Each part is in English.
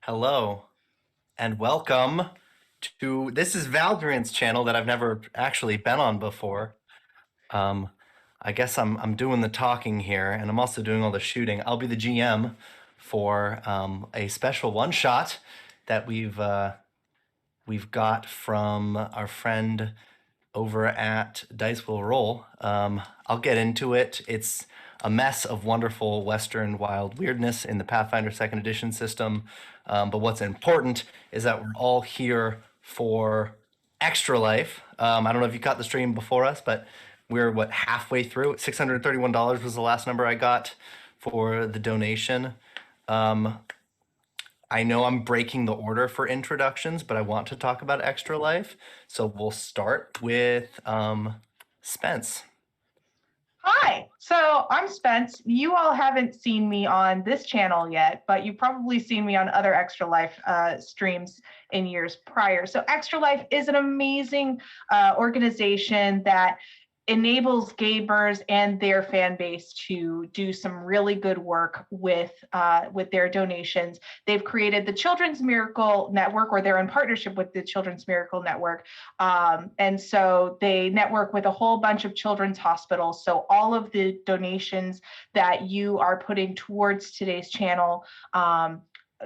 Hello and welcome to this is Valdrianth's channel that I've never actually been on before. Um, I guess I'm doing the talking here, and I'm also doing all the shooting. I'll be the GM for a special one shot that we've got from our friend over at Dice Will Roll. I'll get into it. It's a mess of wonderful Western wild weirdness in the Pathfinder Second Edition system. But what's important is that we're all here for Extra Life. I don't know if you caught the stream before us, but we're halfway through. $631 was the last number I got for the donation. I know I'm breaking the order for introductions, but I want to talk about Extra Life. So we'll start with Spence. Hi, so I'm Spence. You all haven't seen me on this channel yet, but you've probably seen me on other Extra Life streams in years prior. So Extra Life is an amazing organization that enables gamers and their fan base to do some really good work with their donations. They've created the Children's Miracle Network, or they're in partnership with the Children's Miracle Network. And so they network with a whole bunch of children's hospitals. So all of the donations that you are putting towards today's channel,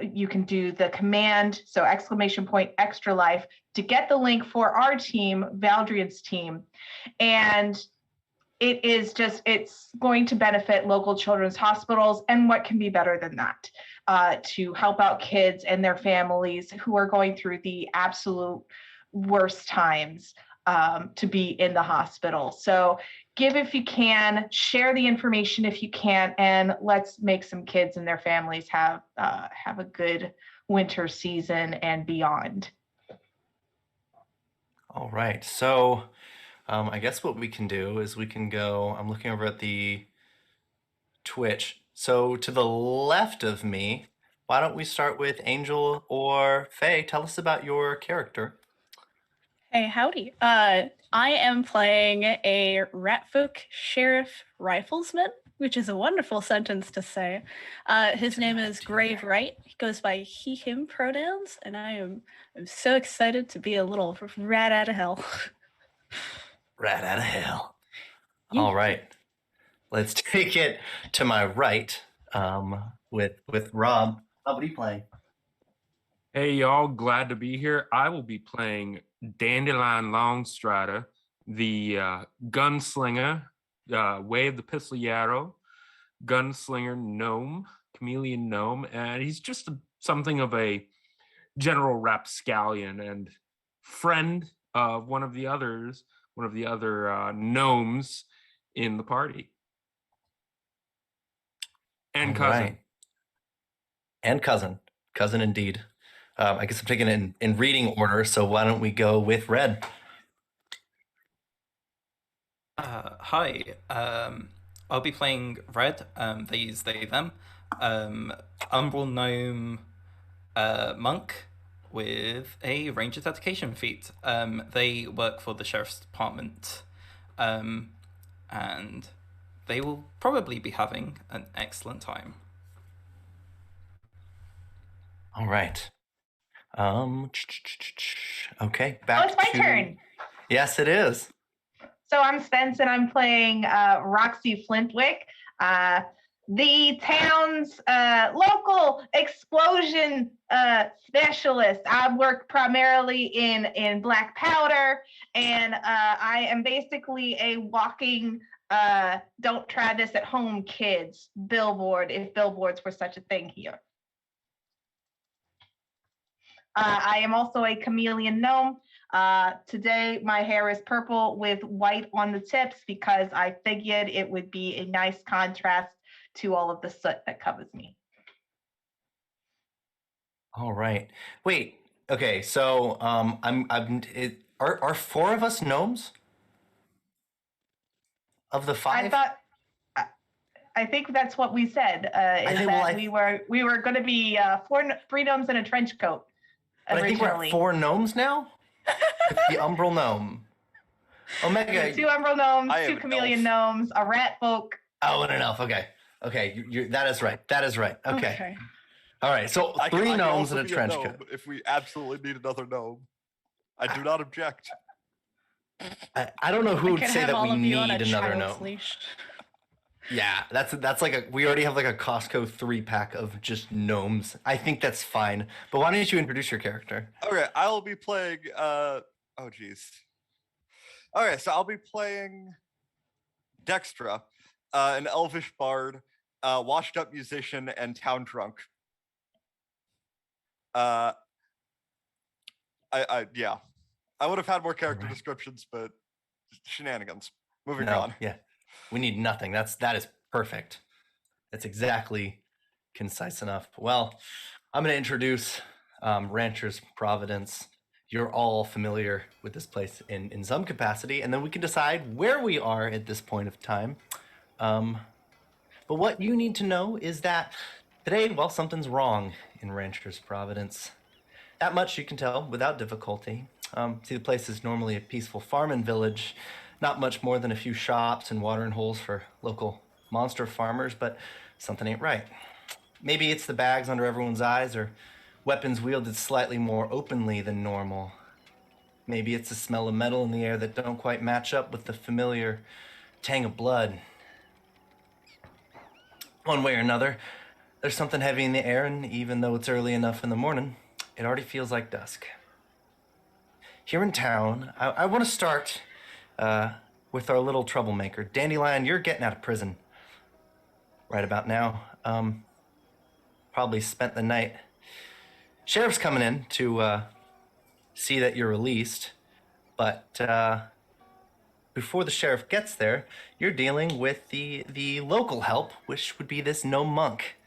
you can do the command, so !Extra Life, to get the link for our team, Valdrianth's team. And it's going to benefit local children's hospitals. And what can be better than that? To help out kids and their families who are going through the absolute worst times to be in the hospital. So give if you can, share the information if you can, and let's make some kids and their families have a good winter season and beyond. All right. So I guess what we can do is we can go, I'm looking over at the Twitch. So to the left of me, why don't we start with Angel or Faye? Tell us about your character. Hey, howdy. I am playing a Ratfolk Sheriff Riflesman, which is a wonderful sentence to say. His name is Grave Wright. He goes by he, him pronouns, and I'm so excited to be a little rat out of hell. Rat out of hell. All right. Let's take it to my right with Rob. Rob, what are you playing? Hey, y'all. Glad to be here. I will be playing Dandelion Longstrider, the gunslinger, Way of the Pistol Yarrow, gunslinger gnome, chameleon gnome, and he's just something of a general rapscallion and friend of one of the other gnomes in the party. And cousin. Right. And cousin indeed. I guess I'm taking it in reading order, so why don't we go with Red? Hi, I'll be playing Red, they use they, them, Umbral Gnome monk with a Ranger's Education feat. They work for the Sheriff's Department, and they will probably be having an excellent time. All right. Okay, back it's my turn. Yes, it is. So I'm Spence, and I'm playing Roxy Flintwick, the town's local explosion specialist. I work primarily in black powder, and I am basically a walking don't try this at home kids billboard, if billboards were such a thing here. I am also a chameleon gnome. Today, my hair is purple with white on the tips because I figured it would be a nice contrast to all of the soot that covers me. All right. Wait. Okay. So, are four of us gnomes? Of the five? I think that's what we said. We were going to be three gnomes in a trench coat. But I think we're at four gnomes now? The Umbral Gnome. Omega. Two Umbral Gnomes, two chameleon gnomes, a rat folk. Oh, and an elf. Okay. Okay. That is right. That is right. Okay. All right, so I can 3 gnomes also and a be trench gnome coat. if we absolutely need another gnome. I do not object. I don't know who I would could say have that all we of you on a need another child's gnome. leash. Yeah, that's like we already have like a Costco 3-pack of just gnomes. I think that's fine. But why don't you introduce your character? Okay, I will be playing. Oh, geez. Okay, so I'll be playing Dextra, an elvish bard, washed-up musician, and town drunk. Yeah, I would have had more character Alright. descriptions, but shenanigans. Moving No, on. yeah, we need nothing. That is perfect. That's exactly concise enough. Well, I'm going to introduce Rancher's Providence. You're all familiar with this place in some capacity, and then we can decide where we are at this point of time. But what you need to know is that today, well, something's wrong in Rancher's Providence. That much you can tell without difficulty. See, the place is normally a peaceful farming village, not much more than a few shops and watering holes for local monster farmers, but something ain't right. Maybe it's the bags under everyone's eyes or weapons wielded slightly more openly than normal. Maybe it's the smell of metal in the air that don't quite match up with the familiar tang of blood. One way or another, there's something heavy in the air, and even though it's early enough in the morning, it already feels like dusk. Here in town, I want to start with our little troublemaker. Dandelion, you're getting out of prison right about now. Probably spent the night. Sheriff's coming in to see that you're released, but before the sheriff gets there, you're dealing with the local help, which would be this gnome monk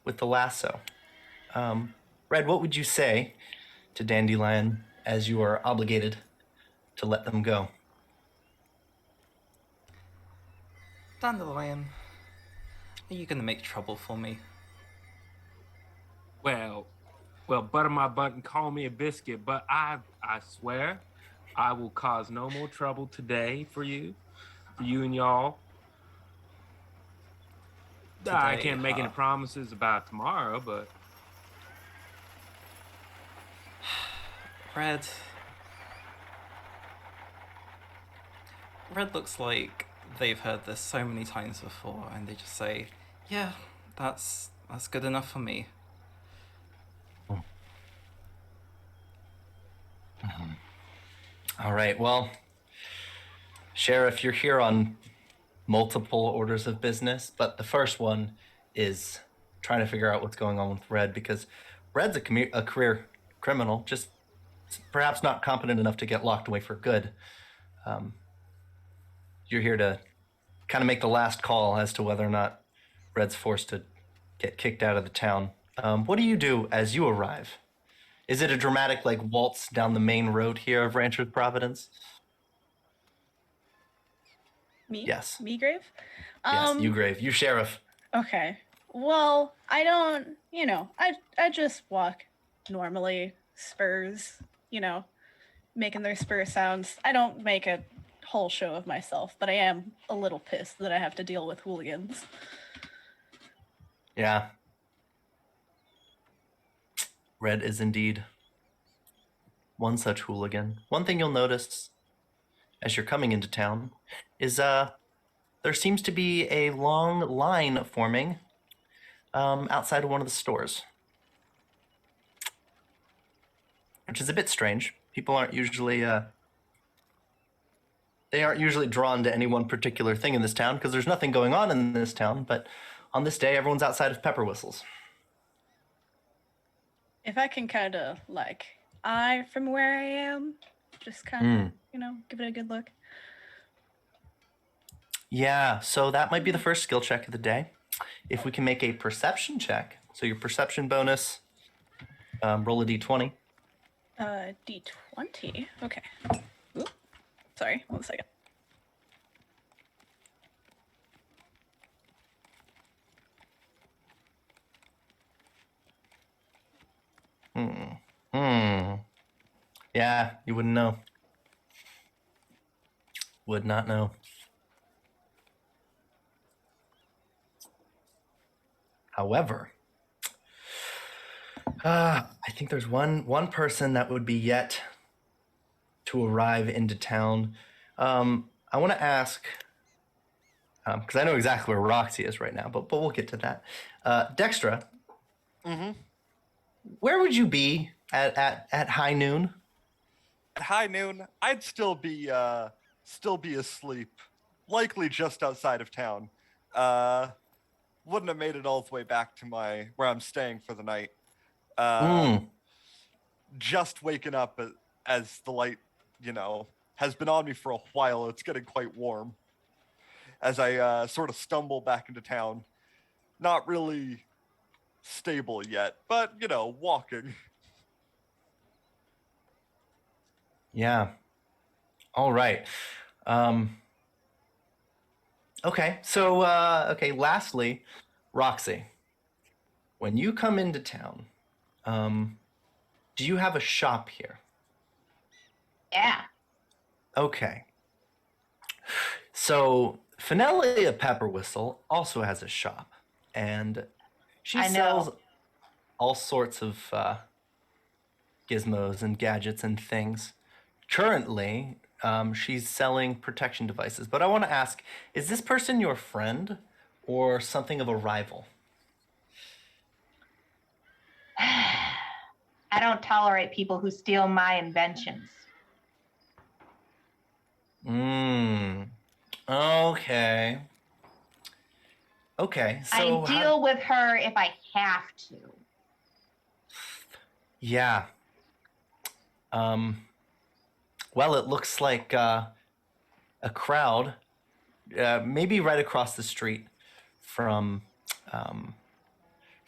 with the lasso. Red, what would you say to Dandelion as you are obligated to let them go? Dandelion, are you gonna make trouble for me? Well, butter my butt and call me a biscuit, but I swear I will cause no more trouble today for you and y'all. I Today, can't make any huh? promises about tomorrow, but Red. Red looks like they've heard this so many times before, and they just say, "Yeah, that's good enough for me." All right, well, Sheriff, you're here on multiple orders of business, but the first one is trying to figure out what's going on with Red, because Red's a career criminal, just perhaps not competent enough to get locked away for good. You're here to kind of make the last call as to whether or not Red's forced to get kicked out of the town. What do you do as you arrive? Is it a dramatic like waltz down the main road here of Rancher's Providence? Me? Yes. Me, Grave? Yes, you Grave, you Sheriff. Okay. Well, I don't, I just walk normally, spurs, making their spur sounds. I don't make a whole show of myself, but I am a little pissed that I have to deal with hooligans. Yeah. Red is indeed one such hooligan. One thing you'll notice as you're coming into town is there seems to be a long line forming outside of one of the stores, which is a bit strange. People aren't usually drawn to any one particular thing in this town because there's nothing going on in this town, but on this day everyone's outside of pepper whistles. If I can kind of eye from where I am, just kind of, give it a good look. Yeah, so that might be the first skill check of the day. If we can make a perception check, so your perception bonus, roll a d20. D20. Okay. Oop. Sorry, 1 second. Yeah, you wouldn't know. Would not know. However, I think there's one person that would be yet to arrive into town. I want to ask, because I know exactly where Roxy is right now, but we'll get to that. Dextra, Mm-hmm. where would you be at high noon? At high noon, I'd still be asleep, likely just outside of town. Wouldn't have made it all the way back to where I'm staying for the night. Just waking up as the light, has been on me for a while. It's getting quite warm as I sort of stumble back into town. Not really stable yet, but walking. Yeah. All right. Okay. So, lastly, Roxy, when you come into town, do you have a shop here? Yeah. Okay. So, Finelia Pepper Whistle also has a shop, and she I know. sells all sorts of gizmos and gadgets and things. Currently, she's selling protection devices. But I want to ask, is this person your friend or something of a rival? I don't tolerate people who steal my inventions. Okay. Okay, so I deal with her if I have to. Yeah. Well, it looks like a crowd, maybe right across the street from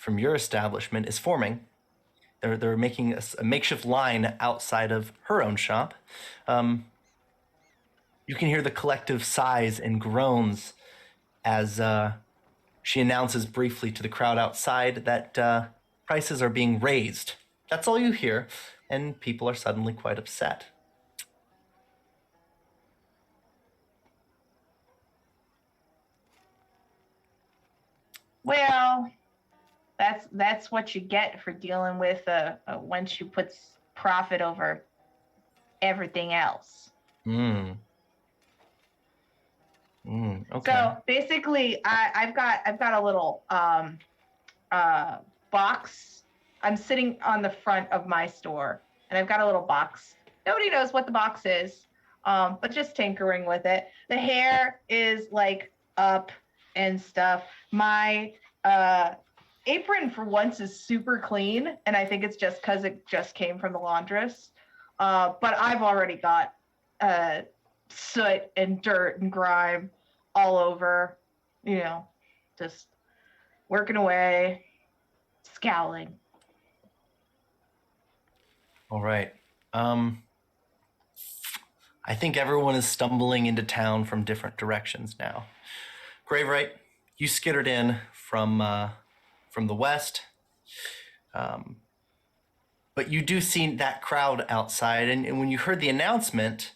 your establishment, is forming. They're making a makeshift line outside of her own shop. You can hear the collective sighs and groans as she announces briefly to the crowd outside that prices are being raised. That's all you hear, and people are suddenly quite upset. Well, that's what you get for dealing with a wench who puts profit over everything else. Okay. So basically, I've got a little box. I'm sitting on the front of my store, and I've got a little box. Nobody knows what the box is, but just tinkering with it. The hair is like up and stuff. My apron for once is super clean, and I think it's just because it just came from the laundress. But I've already got soot and dirt and grime all over, just working away, scowling. All right. I think everyone is stumbling into town from different directions now. Graveright, you skittered in from the west, but you do see that crowd outside, and when you heard the announcement,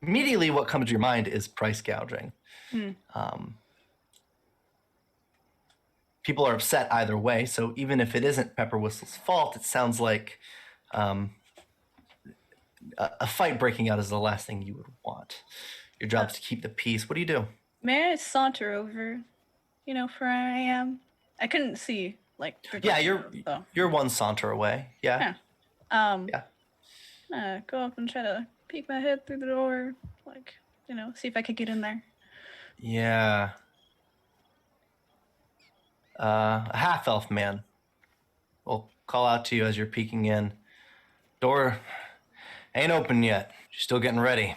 immediately what comes to your mind is price gouging. People are upset either way, so even if it isn't Pepper Whistle's fault, it sounds like a fight breaking out is the last thing you would want. Your job is to keep the peace. What do you do? May I saunter over, for where I am? I couldn't see, Yeah, so. you're one saunter away. Yeah. Go up and try to peek my head through the door, see if I could get in there. Yeah. A half-elf man will call out to you as you're peeking in. Door ain't open yet. She's still getting ready.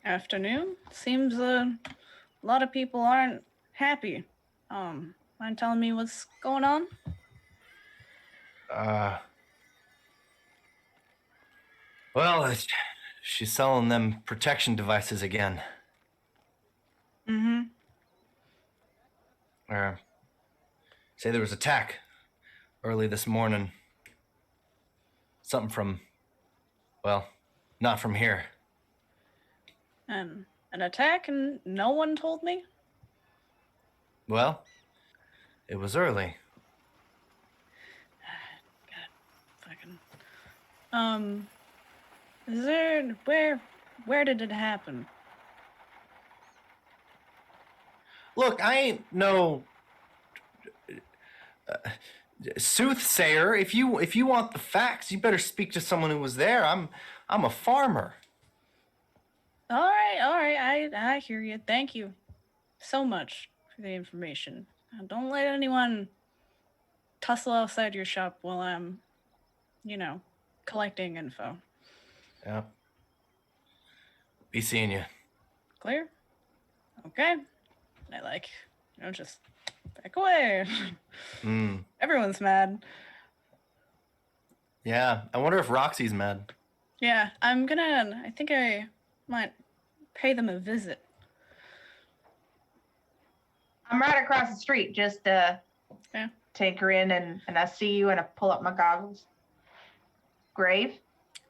Afternoon. Seems a lot of people aren't happy. Mind telling me what's going on? Well, she's selling them protection devices again. Say there was attack early this morning. Something from, well, not from here. An attack and no one told me? Well, it was early. Is there where did it happen? Look, I ain't no soothsayer. If you want the facts, you better speak to someone who was there. I'm a farmer. All right. I hear you. Thank you so much for the information. Don't let anyone tussle outside your shop while I'm, collecting info. Yeah. Be seeing you. Clear? Okay. I just back away. Everyone's mad. Yeah. I wonder if Roxy's mad. Yeah, I think I might pay them a visit. I'm right across the street. Just take her in, and I see you, and I pull up my goggles. Grave.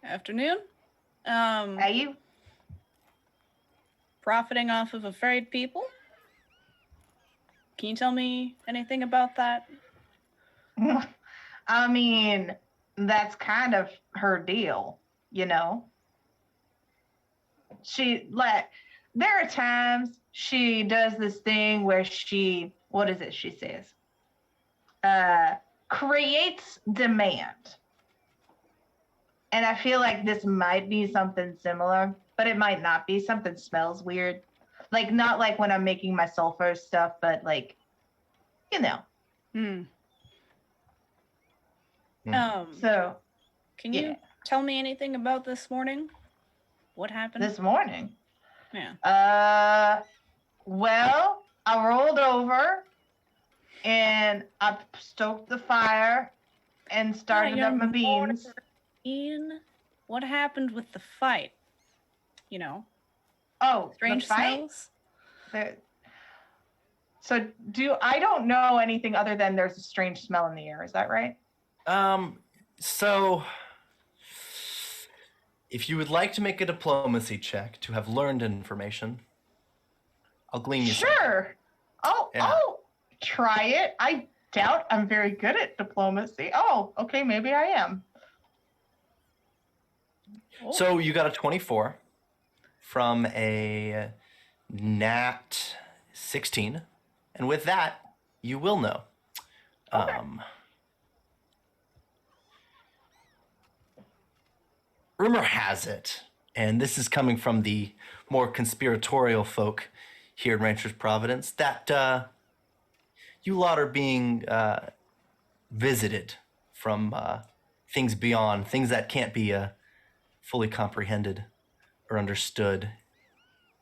Afternoon. Are you? Profiting off of afraid people? Can you tell me anything about that? I mean, that's kind of her deal, you know. There are times she does this thing where what is it she says? Creates demand. And I feel like this might be something similar, but it might not be. Something smells weird. Like, not like when I'm making my sulfur stuff, but like, you know. So, can you tell me anything about this morning? What happened? This morning? Yeah. Well, I rolled over and I stoked the fire and started up my beans. Ian, what happened with the fight? Oh, strange the fight? smells? So I don't know anything other than there's a strange smell in the air. Is that right? So if you would like to make a diplomacy check to have learned information, I'll glean you something. Sure. I'll try it. I doubt I'm very good at diplomacy. Oh, okay, maybe I am. So you got a 24 from a nat 16, and with that, you will know. Okay. Rumor has it, and this is coming from the more conspiratorial folk here in Rancher's Providence, that you lot are being visited from things beyond, things that can't be fully comprehended or understood.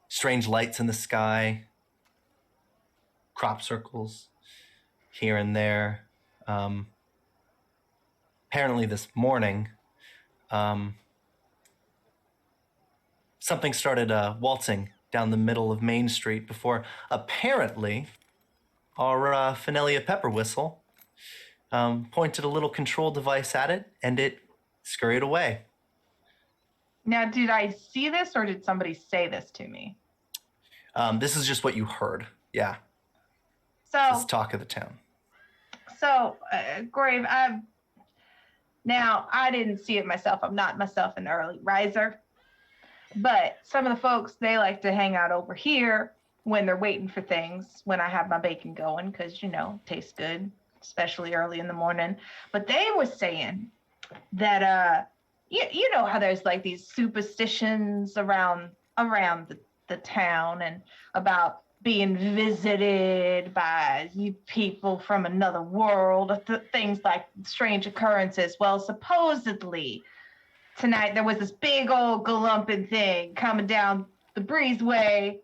Strange lights in the sky, crop circles here and there. Apparently this morning, something started waltzing down the middle of Main Street before apparently our Finelia Pepper Whistle pointed a little control device at it and it scurried away. Now, did I see this or did somebody say this to me? This is just what you heard. Yeah. So this is talk of the town. So, Grave, now I didn't see it myself. I'm not myself an early riser. But some of the folks, they like to hang out over here when they're waiting for things, when I have my bacon going, because, it tastes good, especially early in the morning. But they were saying that, you know how there's like these superstitions around the town and about being visited by you people from another world, things like strange occurrences. Well, supposedly tonight there was this big old galumping thing coming down the breezeway,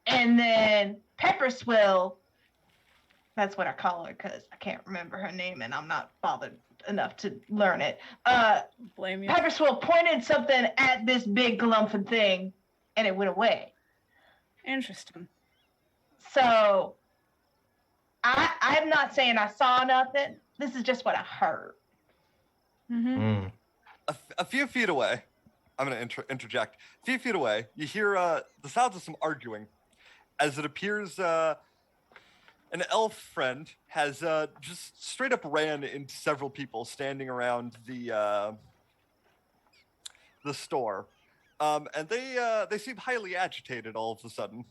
and then Pepper Swill, that's what I call her because I can't remember her name and I'm not bothered enough to learn it. Blame you. Pepper Swill pointed something at this big galumping thing and it went away. Interesting. So I'm not saying I saw nothing. This is just what I heard. Mm-hmm. A few feet away, I'm going to interject. A few feet away, you hear the sounds of some arguing, as it appears an elf friend has just straight up ran into several people standing around the the store, and they seem highly agitated all of a sudden,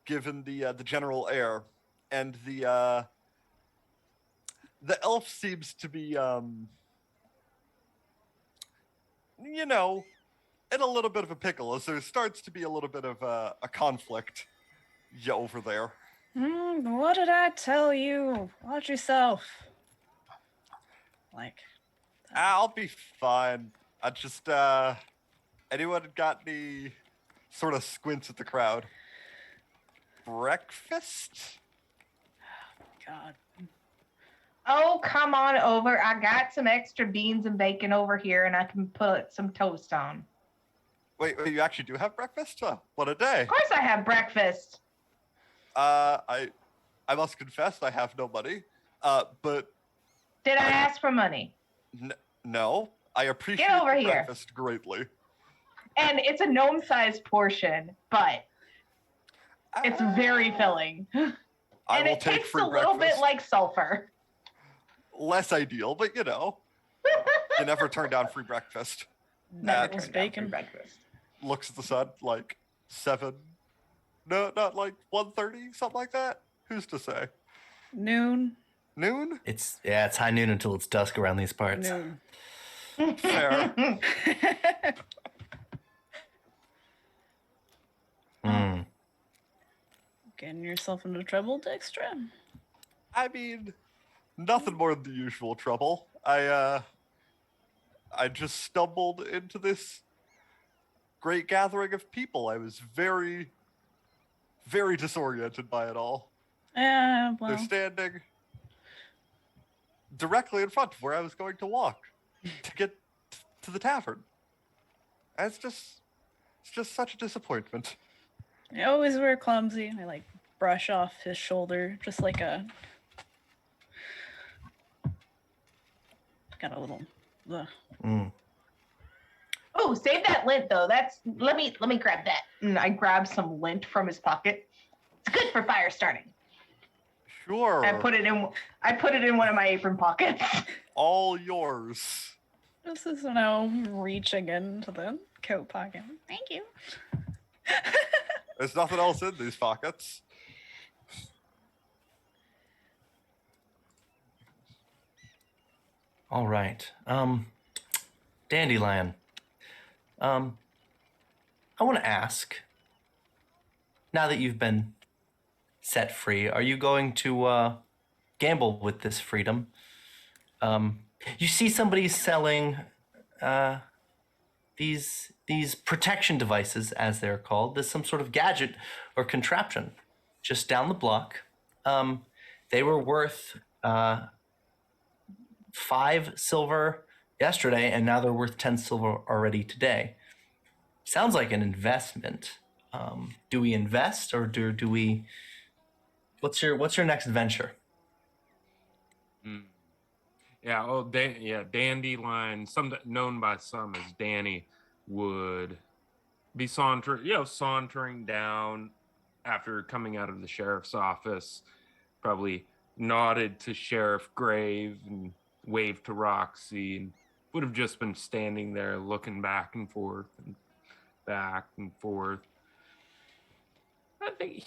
given the general air, and the elf seems to be you know, in a little bit of a pickle, as there starts to be a little bit of a conflict over there. What did I tell you? Watch yourself. Like, I'll be fine. I just anyone got any sort of squints at the crowd? Breakfast? God. Oh, come on over. I got some extra beans and bacon over here, and I can put some toast on. Wait, you actually do have breakfast? Huh, what a day. Of course I have breakfast. I must confess I have no money. But Did I ask for money? No. I appreciate over the here. breakfast greatly. And it's a gnome-sized portion, but it's very filling. I And will it take tastes free a little bit breakfast. like sulfur. Less ideal, but you never turn down free breakfast. Never Apples, turned down free bacon. breakfast. Looks at the sun like 7. No, not like 1:30, something like that. Who's to say? Noon. Noon? It's high noon until it's dusk around these parts. Noon. Fair. Mm. Getting yourself into trouble, Dextra? I mean, nothing more than the usual trouble. I just stumbled into this great gathering of people. I was very, very disoriented by it all. Yeah, They're well, standing directly in front of where I was going to walk to get to the tavern. And it's just such a disappointment. I always wear clumsy. I like brush off his shoulder, just like a. Got a little. Ugh. Mm. Oh, save that lint though. Let me grab that. And I grab some lint from his pocket. It's good for fire starting. Sure. I put it in one of my apron pockets. All yours. This is now reaching into the coat pocket. Thank you. There's nothing else in these pockets. All right. Dandelion. I want to ask, now that you've been set free, are you going to gamble with this freedom? You see somebody selling these protection devices, as they're called. There's some sort of gadget or contraption just down the block. They were worth 5 silver yesterday, and now they're worth 10 silver already today. Sounds like an investment. Do we invest, or do we? What's your next venture? Yeah, Dandelion, known by some as Danny, would be sauntering down after coming out of the sheriff's office, probably nodded to Sheriff Grave and waved to Roxy, and would have just been standing there looking back and forth and back and forth. I think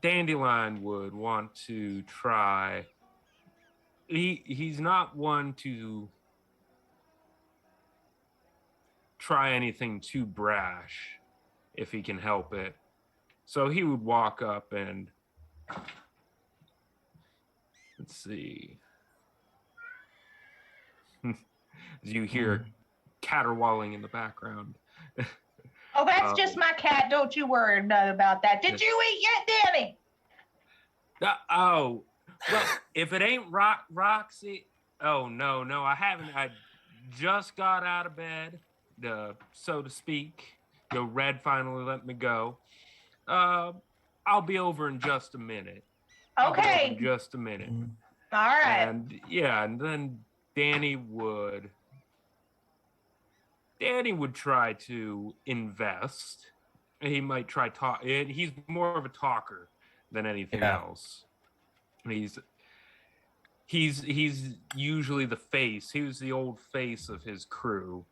Dandelion would want to try. He's not one to try anything too brash if he can help it. So he would walk up and let's see. As you hear caterwauling in the background. Oh, that's just my cat. Don't you worry about that. Did you eat yet, Danny? Oh, well, if it ain't Roxy, oh no, I haven't. I just got out of bed, so to speak. Red finally let me go. I'll be over in just a minute. Okay. Just a minute. All right. And then Danny would try to invest. He might try talk. He's more of a talker than anything else. He's usually the face. He was the old face of his crew.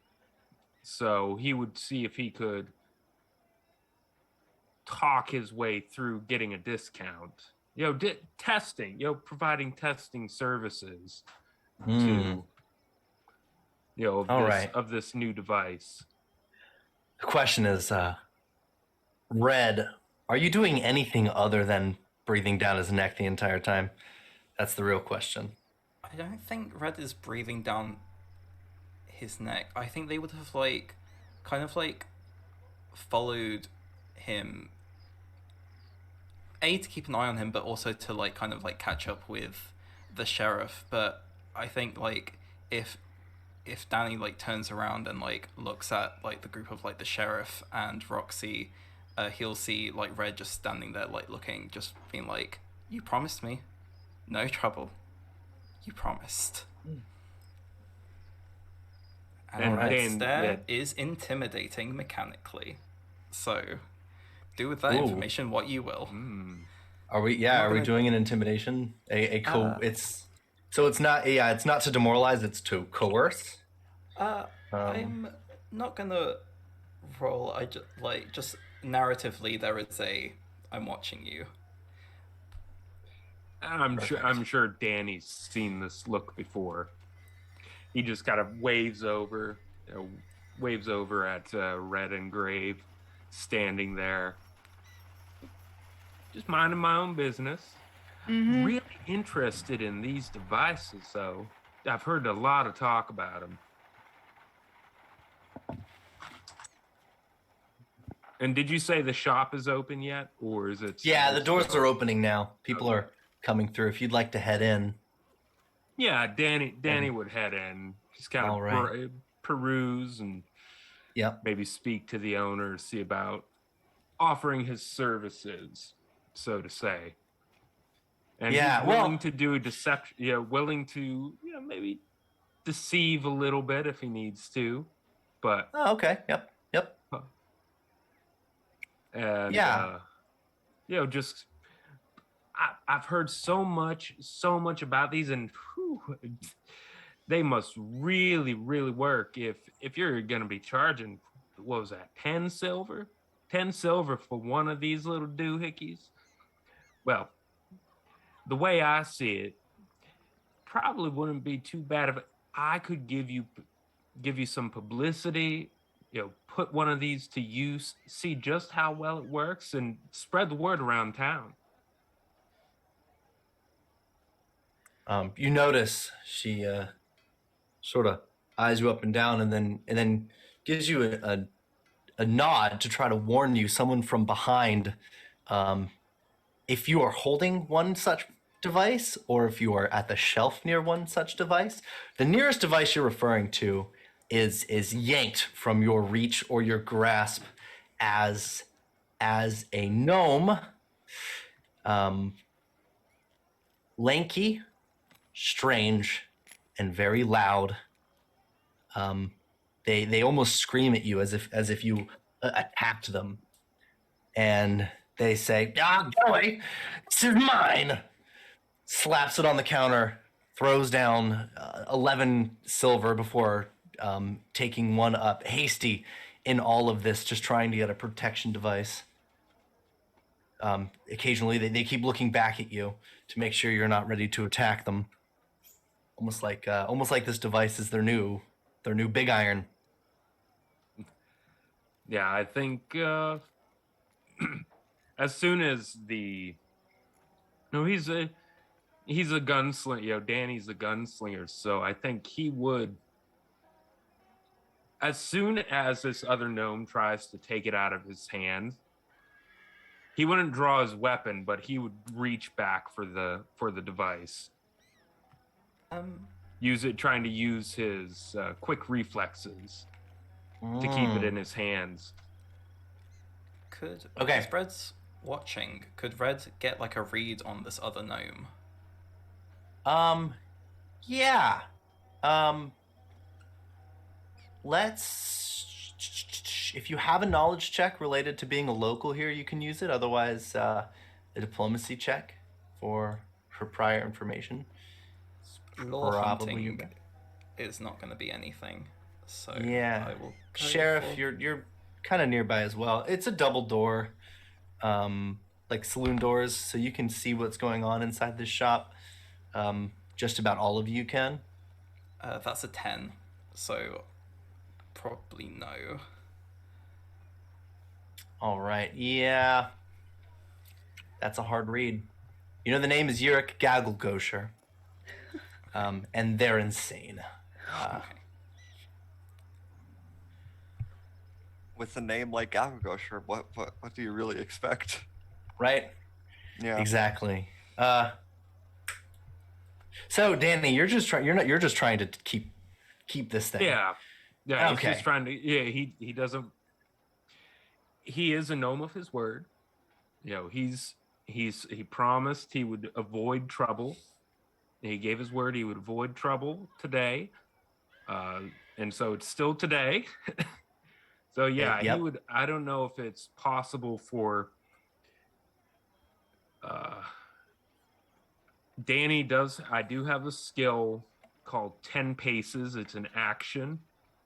So he would see if he could talk his way through getting a discount. Testing, providing testing services to, All right. of this new device. The question is, Red, are you doing anything other than breathing down his neck the entire time? That's the real question. I don't think Red is breathing down his neck. I think they would have kind of followed him, to keep an eye on him, but also to kind of catch up with the sheriff. But I think if Danny turns around and looks at the group of the sheriff and Roxy, he'll see Red just standing there looking, just being you promised me no trouble, you promised. And Red's stare is intimidating mechanically, so do with that information what you will. Are we doing an intimidation? It's not to demoralize, it's to coerce. I'm not gonna roll. I just narratively there is I'm watching you. I'm sure Danny's seen this look before. He just kind of waves over at Red and Grave, standing there, just minding my own business. Mm-hmm. Really interested in these devices, though. I've heard a lot of talk about them. And did you say the shop is open yet, or is it? Yeah, the doors are opening now. People are coming through. If you'd like to head in. Yeah, Danny would head in, just kind of peruse and maybe speak to the owner, see about offering his services, so to say. And he's willing to do a deception, willing to maybe deceive a little bit if he needs to, but okay, yep. And just I've heard so much about these, and they must really, really work. If you're gonna be charging, what was that, 10 silver? 10 silver for one of these little doohickeys? Well, the way I see it, probably wouldn't be too bad if I could give you some publicity, put one of these to use, see just how well it works, and spread the word around town. You notice she sort of eyes you up and down, and then gives you a nod to try to warn you, someone from behind, if you are holding one such device, or if you are at the shelf near one such device. The nearest device you're referring to is yanked from your reach or your grasp as a gnome, lanky, strange, and very loud. They almost scream at you as if you attacked them, and they say, "Ah, go away! This is mine!" Slaps it on the counter, throws down 11 silver before taking one up, hasty in all of this, just trying to get a protection device. Occasionally, they keep looking back at you to make sure you're not ready to attack them. Almost like this device is their new big iron. Yeah, I think as soon as he's a gunslinger. Danny's a gunslinger, so I think he would. As soon as this other gnome tries to take it out of his hand, he wouldn't draw his weapon, but he would reach back for the device. Trying to use his quick reflexes to keep it in his hands. As Red's watching, could Red get a read on this other gnome? Yeah. If you have a knowledge check related to being a local here, you can use it. Otherwise, a diplomacy check for prior information. Law hunting is not going to be anything. So Yeah. I will go Sheriff, for- you're kind of nearby as well. It's a double door, like saloon doors, so you can see what's going on inside this shop. Just about all of you can. That's a 10, so probably no. All right. Yeah. That's a hard read. You know, the name is Yurik Gagelgosher. And they're insane. Okay. With a name like Gavagosher, what do you really expect? Right? Yeah. Exactly. So Danny, you're just trying to keep this thing. Yeah. Yeah. He's Okay. just trying to. Yeah. He doesn't. He is a gnome of his word. You know, he promised he would avoid trouble. He gave his word he would avoid trouble today. And so it's still today. So yeah, Yep. he would. I don't know if it's possible for. Danny does. I do have a skill called 10 paces. It's an action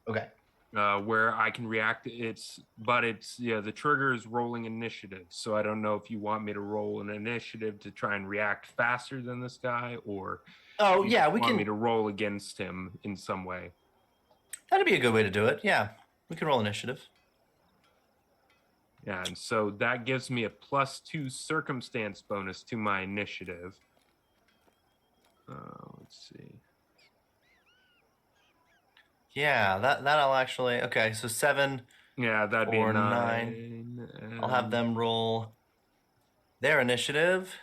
Okay. where I can react. The trigger is rolling initiative. So I don't know if you want me to roll an initiative to try and react faster than this guy, or Oh you yeah, we want can. me to roll against him in some way. That'd be a good way to do it. Yeah, we can roll initiative. Yeah, and so that gives me a +2 circumstance bonus to my initiative. Let's see. Yeah, that'll actually. Okay, so 7 Yeah, that'd be or a 9. I'll have them roll their initiative.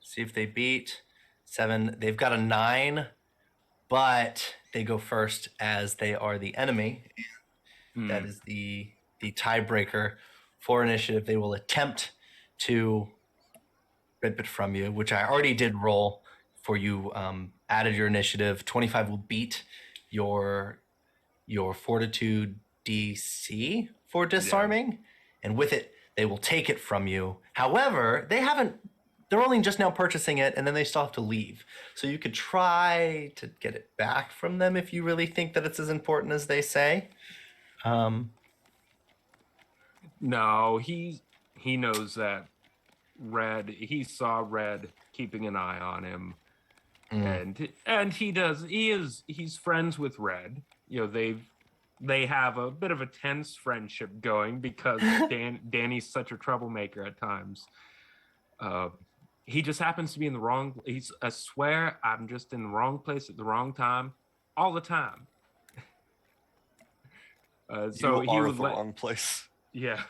See if they beat 7. They've got a 9, but they go first as they are the enemy. That is the tiebreaker for initiative. They will attempt to rip it from you, which I already did roll for you. Added your initiative. 25 will beat your fortitude DC for disarming, and with it they will take it from you. However, they're only just now purchasing it, and then they still have to leave. So you could try to get it back from them if you really think that it's as important as they say. No, he knows that Red. He saw Red keeping an eye on him, and he's friends with Red. You know, they have a bit of a tense friendship going because Danny's such a troublemaker at times. He just happens to be in the wrong. I swear, I'm just in the wrong place at the wrong time, all the time. So You he are would the let. wrong place. Yeah,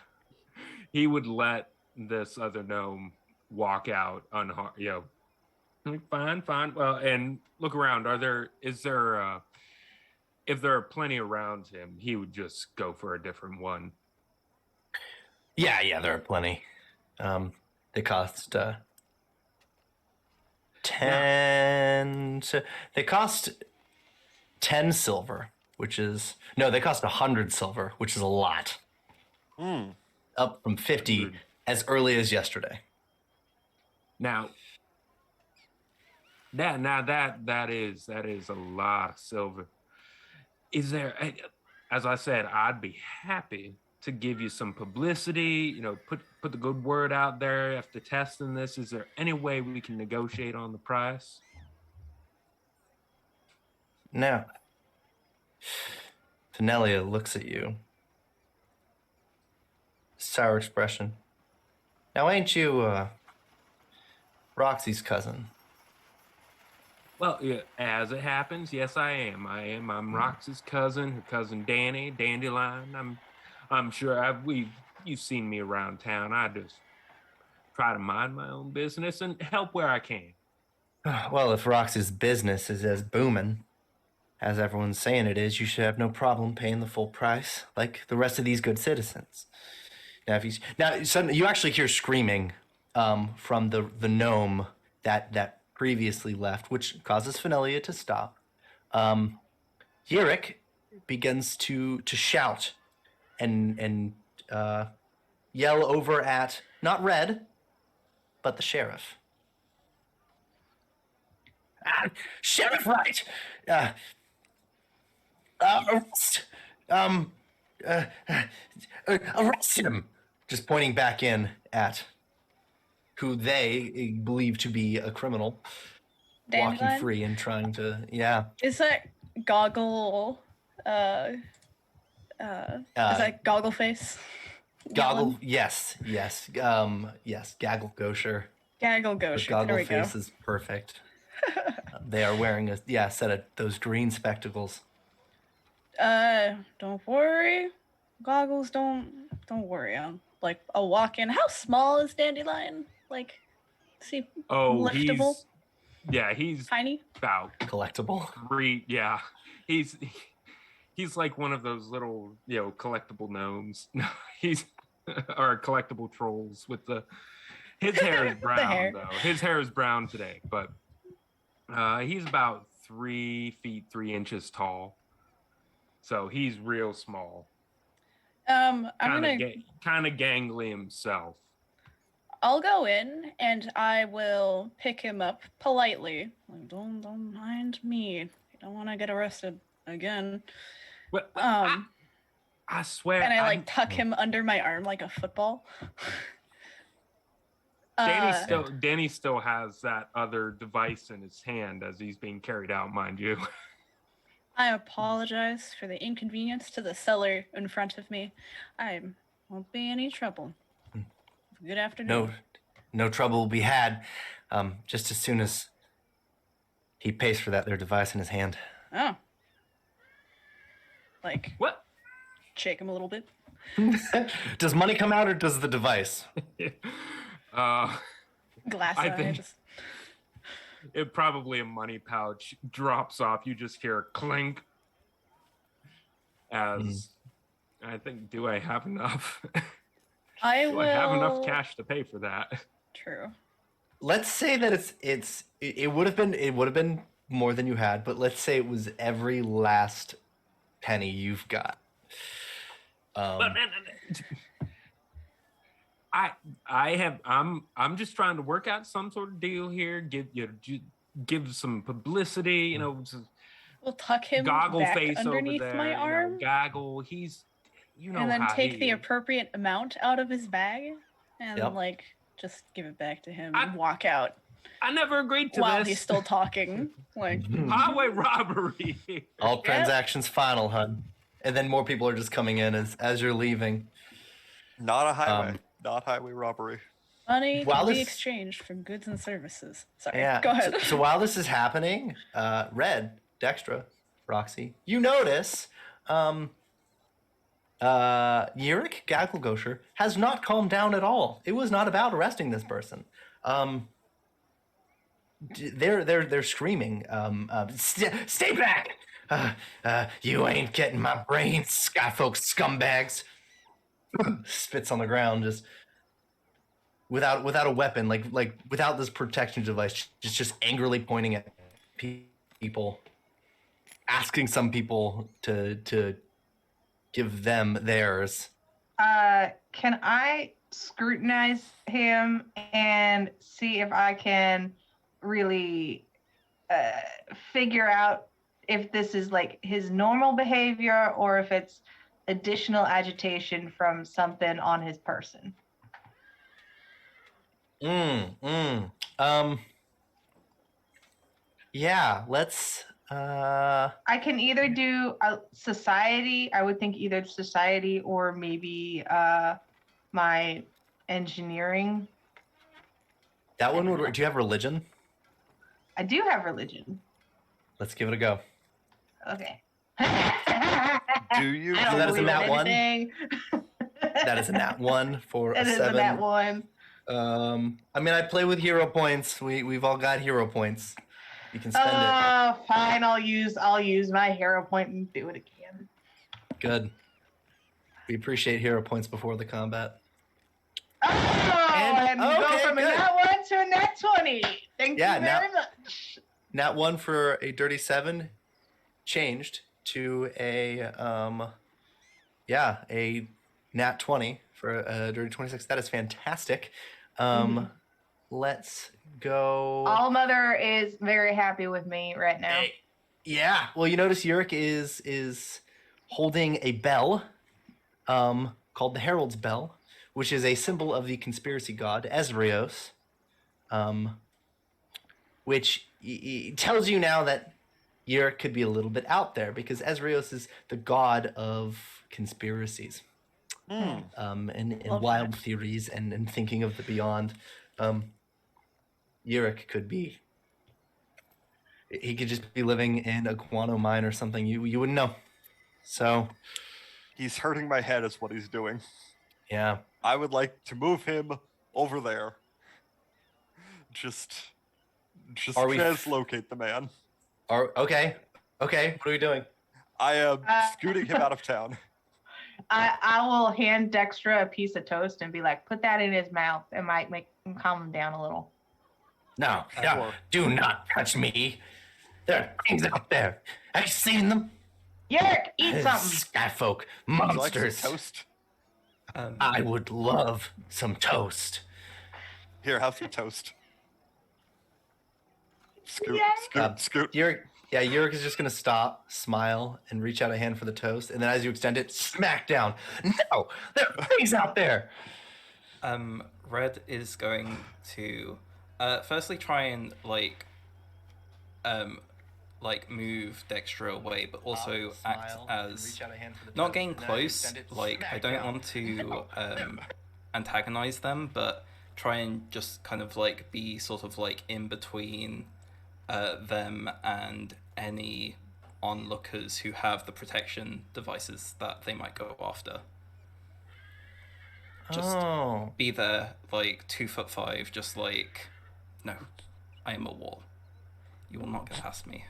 he would let this other gnome walk out unharmed. You know, fine. Well, and look around. If there are plenty around him, he would just go for a different one. Yeah, there are plenty. They cost 10. So they cost 10 silver, which is they cost 100 silver, which is a lot. Up from 50 as early as yesterday. Now that is a lot of silver. Is there, as I said, I'd be happy to give you some publicity, you know, put the good word out there after testing this. Is there any way we can negotiate on the price? Now, Finelia looks at you. Sour expression. Now, ain't you Roxy's cousin? Well, yeah, as it happens, yes, I am. I'm Rox's cousin, her cousin Danny, Dandelion. I'm sure you've seen me around town. I just try to mind my own business and help where I can. Well, if Roxy's business is as booming as everyone's saying it is, you should have no problem paying the full price, like the rest of these good citizens. Now, suddenly you actually hear screaming from the gnome that previously left, which causes Finelia to stop. Yurik begins to shout and yell over at not Red, but the sheriff. Sheriff Wright! Arrest, arrest him. Just pointing back in at who they believe to be a criminal, walking Dandelion? free and trying to, yeah. Is that goggle? Is that goggle face? Goggle, Yelling? yes, Gaggle Gosher. Gaggle The Gosher. There goggle we go. face is perfect. They are wearing a set of those green spectacles. Don't worry. Goggles, don't worry. I'll walk in. How small is Dandelion? Like, is he Oh, liftable? he's Tiny? about Collectible. 3. Yeah, he's like one of those little, collectible gnomes. No, he's or collectible trolls with his hair is brown hair. though. His hair is brown today, but he's about 3 feet 3 inches tall. So he's real small. I'm gonna. Kind of gangly himself. I'll go in and I will pick him up politely. Like, don't mind me. You don't want to get arrested again. Well, I swear. And I tuck him under my arm like a football. Danny still has that other device in his hand as he's being carried out, mind you. I apologize for the inconvenience to the seller in front of me. I won't be any trouble. Good afternoon. No trouble will be had. Just as soon as he pays for their device in his hand. Oh. What? Shake him a little bit. Does money come out or does the device? Glass I eye. think it probably a money pouch drops off. You just hear a clink. As I think, do I have enough? I do will. I have enough cash to pay for that? True. Let's say that it would have been more than you had, but let's say it was every last penny you've got. I'm just trying to work out some sort of deal here. Give some publicity. We'll tuck him Goggle back face underneath over there. my arm, Goggle. He's and then how take he the is. appropriate amount out of his bag, and Yep. just give it back to him and walk out I never agreed to while this. he's still talking. Highway robbery. All transactions final, hun. And then more people are just coming in as you're leaving. Not a highway. Not highway robbery. Money While can be this- exchanged for goods and services. Sorry, Yeah. go ahead. So while this is happening, Red, Dextra, Roxy, you notice Yurik Gaglgosher has not calmed down at all. It was not about arresting this person. They're screaming. Stay back! You ain't getting my brains, Skyfolk scumbags. Spits on the ground, just without a weapon, like without this protection device, just angrily pointing at people, asking some people to give them theirs. Can I scrutinize him and see if I can really figure out if this is his normal behavior or if it's additional agitation from something on his person? Yeah, let's I can either do a society. I would think either society or maybe my engineering. that one would work. Do you have religion? I do have religion. Let's give it a go. Okay. Do you? I don't that is a believe nat in one? anything. That is a nat 1 for That a is 7. a nat 1. I mean, I play with hero points. We've all got hero points. You can spend it. Fine. I'll use my hero point and do it again. Good. We appreciate hero points before the combat. And go okay, from a good. nat 1 to a nat 20. Thank Yeah, you very much. Nat 1 for a dirty 7 changed to a nat 20 for a dirty 26. That is fantastic. Let's go. All Mother is very happy with me right now. Yeah. Well, you notice Yurik is holding a bell, called the Herald's bell, which is a symbol of the conspiracy god Ezreos, which tells you now that Yurik could be a little bit out there because Ezreos is the god of conspiracies. And Love wild that. theories and thinking of the beyond. Yurik could be. He could just be living in a guano mine or something. You wouldn't know. So He's hurting my head is what he's doing. yeah. I would like to move him over there. Just Are we translocate the man. Okay. What are we doing? I am scooting him out of town. I will hand Dextra a piece of toast and be like, put that in his mouth. It might make him calm him down a little. No, Sure. do not touch me. There are things out there. Have you seen them? Yerk, eat something. Skyfolk, Would you like some monsters. toast? I would love some toast. Here, have some toast. Scoot, Yay. scoot. Yurik is just gonna stop, smile, and reach out a hand for the toast, and then as you extend it, smack down. No, there are things out there. Red is going to firstly try and move Dexter away, but also act Smile and as reach out a hand for the not toast, getting and then as you close. extend it, Like, I smack don't down. want to antagonize them, but try and just kind of like be sort of like in between them and any onlookers who have the protection devices that they might go after. Just Oh, be there, like 2'5", just like, no, I am a wall. You will not get past me.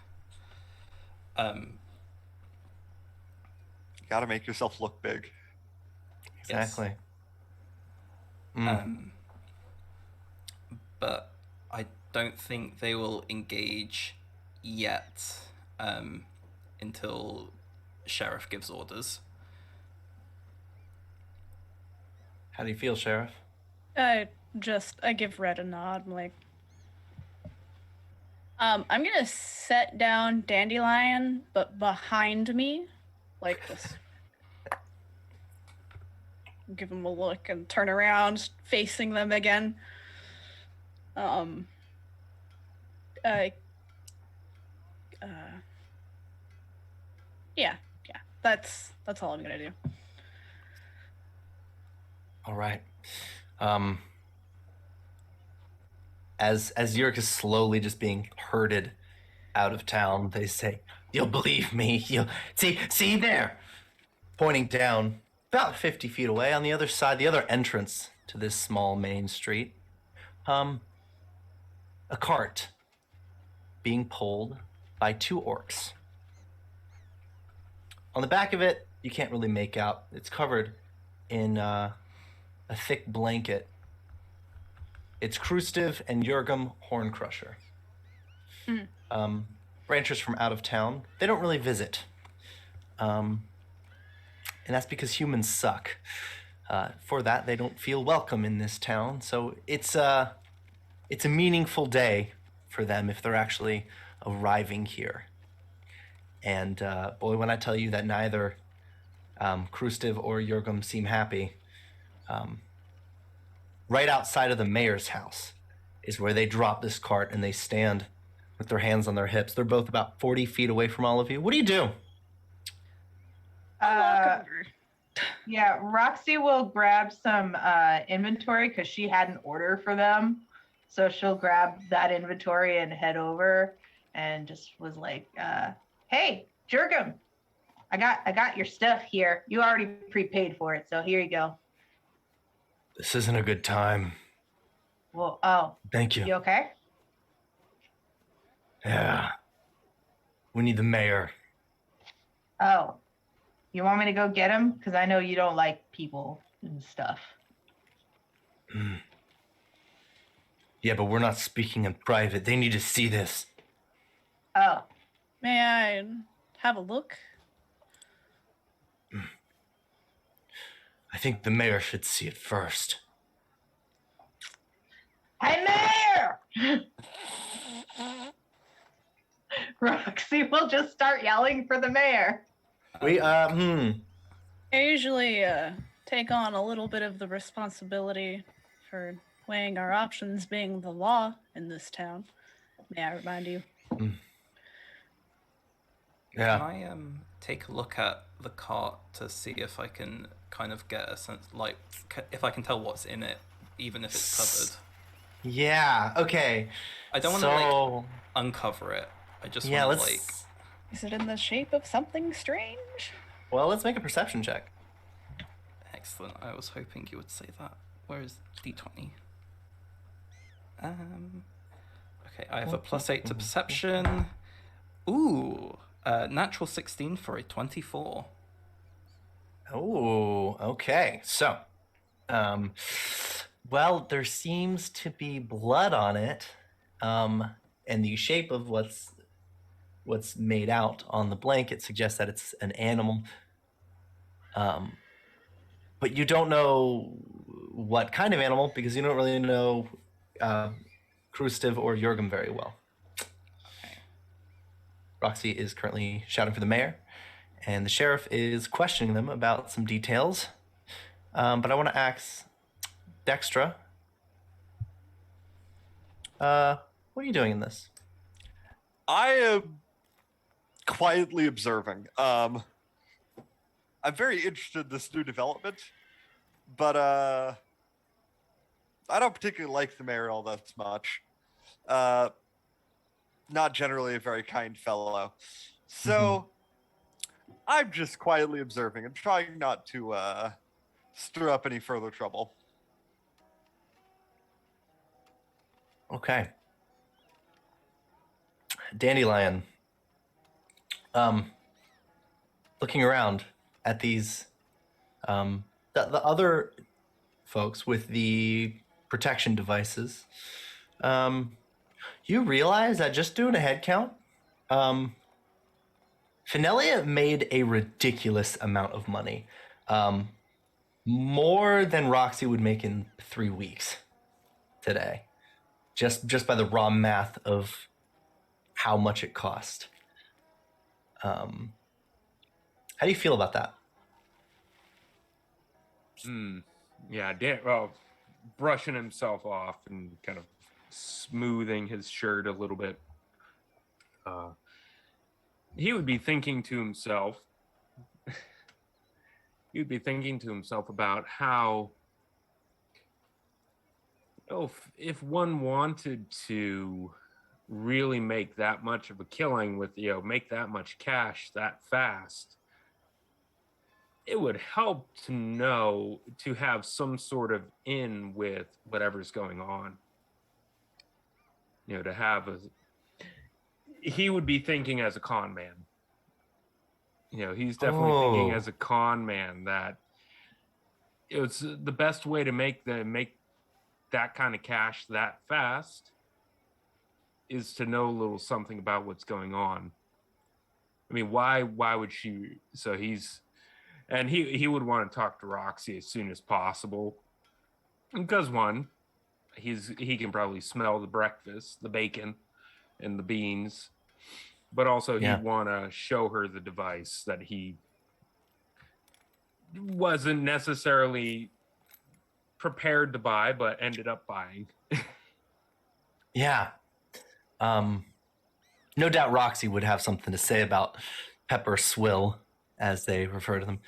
Gotta make yourself look big. exactly. But I don't think they will engage yet until Sheriff gives orders. How do you feel, Sheriff? I give Red a nod. I'm like, I'm gonna set down Dandelion, but behind me, like this. Give him a look and turn around, facing them again. Yeah. That's all I'm gonna do. All right. As Yurik is slowly just being herded out of town, they say, "You'll believe me. You'll see there," pointing down about 50 feet away on the other side, the other entrance to this small main street. A cart being pulled by two orcs. On the back of it, you can't really make out. It's covered in a thick blanket. It's Krustiv and Jurgum Horncrusher. Ranchers from out of town. They don't really visit. And that's because humans suck. For that, they don't feel welcome in this town. So it's a meaningful day for them if they're actually arriving here. And boy, when I tell you that neither Krustiv or Jurgum seem happy, right outside of the mayor's house is where they drop this cart and they stand with their hands on their hips. They're both about 40 feet away from all of you. What do you do? Walk over. Yeah, Roxy will grab some inventory because she had an order for them. So she'll grab that inventory and head over and just was like, hey, Jurgum, I got your stuff here. You already prepaid for it, so here you go. This isn't a good time. Well, oh, Thank you. you okay? Yeah. We need the mayor. Oh, you want me to go get him? Because I know you don't like people and stuff. Yeah, but we're not speaking in private. They need to see this. Oh, May I have a look? I think the mayor should see it first. hey, Mayor! Roxy we will just start yelling for the mayor. We I usually take on a little bit of the responsibility for weighing our options, being the law in this town. May I remind you? Yeah. Can I take a look at the cart to see if I can kind of get a sense, like, if I can tell what's in it, even if it's covered? Yeah. Okay. I don't want to like uncover it. I just want to like. Is it in the shape of something strange? Well, let's make a perception check. Excellent. I was hoping you would say that. Where is D20? Okay, I have a +8 to perception. Ooh, natural 16 for a 24. Oh, okay. So, well, there seems to be blood on it, and the shape of what's made out on the blanket suggests that it's an animal. But you don't know what kind of animal because you don't really know Krustiv or Jorgum very well. Okay. Roxy is currently shouting for the mayor, and the sheriff is questioning them about some details. But I want to ask Dextra, what are you doing in this? I am quietly observing. I'm very interested in this new development, but I don't particularly like the mayor all that much. Not generally a very kind fellow. So I'm just quietly observing and trying not to stir up any further trouble. Okay. Dandelion. Looking around at these, the other folks with the protection devices, you realize that just doing a head count, Finelia made a ridiculous amount of money. More than Roxy would make in 3 weeks today. Just by the raw math of how much it cost. How do you feel about that? Yeah, brushing himself off and kind of smoothing his shirt a little bit. He would be thinking to himself. He'd be thinking to himself about how, if one wanted to really make that much of a killing with, make that much cash that fast, it would help to have some sort of in with whatever's going on. He would be thinking as a con man. He's definitely thinking as a con man that it's the best way to make that kind of cash that fast is to know a little something about what's going on. I mean, why would she? So he would want to talk to Roxy as soon as possible because one, he can probably smell the breakfast, the bacon, and the beans, but also he'd want to show her the device that he wasn't necessarily prepared to buy, but ended up buying. Yeah. No doubt Roxy would have something to say about Pepper Swill, as they refer to them.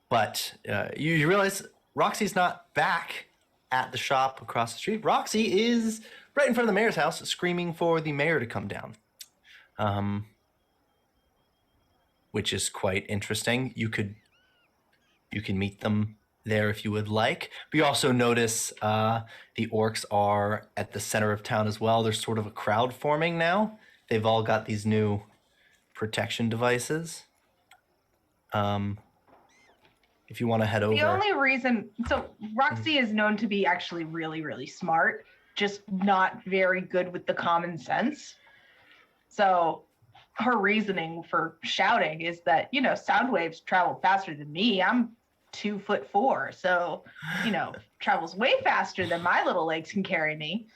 But you realize Roxy's not back at the shop across the street. Roxy is right in front of the mayor's house screaming for the mayor to come down. Which is quite interesting. You can meet them there if you would like. But you also notice the orcs are at the center of town as well. There's sort of a crowd forming now. They've all got these new protection devices. If you want to head over. The only reason, so Roxy is known to be actually really, really smart, just not very good with the common sense. So her reasoning for shouting is that, sound waves travel faster than me. I'm 2'4", so, travels way faster than my little legs can carry me.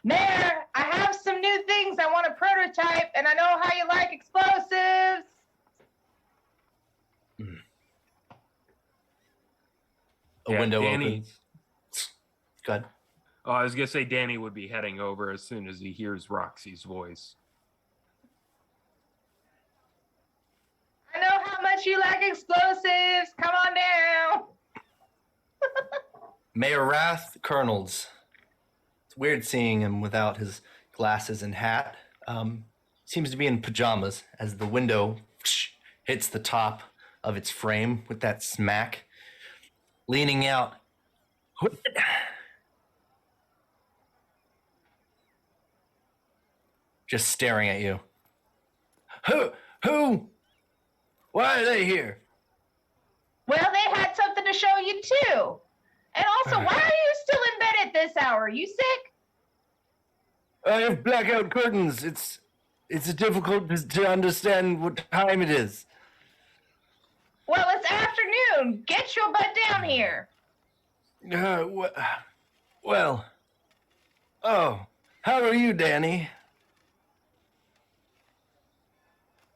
Mayor, I have some new things I want to prototype, and I know how you like explosives. A Yeah, window Danny- opens. Go ahead. Oh, I was gonna say Danny would be heading over as soon as he hears Roxy's voice. I know how much you like explosives. Come on down. Mayor Wrath Colonels. It's weird seeing him without his glasses and hat. Seems to be in pajamas as the window hits the top of its frame with that smack. Leaning out. Just staring at you. Who? Why are they here? Well, they had something to show you too. And also, why are you still in bed at this hour? You sick? I have blackout curtains. It's difficult to understand what time it is. Well, it's afternoon. Get your butt down here. Well. Oh, how are you, Danny?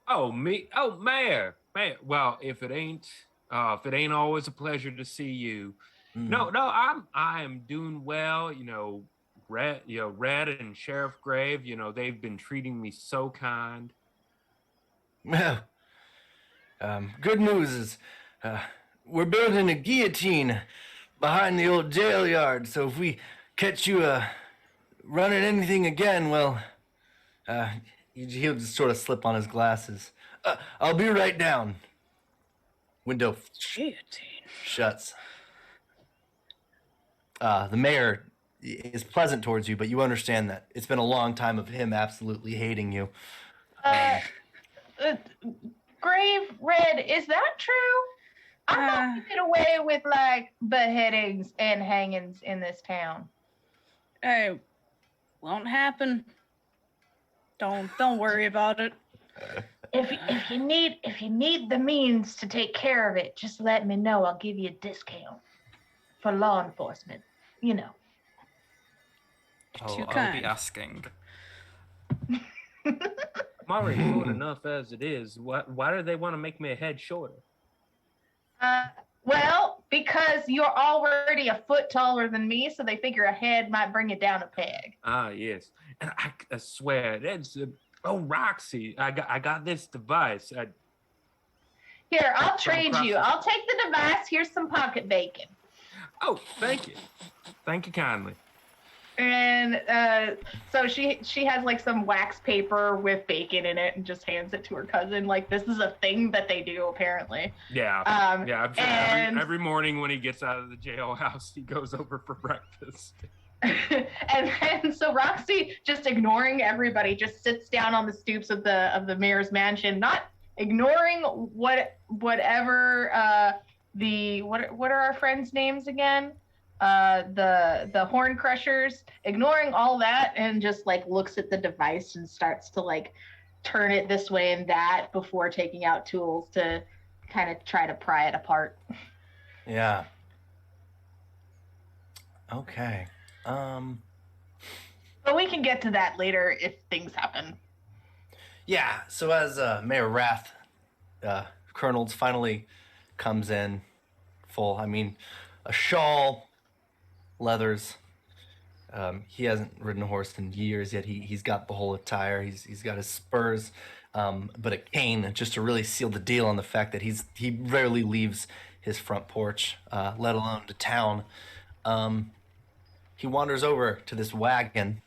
Oh, me? Oh, Mayor. Well, if it ain't always a pleasure to see you. No, I am doing well. Red and Sheriff Grave. They've been treating me so kind. Well, good news is we're building a guillotine behind the old jail yard. So if we catch you running anything again, well, he'll just sort of slip on his glasses. I'll be right down. Window shuts. The mayor is pleasant towards you, but you understand that it's been a long time of him absolutely hating you. Grave Red, is that true? I thought we did away with like beheadings and hangings in this town. Hey, won't happen. Don't worry about it. If you need the means to take care of it, just let me know. I'll give you a discount for law enforcement. Too I'll kind. be asking. I'm already short enough as it is. Why do they want to make me a head shorter? Well, because you're already a foot taller than me, so they figure a head might bring you down a peg. Ah, yes. And I swear, that's Roxy. I got this device. Here, I'll Come trade across you. this- I'll take the device. Here's some pocket bacon. Oh, thank you. Thank you kindly. And so she has like some wax paper with bacon in it and just hands it to her cousin. Like, this is a thing that they do apparently. Yeah. Um, Yeah, I'm sure and- every morning when he gets out of the jailhouse, he goes over for breakfast. And then so Roxy, just ignoring everybody, just sits down on the stoops of the mayor's mansion, not ignoring whatever what are our friends' names again? The horn crushers, ignoring all that, and just like looks at the device and starts to like turn it this way and that before taking out tools to kind of try to pry it apart. Yeah. Okay. But we can get to that later if things happen. Yeah, so as Mayor Wrath Colonels finally comes in full, a shawl, leathers. He hasn't ridden a horse in years yet. He's got the whole attire. He's got his spurs, but a cane just to really seal the deal on the fact that he rarely leaves his front porch, let alone to town. He wanders over to this wagon.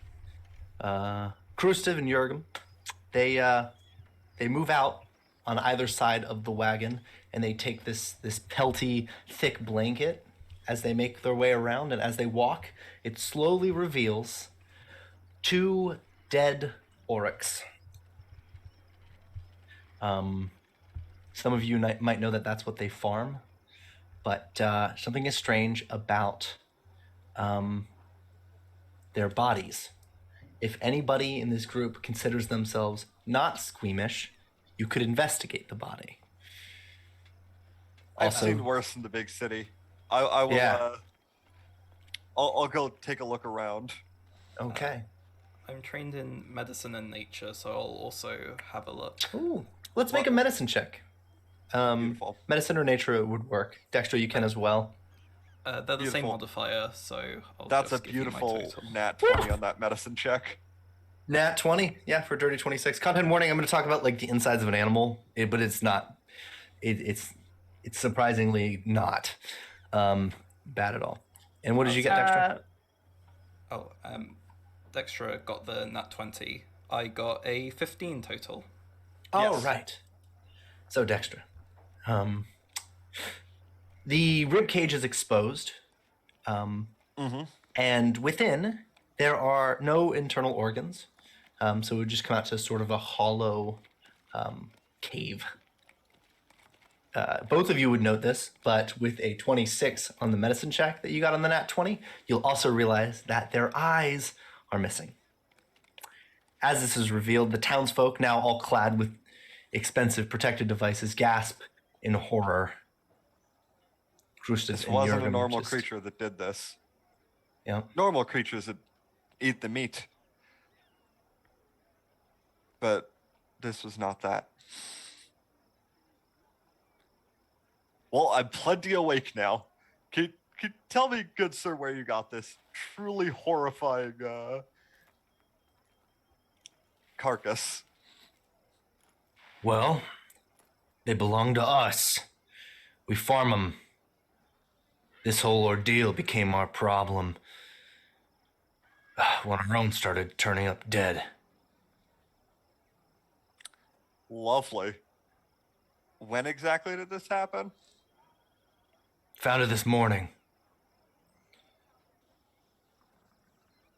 Krustev and Jurgen, they move out on either side of the wagon, and they take this pelty, thick blanket as they make their way around, and as they walk, it slowly reveals 2 dead oryx. Some of you might know that that's what they farm, but something is strange about their bodies. If anybody in this group considers themselves not squeamish, you could investigate the body. I've Also- seen worse in the big city. I will. Yeah. I'll go take a look around. Okay. I'm trained in medicine and nature, so I'll also have a look. Ooh. Let's make a medicine check. Beautiful. Medicine or nature would work. Dexter, you can as well. They're the same Beautiful. modifier, so I'll That's a just give you my beautiful total. nat 20 on that medicine check. Nat 20, yeah, for dirty 26. Content warning, I'm going to talk about like the insides of an animal, but it's not, it's surprisingly not bad at all. And what did you get, Dexter? Oh, Dexter got the nat 20. I got a 15 total. Oh, Yes. right. So, Dexter, the rib cage is exposed, and within there are no internal organs, so it would just come out to sort of a hollow cave. Both of you would note this, but with a 26 on the medicine check that you got on the nat 20, you'll also realize that their eyes are missing. As this is revealed, the townsfolk, now all clad with expensive protective devices, gasp in horror. This wasn't a normal creature that did this. Yeah. Normal creatures that eat the meat. But this was not that. Well, I'm plenty awake now. Can you tell me, good sir, where you got this truly horrifying carcass? Well, they belong to us. We farm them. This whole ordeal became our problem when our own started turning up dead. Lovely. When exactly did this happen? Found it this morning.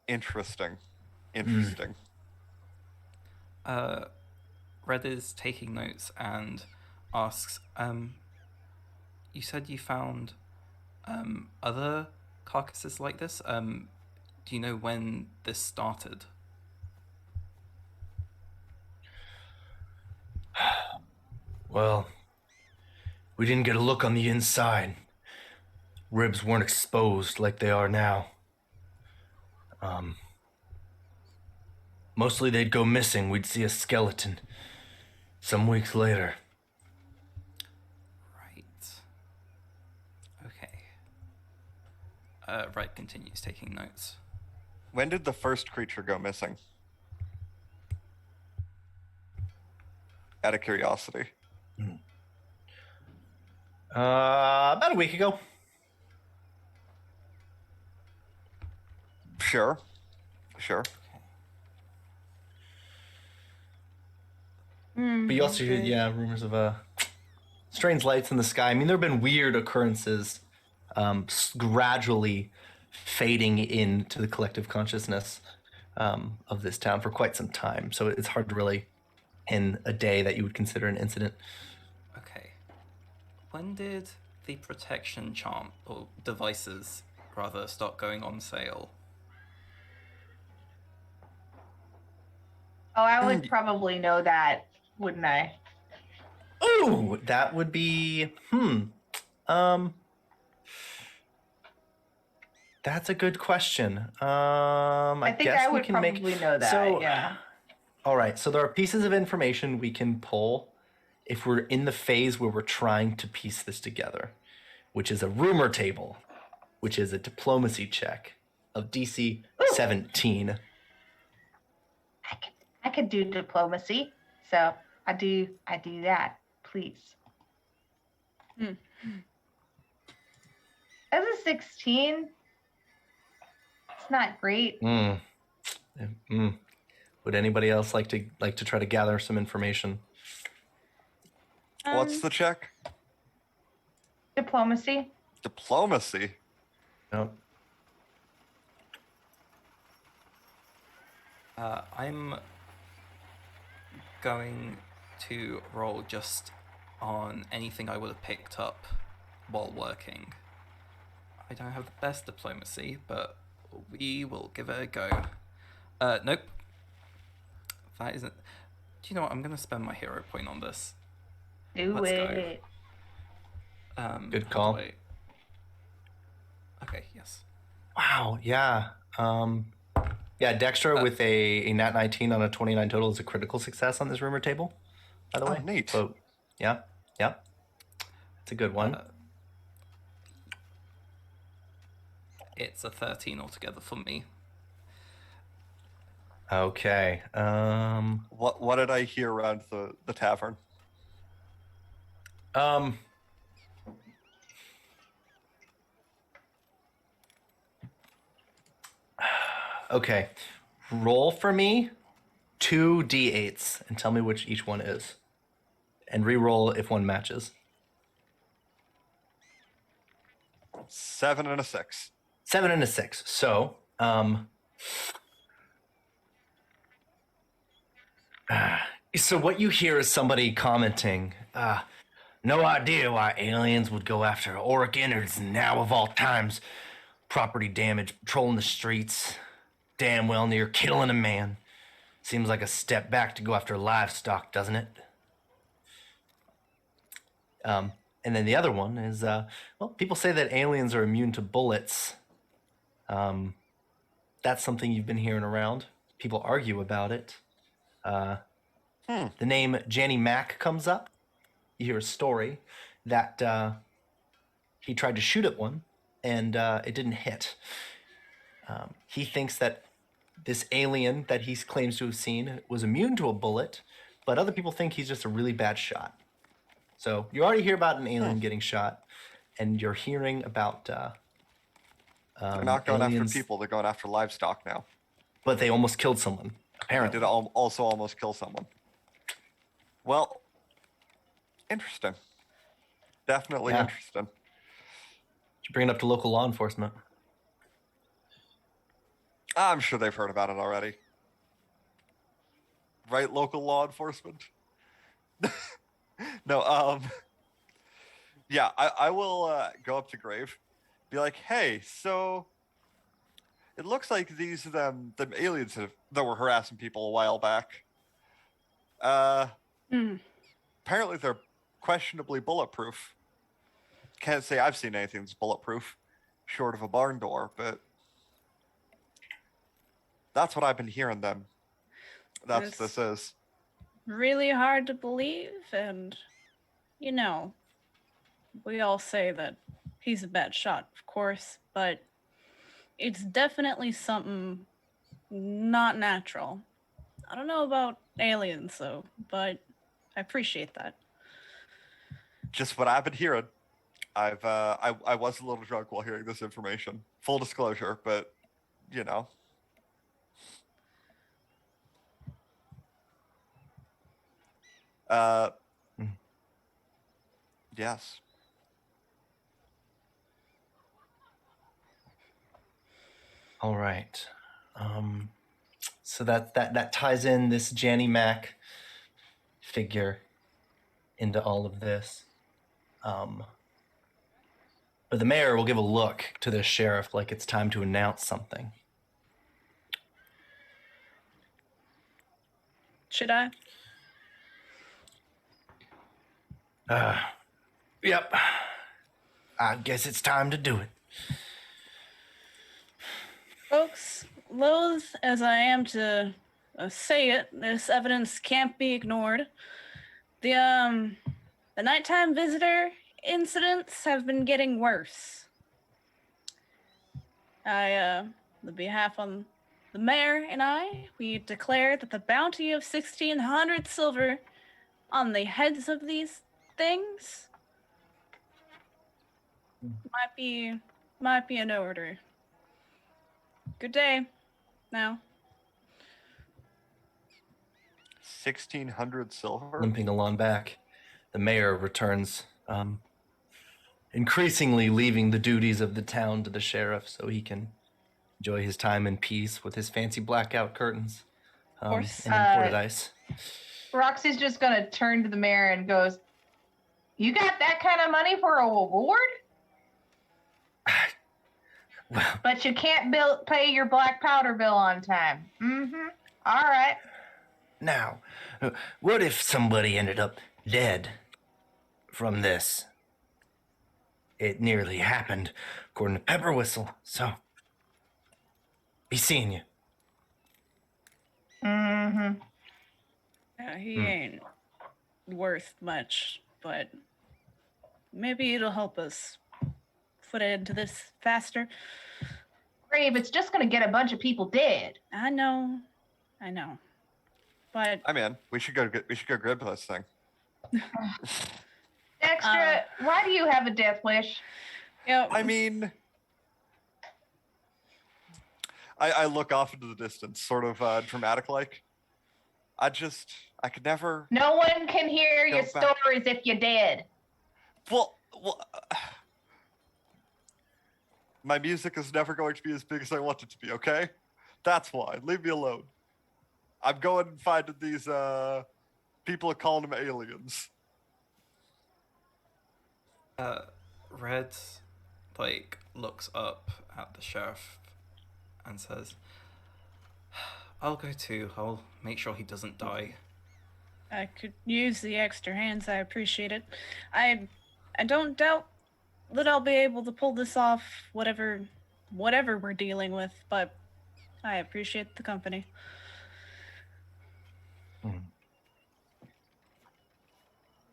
Interesting. Red is taking notes and asks, you said you found other carcasses like this? Do you know when this started? Well, we didn't get a look on the inside. Ribs weren't exposed like they are now. Mostly they'd go missing. We'd see a skeleton some weeks later. Right. Okay. Red continues taking notes. When did the first creature go missing? Out of curiosity. About a week ago. Sure. But you also hear, rumors of strange lights in the sky. I mean, there have been weird occurrences gradually fading into the collective consciousness of this town for quite some time. So it's hard to really pin a day that you would consider an incident. Okay. When did the protection charm, or devices, rather, start going on sale? Oh, I would probably know that, wouldn't I? Oh, that would be that's a good question. I think guess I we would can probably know that. So, yeah. All right, so there are pieces of information we can pull if we're in the phase where we're trying to piece this together, which is a rumor table, which is a diplomacy check of DC 17. I could do diplomacy, so I do that, please. As a 16, it's not great. Would anybody else like to try to gather some information? What's the check? Diplomacy. Diplomacy. No. I'm going to roll just on anything I would have picked up while working. I don't have the best diplomacy, but we will give it a go. Nope. That isn't... Do you know what? I'm going to spend my hero point on this. Let's it. Go. Good call. Okay, yes. Wow. Yeah. Yeah. Dextra with a nat 19 on a 29 total is a critical success on this rumor table. By the way. Neat. So, yeah. Yep. It's a good one. It's a 13 altogether for me. Okay. What did I hear around the tavern? Okay. Roll for me 2 d8s and tell me which each one is. And re-roll if one matches. 7 and a 6. 7 and a 6. So, so what you hear is somebody commenting, no idea why aliens would go after auric innards now of all times. Property damage, patrolling the streets, damn well near killing a man. Seems like a step back to go after livestock, doesn't it? And then the other one is, well, people say that aliens are immune to bullets. That's something you've been hearing around. People argue about it. The name Janny Mack comes up. You hear a story that he tried to shoot at one and it didn't hit. He thinks that this alien that he claims to have seen was immune to a bullet, but other people think he's just a really bad shot. So you already hear about an alien getting shot, and you're hearing about They're not going aliens, after people, they're going after livestock now. but they almost killed someone, They apparently. did also almost kill someone. Well, interesting. Definitely Yeah. interesting. You bring it up to local law enforcement. I'm sure they've heard about it already. Right, local law enforcement? No, yeah, I will go up to Grave, be like, hey, so it looks like these them aliens that were harassing people a while back. Apparently they're questionably bulletproof. Can't say I've seen anything that's bulletproof, short of a barn door, but that's what I've been hearing them. That's what this is. Really hard to believe, and you know, we all say that he's a bad shot, of course, but it's definitely something not natural. I don't know about aliens though, but I appreciate that. Just what I've been hearing. I was a little drunk while hearing this information. Full disclosure, but you know. Yes. All right. So that ties in this Janny Mac figure into all of this. But the mayor will give a look to the sheriff like it's time to announce something. Should I? Yep. I guess it's time to do it. Folks, loath as I am to say it, this evidence can't be ignored. The nighttime visitor incidents have been getting worse. On the behalf on the mayor and I, we declare that the bounty of 1,600 silver on the heads of these things might be in order. Good day. Now. 1,600 silver. Limping along back, the mayor returns, increasingly leaving the duties of the town to the sheriff so he can enjoy his time in peace with his fancy blackout curtains and course. imported ice. Roxy's just going to turn to the mayor and goes, you got that kind of money for a reward? Well, But you can't pay your black powder bill on time. Mm-hmm. All right. now, what if somebody ended up dead from this? It nearly happened, according to Pepper Whistle. So, Be seeing you. Mm-hmm. He ain't worth much, but maybe it'll help us put it into this faster. Grave, it's just gonna get a bunch of people dead. I know. But I'm in. We should go grab this thing. Dexter, why do you have a death wish? yeah, I mean, I look off into the distance, sort of dramatic like. I could never. No one can hear your Go back. stories if you're dead. Well, my music is never going to be as big as I want it to be. Okay, that's why. Leave me alone. I'm going and finding these people are calling them aliens. Red, looks up at the sheriff and says, I'll go too. I'll make sure he doesn't die. I could use the extra hands. I appreciate it. I don't doubt that I'll be able to pull this off, whatever we're dealing with, but I appreciate the company.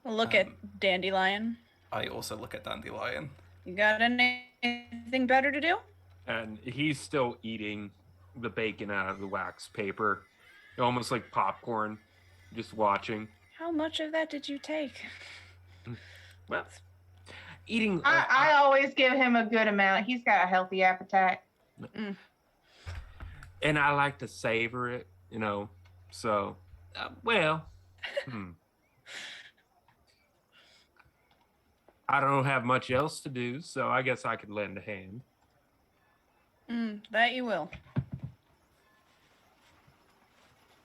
Look at Dandelion. I also look at Dandelion. You got anything better to do? And he's still eating the bacon out of the wax paper, almost like popcorn, just watching. How much of that did you take? Well, eating. I always give him a good amount. He's got a healthy appetite. And I like to savor it, So, I don't have much else to do, so I guess I could lend a hand. That you will.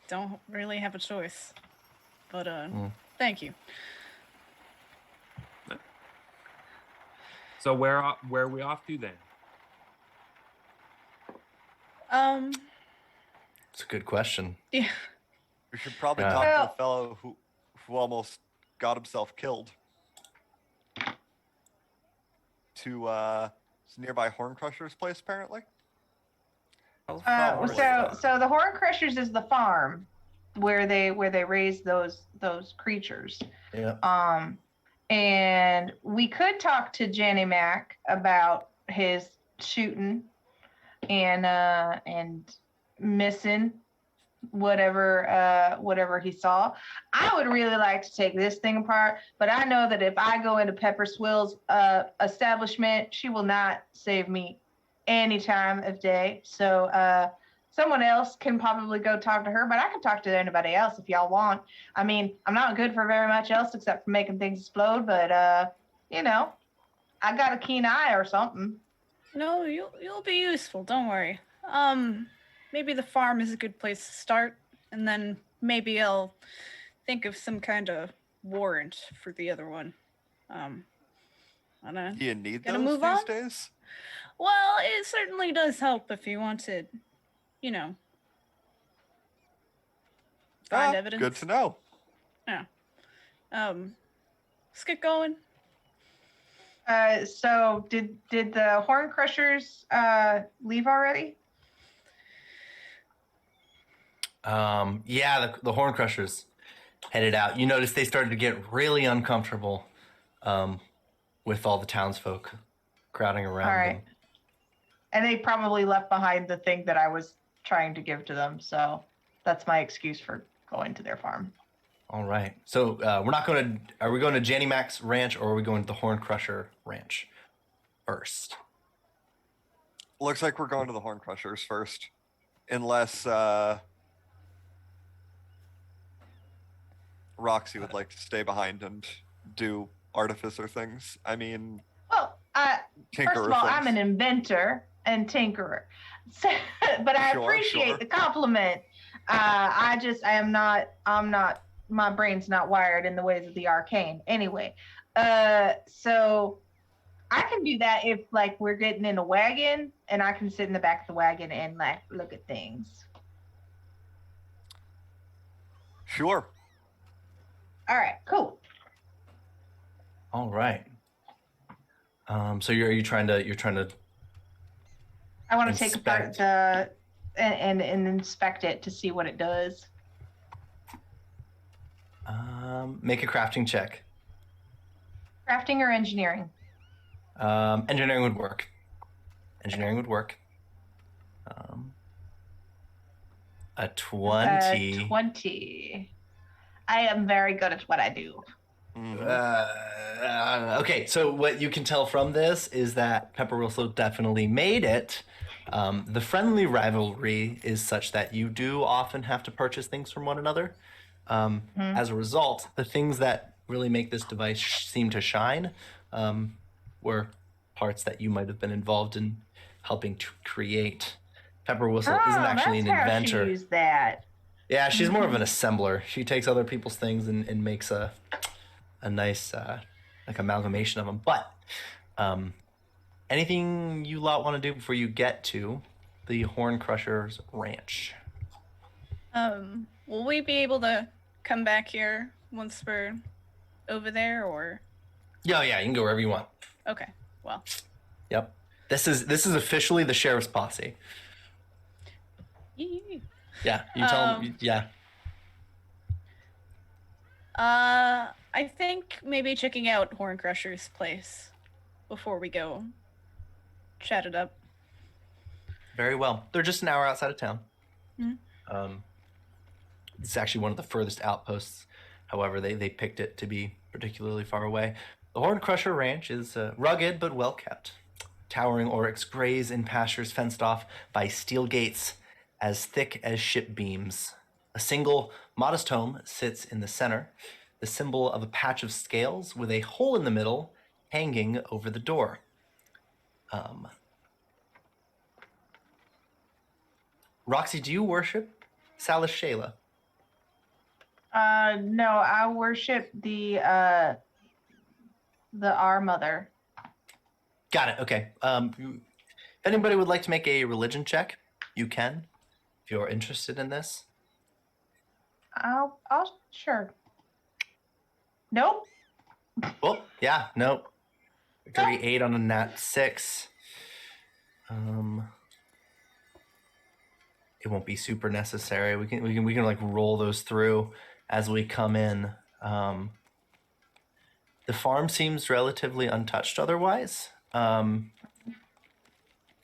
Don't really have a choice. But, thank you. So where are we off to then? It's a good question. Yeah. We should probably Yeah. talk to the fellow who almost got himself killed. To nearby Horncrusher's place, apparently. So the Horn Crushers is the farm where they raise those creatures. Yeah. And we could talk to Jenny Mac about his shooting and missing whatever he saw. I would really like to take this thing apart, but I know that if I go into Pepper Swill's establishment, she will not save me any time of day. So someone else can probably go talk to her, but I can talk to anybody else if y'all want. I mean, I'm not good for very much else except for making things explode, but I got a keen eye or something. No, you'll be useful. Don't worry. Maybe the farm is a good place to start, and then maybe I'll think of some kind of warrant for the other one. Do you need gonna those move these on? days? Well, it certainly does help if you want to, find evidence. Good to know. Yeah. Let's get going. So did the Horn Crushers leave already? Yeah, the Horn Crushers headed out. You notice they started to get really uncomfortable with all the townsfolk crowding around All right. them. And they probably left behind the thing that I was trying to give to them. So that's my excuse for going to their farm. All right. So are we going to Jenny Mac's ranch or are we going to the Horn Crusher ranch first? Looks like we're going to the Horn Crushers first. Unless Roxy would like to stay behind and do artificer things. I mean, Well, first of all, I'm an inventor and tinkerer. So, but I Sure, appreciate sure. the compliment. I'm not, my brain's not wired in the ways of the arcane. Anyway, so I can do that if we're getting in a wagon and I can sit in the back of the wagon and look at things. Sure. All right, cool. All right. So you're trying to I want to take apart Inspect. the and inspect it to see what it does. Make a crafting check. Crafting or engineering? Engineering would work. Engineering would work. A 20. 20. I am very good at what I do. Okay, so what you can tell from this is that Pepper Russell definitely made it. The friendly rivalry is such that you do often have to purchase things from one another. As a result, the things that really make this device seem to shine were parts that you might have been involved in helping to create. Pepper Whistle isn't actually an that's inventor. How she used that. Yeah, she's more of an assembler. She takes other people's things and makes a nice like amalgamation of them. But anything you lot want to do before you get to the Horn Crusher's ranch? Will we be able to come back here once we're over there, or? Yeah, you can go wherever you want. Okay, well. Yep. This is officially the sheriff's posse. Yeah, you tell them. Yeah. I think maybe checking out Horn Crusher's place before we go chat it up. Very well. They're just an hour outside of town. Mm-hmm. It's actually one of the furthest outposts. However, they picked it to be particularly far away. The Horn Crusher Ranch is rugged but well kept. Towering oryx graze in pastures fenced off by steel gates as thick as ship beams. A single, modest home sits in the center, the symbol of a patch of scales with a hole in the middle hanging over the door. Roxy, do you worship Salas Shayla? No, I worship the Our Mother. Got it. Okay. If anybody would like to make a religion check, you can. If you're interested in this. I'll sure. Nope. Well, yeah, nope. 38 on a nat 6. It won't be super necessary. We can like roll those through as we come in. The farm seems relatively untouched otherwise.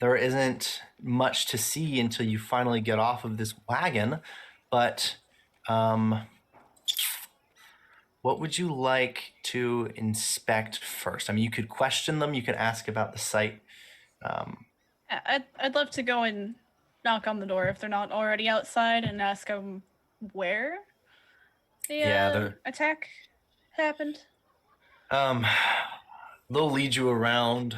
There isn't much to see until you finally get off of this wagon, but what would you like to inspect first? I mean, you could question them, you could ask about the site. I'd love to go and knock on the door if they're not already outside and ask them where the attack happened. They'll lead you around,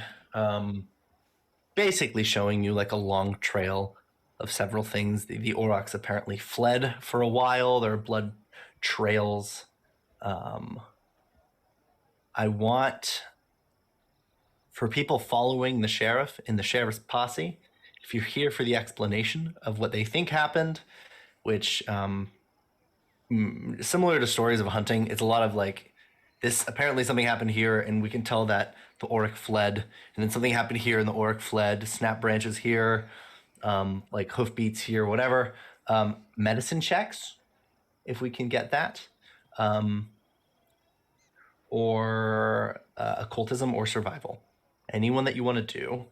basically showing you like a long trail of several things. The Aurochs apparently fled for a while. There are blood trails. I want, for people following the sheriff in the sheriff's posse, if you're here for the explanation of what they think happened, which similar to stories of hunting, it's a lot of like, this apparently something happened here and we can tell that the Auric fled, and then something happened here and the Auric fled, snap branches here, like hoofbeats here, whatever. Medicine checks, if we can get that. Or occultism or survival. Anyone that you want to do.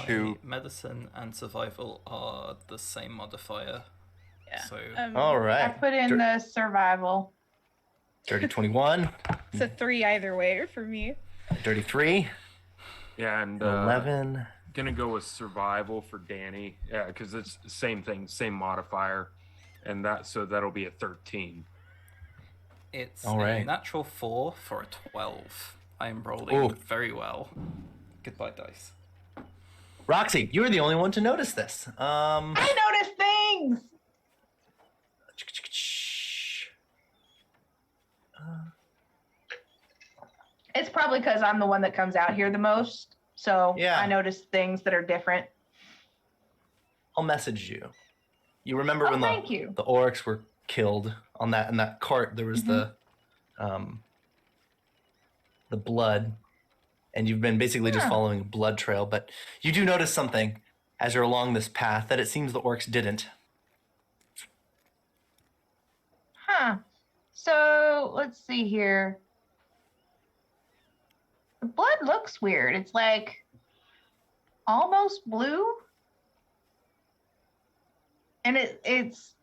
My medicine and survival are the same modifier. Yeah. So All right. I put in the survival. Dirty 21. It's a 3 either way for me. Dirty 3. Yeah, and 11. Gonna go with survival for Danny. Yeah, because it's the same thing, same modifier, and that'll be a 13. it's All right. a natural 4 for a 12. I am rolling very well. Goodbye, dice. Roxy, you were the only one to notice this. I noticed things. It's probably because I'm the one that comes out here the most. So Yeah. I notice things that are different. I'll message you. You remember when Thank you. the Oryx were killed on in that cart? There was the blood, and you've been basically just following a blood trail. But you do notice something. as you're along this path that it seems the orcs didn't. Huh. So let's see here. The blood looks weird. It's like almost blue. And it's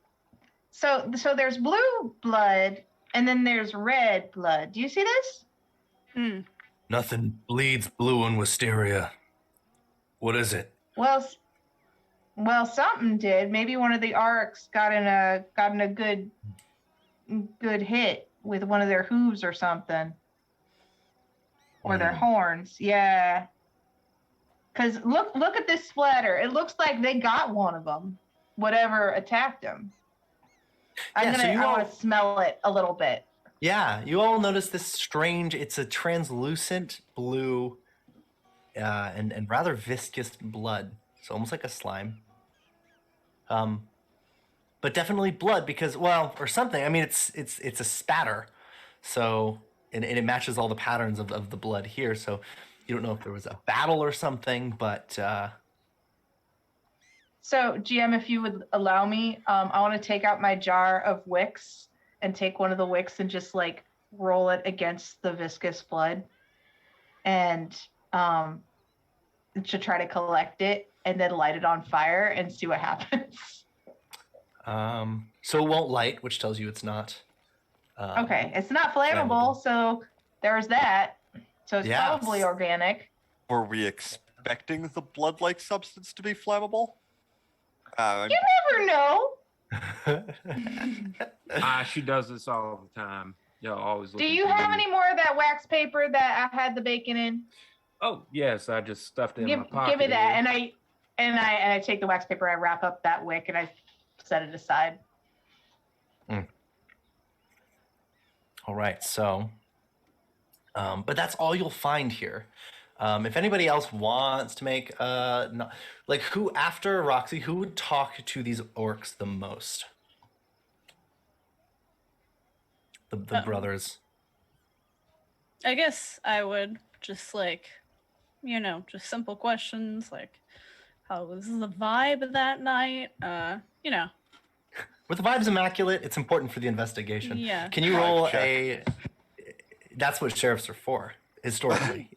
so there's blue blood and then there's red blood. Do you see this? Hmm. Nothing bleeds blue in Wisteria. What is it? Well, something did. Maybe one of the Arcs got in a good hit with one of their hooves or something, or their horns. Yeah. Because look at this splatter. It looks like they got one of them. Whatever attacked them. I want to smell it a little bit. Yeah, you all notice this strange. It's a translucent blue, and rather viscous blood. So almost like a slime. But definitely blood because, well, or something. I mean, it's a spatter. So, and it matches all the patterns of the blood here. So you don't know if there was a battle or something, but. So GM, if you would allow me, I want to take out my jar of wicks and take one of the wicks and just like roll it against the viscous blood and to try to collect it and then light it on fire and see what happens. So it won't light, which tells you it's not. Okay, it's not flammable, so there's that. So it's probably organic. Were we expecting the blood-like substance to be flammable? You never know. She does this all the time. Always. Do you have any more of that wax paper that I had the bacon in? Oh yes, I just stuffed it in my pocket. Give me that, here. and I take the wax paper, I wrap up that wick, and I set it aside. All right, so, but that's all you'll find here. If anybody else wants to make, who after Roxy, who would talk to these orcs the most? The brothers. I guess I would just just simple questions like, how was the vibe that night? With the vibe's immaculate, it's important for the investigation. Yeah. Can you roll a? That's what sheriffs are for historically.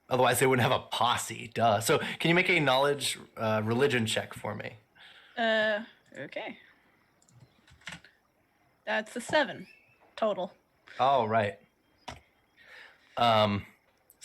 Otherwise, they wouldn't have a posse. Duh. So, can you make a knowledge religion check for me? Okay. That's a 7 total. Oh, right. So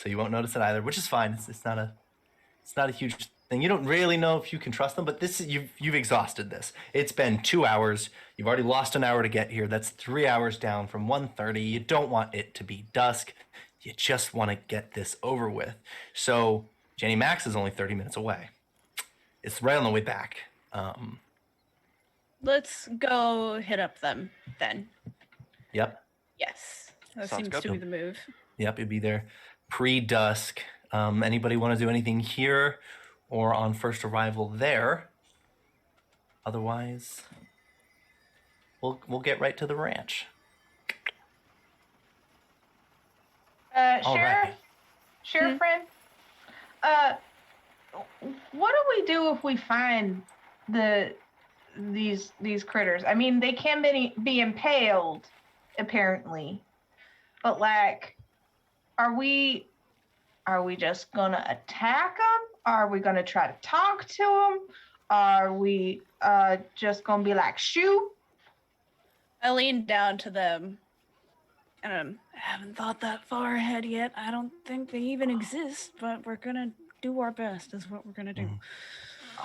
you won't notice it either, which is fine. It's not a huge thing. You don't really know if you can trust them, but you've exhausted this. It's been 2 hours. You've already lost an hour to get here. That's 3 hours down from 1:30. You don't want it to be dusk. You just want to get this over with. So Jenny Max is only 30 minutes away. It's right on the way back. Let's go hit up them then. Yep. Yes. That Sounds seems good. to be the move. Yep, it'd be there pre-dusk. Anybody want to do anything here or on first arrival there? Otherwise, we'll get right to the ranch. All right. Sheriff friend, what do we do if we find these critters? I mean, they can be impaled, apparently, but like, are we just gonna attack them? Are we gonna try to talk to them? Are we just gonna be like, shoot? I lean down to them. And I haven't thought that far ahead yet. I don't think they even exist, but we're gonna do our best is what we're gonna do.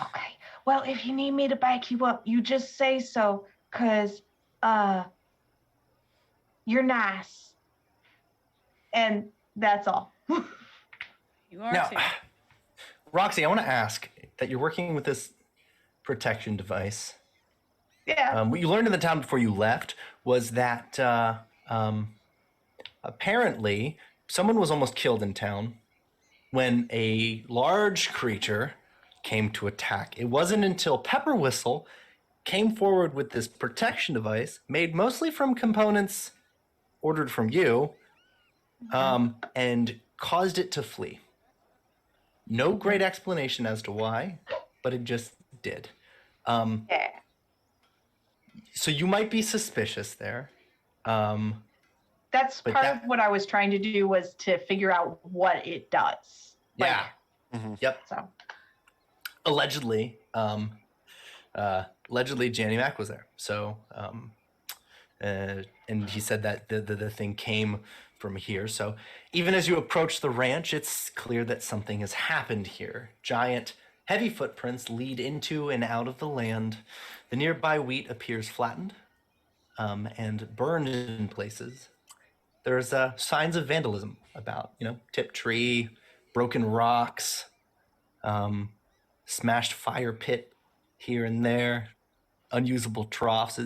Okay. Well, if you need me to back you up, you just say so, 'cause you're nice. And that's all. You are Now, too. Roxy, I want to ask that you're working with this protection device. Yeah. What you learned in the town before you left was that apparently someone was almost killed in town when a large creature came to attack. It wasn't until Pepper Whistle came forward with this protection device made mostly from components ordered from you and caused it to flee. No great explanation as to why, but it just did. Yeah. So you might be suspicious there. That's But part that- of what I was trying to do was to figure out what it does. Like, Yeah. Yep. So Allegedly, Janny Mac was there. So, and he said that the thing came from here. So even as you approach the ranch, it's clear that something has happened here. Giant, heavy footprints lead into and out of the land. The nearby wheat appears flattened and burned in places. There's signs of vandalism about, tipped tree, broken rocks, smashed fire pit here and there, unusable troughs,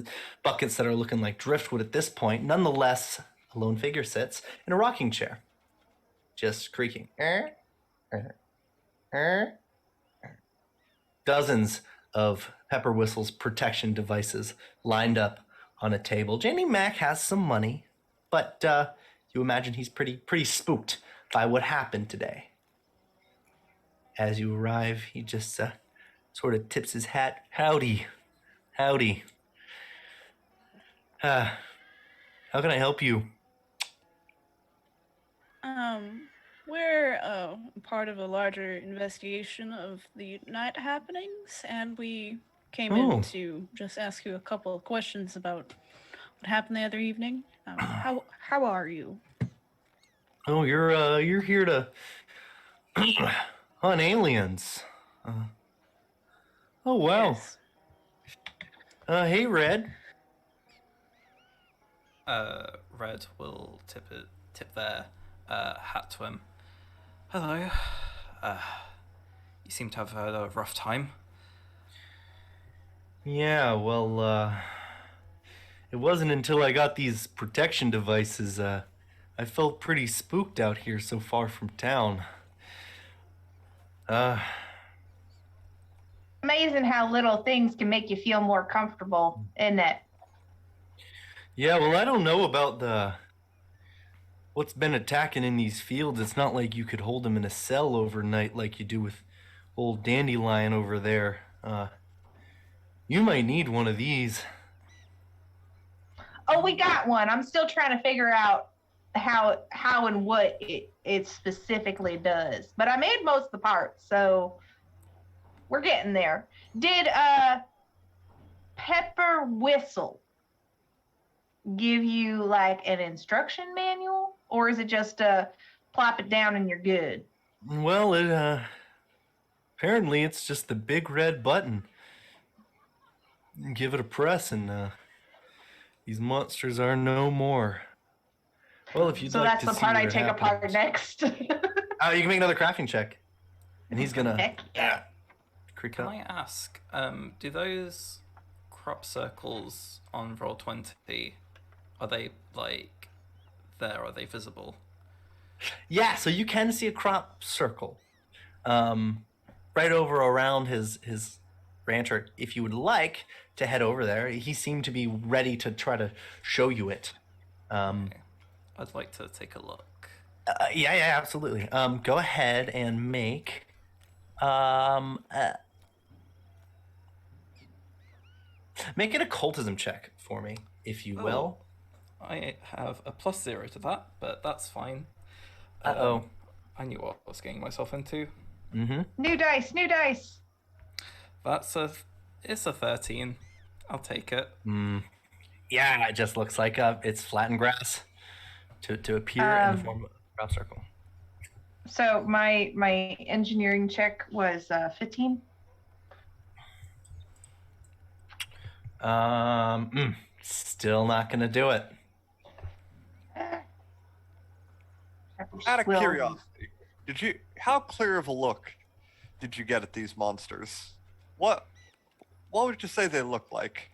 buckets that are looking like driftwood at this point. Nonetheless, a lone figure sits in a rocking chair, just creaking. Dozens of Pepper Whistle's protection devices lined up on a table. Janny Mac has some money, but you imagine he's pretty spooked by what happened today. As you arrive, he just sort of tips his hat. Howdy. How can I help you? We're part of a larger investigation of the night happenings, and we came in to just ask you a couple of questions about what happened the other evening. How are you? Oh, you're here to hunt aliens. Oh wow. Yes. Hey Red. Red will tip their hat to him. Hello. You seem to have had a rough time. Yeah, well, it wasn't until I got these protection devices, I felt pretty spooked out here so far from town. amazing how little things can make you feel more comfortable, isn't it? Yeah, well, I don't know about what's been attacking in these fields. It's not like you could hold them in a cell overnight like you do with old Dandelion over there. You might need one of these. Oh, we got one. I'm still trying to figure out how and what it specifically does. But I made most of the parts, so we're getting there. Did Pepper Whistle give you like an instruction manual, or is it just plop it down and you're good? Well, apparently it's just the big red button. Give it a press and these monsters are no more. Well, if you'd So like that's to the see part I what take happens- apart next. Oh, you can make another crafting check. And he's gonna Heck yeah. creak Can up. I ask, do those crop circles on Roll20, are they like there? Are they visible? Yeah, so you can see a crop circle right over around his rancher. If you would like to head over there, he seemed to be ready to try to show you it. Okay. I'd like to take a look. Yeah, absolutely. Go ahead and make make an occultism check for me, if you will. I have a +0 to that, but that's fine. Uh-oh. I knew what I was getting myself into. Mm-hmm. New dice. It's a 13. I'll take it. Yeah, it just looks like it's flattened grass to appear in the form of a crop circle. So my engineering check was 15. Still not gonna do it. Out of Will- curiosity, how clear of a look did you get at these monsters? What would you say they look like?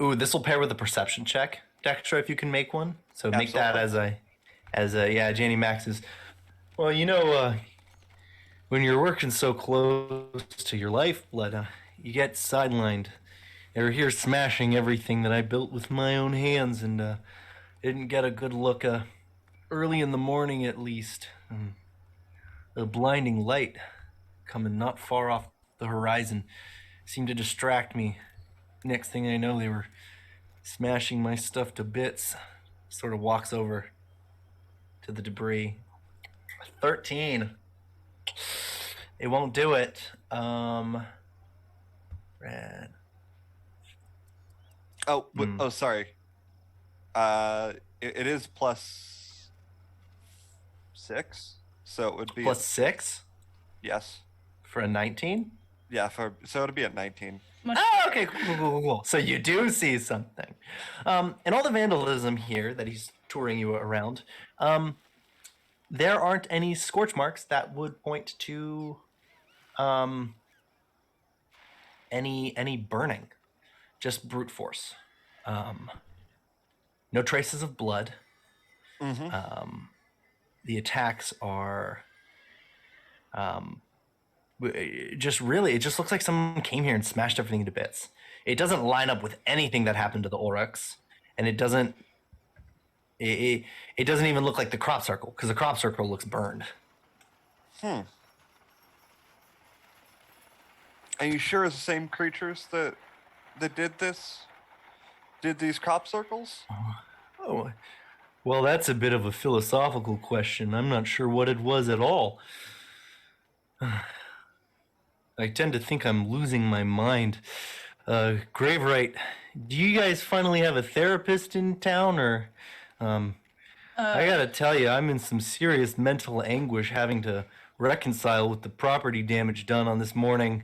Ooh, this will pair with a perception check, Dextra, if you can make one. So make that Absolutely. as a Janie Max is. Well, when you're working so close to your lifeblood, you get sidelined. They're here smashing everything that I built with my own hands, and didn't get a good look early in the morning at least. a blinding light coming not far off the horizon seemed to distract me. Next thing I know, they were smashing my stuff to bits. Sort of walks over to the debris. 13. It won't do it. Red. Oh, oh, sorry. It is plus 6, so it would be Plus 6 yes, for a 19? yeah. So it'd be at 19. Oh, okay, cool. So you do see something. And all the vandalism here that he's touring you around, there aren't any scorch marks that would point to any burning. Just brute force. No traces of blood. Mm-hmm. The attacks are it just looks like someone came here and smashed everything to bits. It doesn't line up with anything that happened to the Oryx, and it doesn't even look like the crop circle, because the crop circle looks burned. Are you sure it's the same creatures that did this? Did these crop circles? Oh, well, that's a bit of a philosophical question. I'm not sure what it was at all. I tend to think I'm losing my mind. Graveright, do you guys finally have a therapist in town, or I gotta tell you, I'm in some serious mental anguish having to reconcile with the property damage done on this morning.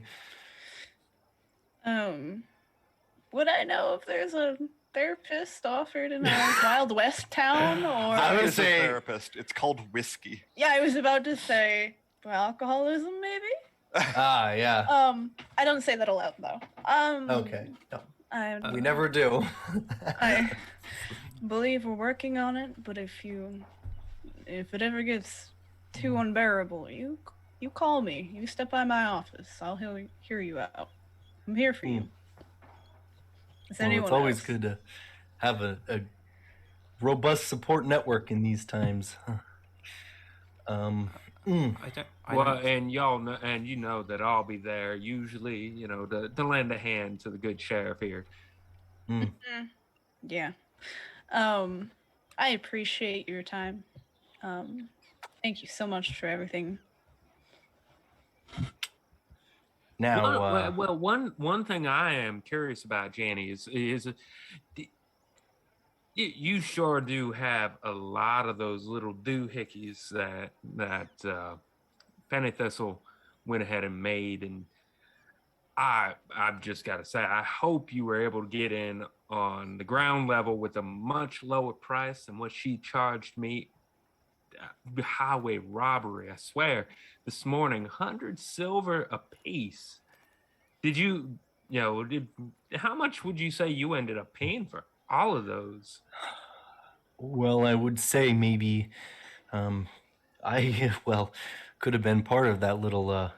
Would I know if there's a therapist offered in a Wild West town, or? I would It's a say- therapist. It's called whiskey. Yeah, I was about to say alcoholism, maybe. Ah, yeah. I don't say that aloud though. Okay. No, I we never do. I believe we're working on it, but if it ever gets too unbearable, you call me. You step by my office. I'll hear you out. I'm here for you. Well, it's always good to have a robust support network in these times. And y'all know, and you know that I'll be there usually, to lend a hand to the good sheriff here. Yeah. I appreciate your time. Thank you so much for everything. Now, one thing I am curious about, Janny, is you sure do have a lot of those little doohickeys that Penny Thistle went ahead and made, and I've just got to say, I hope you were able to get in on the ground level with a much lower price than what she charged me. Highway robbery, I swear, this morning, 100 silver a piece. How much would you say you ended up paying for all of those? well, I would say maybe, could have been part of that little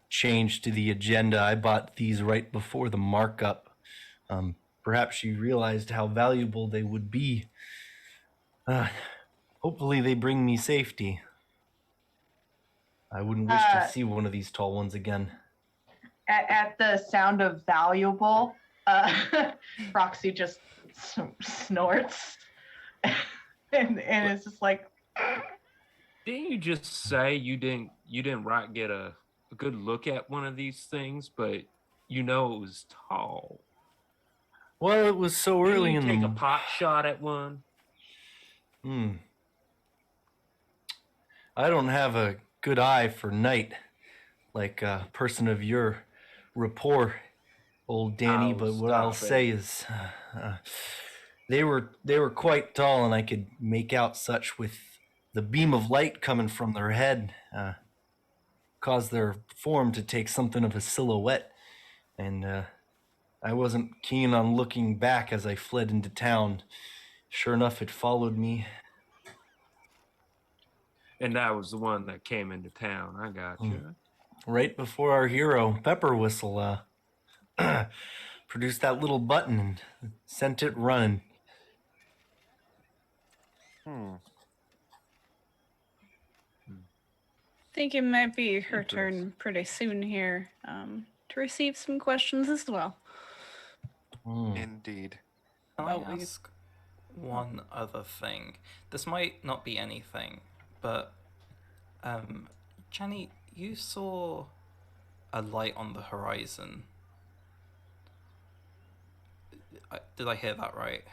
change to the agenda. I bought these right before the markup. Perhaps she realized how valuable they would be. Hopefully they bring me safety. I wouldn't wish to see one of these tall ones again. At the sound of valuable, Roxy just snorts, and it's just like. Didn't you just say you didn't get a good look at one of these things, but it was tall? Well, it was so early in Take the a pot shot at one. I don't have a good eye for night, like a person of your rapport, old Danny. Oh, but what I'll stop it. say is, they were quite tall, and I could make out such with the beam of light coming from their head, caused their form to take something of a silhouette, and I wasn't keen on looking back as I fled into town. Sure enough, it followed me. And that was the one that came into town. I got you. Right before our hero, Pepper Whistle, produced that little button and sent it running. think it might be her Interesting. turn pretty soon here to receive some questions as well. Indeed. Can Oh, I we- ask one other thing? This might not be anything, but Jenny, you saw a light on the horizon. Did I hear that right?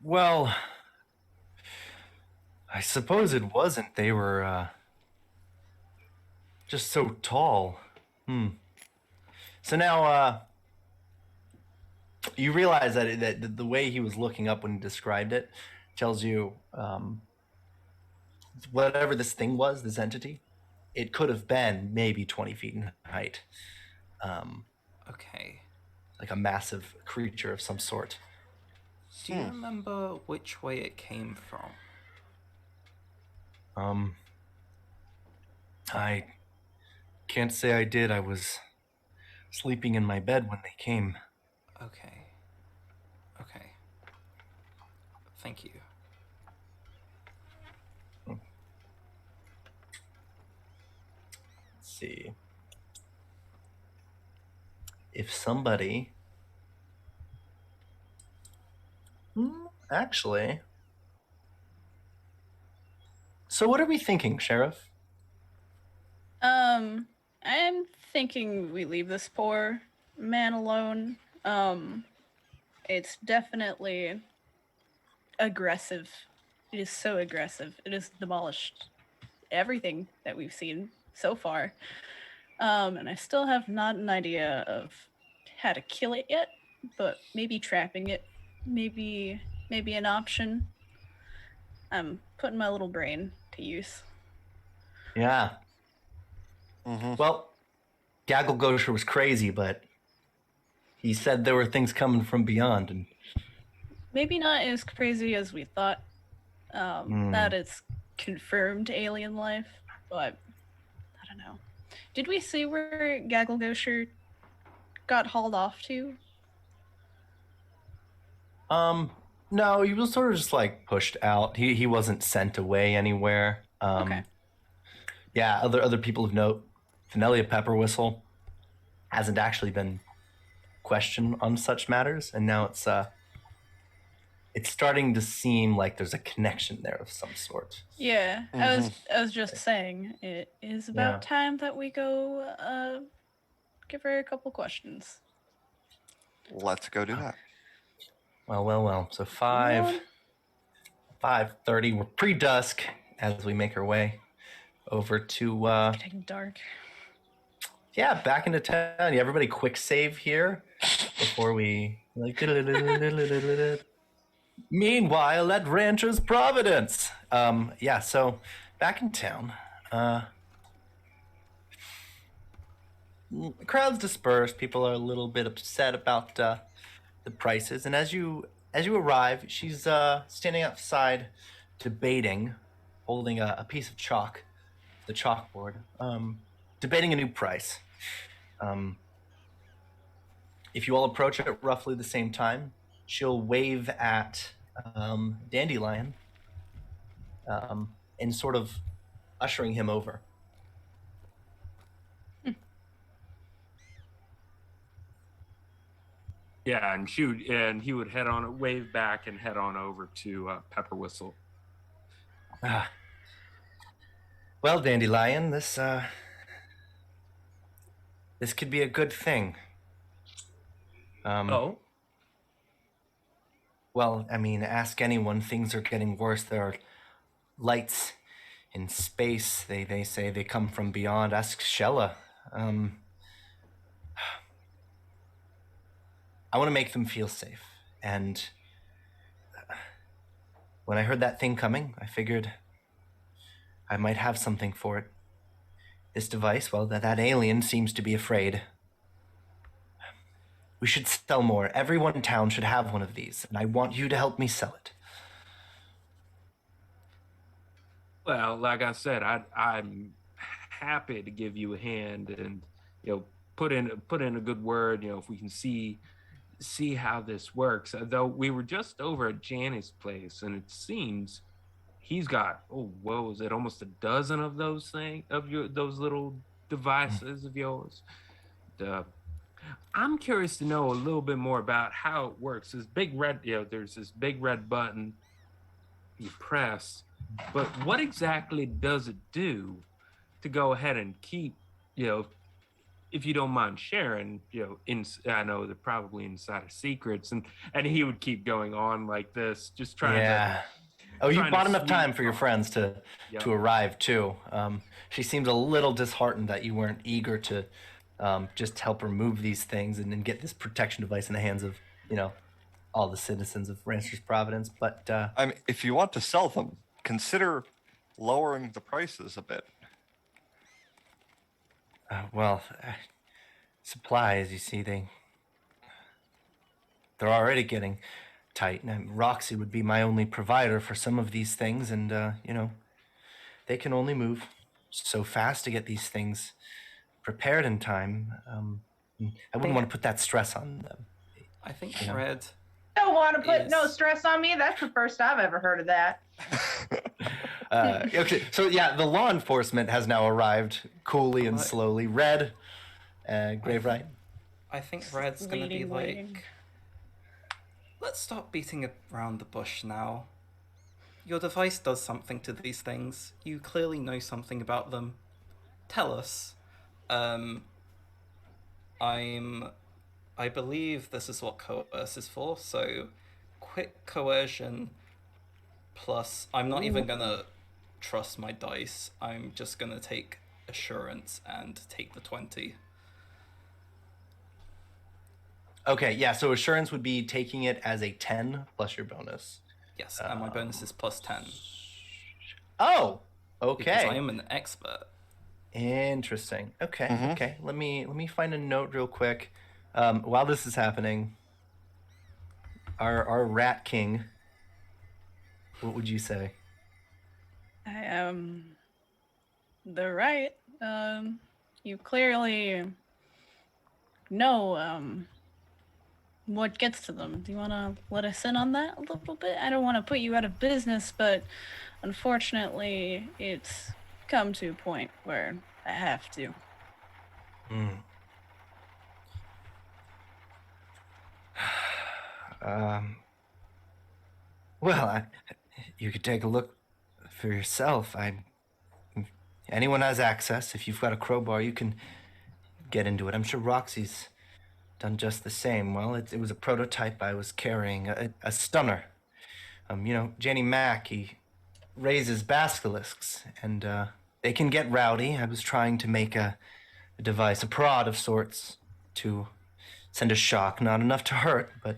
Well, I suppose it wasn't. They were just so tall. So now you realize that the way he was looking up when he described it tells you whatever this thing was, this entity, it could have been maybe 20 feet in height. Okay. Like a massive creature of some sort. Do you remember which way it came from? I can't say I did. I was sleeping in my bed when they came. Okay. Okay. Thank you. Let's see. If somebody... actually... So what are we thinking, Sheriff? I'm thinking we leave this poor man alone. It's definitely aggressive. It is so aggressive. It has demolished everything that we've seen so far. And I still have not an idea of how to kill it yet, but maybe trapping it, maybe an option. I'm putting my little brain to use. Yeah. Well, Gaggle Gosher was crazy, but he said there were things coming from beyond, and Maybe not as crazy as we thought. That it's confirmed alien life, but I don't know. Did we see where Gaggle Gosher got hauled off to? no, he was sort of just like pushed out. He wasn't sent away anywhere. Okay. Yeah, other people of note, Finelia Pepperwhistle hasn't actually been questioned on such matters, and now it's starting to seem like there's a connection there of some sort. Yeah, I was just saying it is about Yeah. time that we go give her a couple questions. Let's go do that. Well. So 5:30. We're pre-dusk as we make our way over to Getting dark. back into town. Yeah, everybody quick save here before we like. Meanwhile, at Rancher's Providence. So back in town. Crowds dispersed. People are a little bit upset about the prices, and as you arrive, she's standing outside, debating, holding a piece of chalk, the chalkboard, debating a new price. If you all approach at roughly the same time, she'll wave at Dandelion, and sort of ushering him over. Yeah, and he would wave back and head on over to Pepper Whistle. Well, Dandelion, this could be a good thing. Oh, Well, I mean, ask anyone. Things are getting worse. There are lights in space. They say they come from beyond. Ask Shella. I want to make them feel safe. And when I heard that thing coming, I figured I might have something for it. This device, well, that alien seems to be afraid. We should sell more. Everyone in town should have one of these, and I want you to help me sell it. well, like I said, I'm happy to give you a hand and put in a good word. If we can see how this works. Though we were just over at Janice's place, and it seems he's got, oh, what was it, almost a dozen of those those little devices of yours. I'm curious to know a little bit more about how it works. This big red, there's this big red button you press, but what exactly does it do to go ahead and keep, if you don't mind sharing, I know they're probably insider secrets, and he would keep going on like this, just trying Yeah. Oh, you trying to bought enough sweep time for your off. friends to Yep. arrive too. She seems a little disheartened that you weren't eager to just help remove these things and then get this protection device in the hands of all the citizens of Rancher's Providence. But I mean, if you want to sell them, consider lowering the prices a bit. well, supplies, you see, they're already getting tight. And Roxy would be my only provider for some of these things, and they can only move so fast to get these things prepared in time. I wouldn't want to put that stress on them. I think You know. Red. Don't want to put no Is- stress on me. That's the first I've ever heard of that. Okay, so yeah, the law enforcement has now arrived coolly and What? slowly. Red, Grave Right. I think Red's gonna be Waiting. like, let's stop beating around the bush now. Your device does something to these things. You clearly know something about them. Tell us. I believe this is what coerce is for, so quick coercion plus, I'm not even gonna trust my dice. I'm just gonna take assurance and take the 20. Okay, yeah, so assurance would be taking it as a 10 plus your bonus. Yes, and my bonus is plus 10. Oh, Because I okay. am an expert. Interesting. Okay, Mhm. okay. Let me find a note real quick. While this is happening, our Rat King, what would you say? I am the right. You clearly know what gets to them. Do you want to let us in on that a little bit? I don't want to put you out of business, but unfortunately, it's come to a point where I have to. Well, you could take a look for yourself. Anyone has access. If you've got a crowbar, you can get into it. I'm sure Roxy's done just the same. Well, it was a prototype I was carrying, a stunner. Jenny Mack, he raises basilisks, and they can get rowdy. I was trying to make a device, a prod of sorts, to send a shock, not enough to hurt, but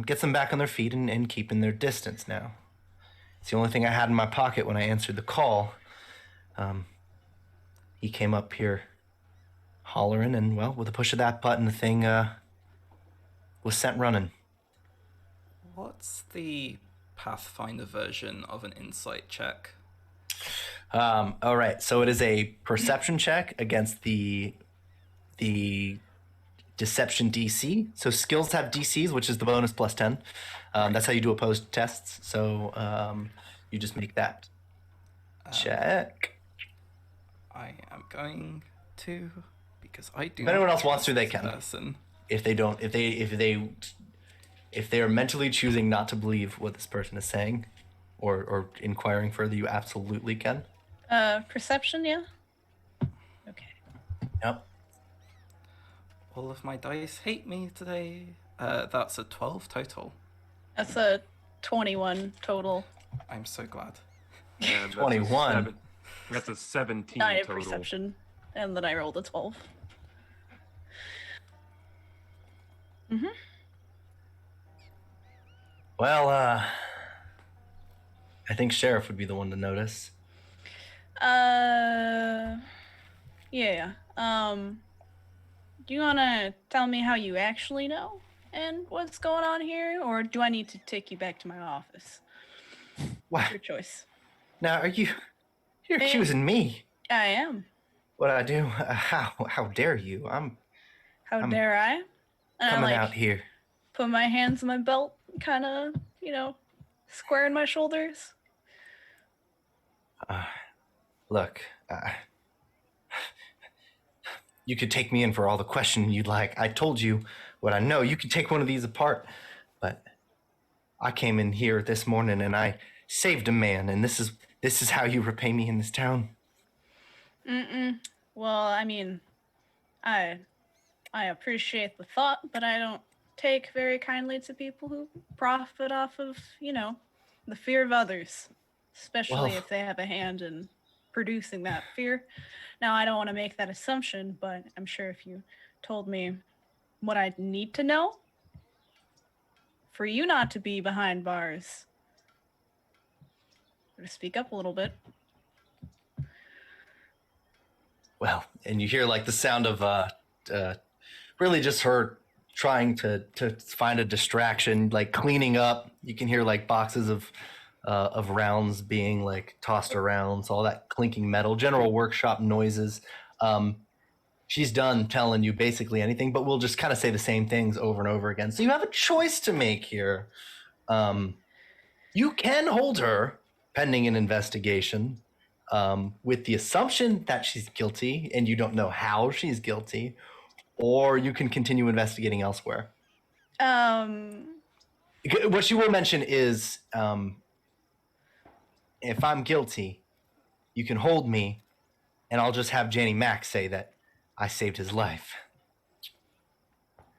gets them back on their feet and keeping their distance now. It's the only thing I had in my pocket when I answered the call. He came up here hollering, and well, with a push of that button, the thing was sent running. What's the Pathfinder version of an insight check? All right, so it is a perception check against the deception DC. So skills have DCs, which is the bonus plus 10. That's how you do opposed tests. So you just make that check. I am going to, because I do. If anyone not else wants to, trust they this can. person. If they don't, if they are mentally choosing not to believe what this person is saying, or inquiring further, you absolutely can. Perception, yeah? Okay. Yep. All of my dice hate me today. That's a 12 total. That's a 21 total. I'm so glad. Yeah, that's a 21. That's a 17 9 total. perception. And then I rolled a 12. Mm-hmm. Well, I think Sheriff would be the one to notice. Yeah. Do you want to tell me how you actually know and what's going on here? Or do I need to take you back to my office? What? Your choice. Now, you're Eh. accusing me? I am. What I do? How dare you? I'm How dare I? And coming I, out here. put my hands in my belt, kind of, square in my shoulders. Look, you could take me in for all the questioning you'd like. I told you what I know. You could take one of these apart, but I came in here this morning and I saved a man, and this is how you repay me in this town. Well, I mean, I appreciate the thought, but I don't take very kindly to people who profit off of, the fear of others, especially Well- if they have a hand in producing that fear. Now, I don't want to make that assumption, but I'm sure if you told me what I need to know for you not to be behind bars, or to speak up a little bit. Well, and you hear like the sound of really just her trying to find a distraction, like cleaning up. You can hear like boxes of rounds being like tossed around, so all that clinking metal, general workshop noises. She's done telling you basically anything, but we'll just kind of say the same things over and over again. So you have a choice to make here. You can hold her pending an investigation, with the assumption that she's guilty and you don't know how she's guilty, or you can continue investigating elsewhere. What she will mention is, if I'm guilty, you can hold me, and I'll just have Janny Mac say that I saved his life.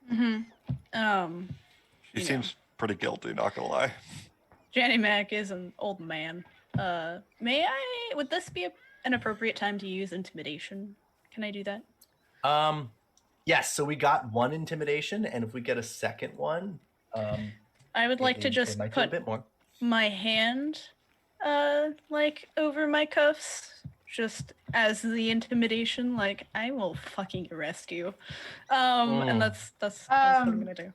She You seems pretty guilty, not gonna lie. Janny Mac is an old man. Would this be an appropriate time to use intimidation? Can I do that? Yes, so we got one intimidation, and if we get a second one, I would like to they just might do a put bit more. my hand, like over my cuffs, just as the intimidation, like I will fucking arrest you. And that's what I'm gonna do.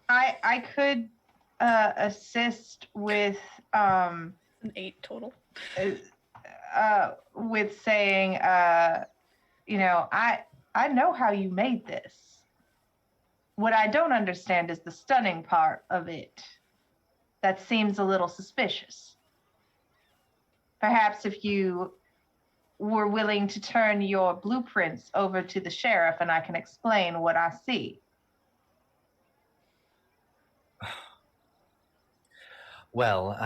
I could assist with An 8 total. with saying, I know how you made this. What I don't understand is the stunning part of it. That seems a little suspicious. Perhaps if you were willing to turn your blueprints over to the sheriff and I can explain what I see. Well,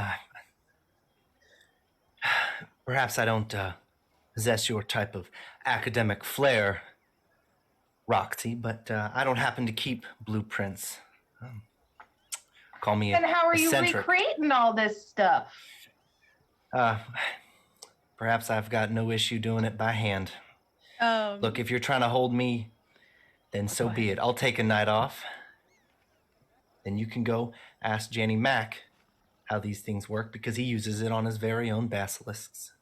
perhaps I don't possess your type of academic flair, Roxy, but I don't happen to keep blueprints. Call me And how are you eccentric. recreating all this stuff? Perhaps I've got no issue doing it by hand. Look, if you're trying to hold me, then so be it. I'll take a night off. Then you can go ask Janny Mac how these things work, because he uses it on his very own basilisks.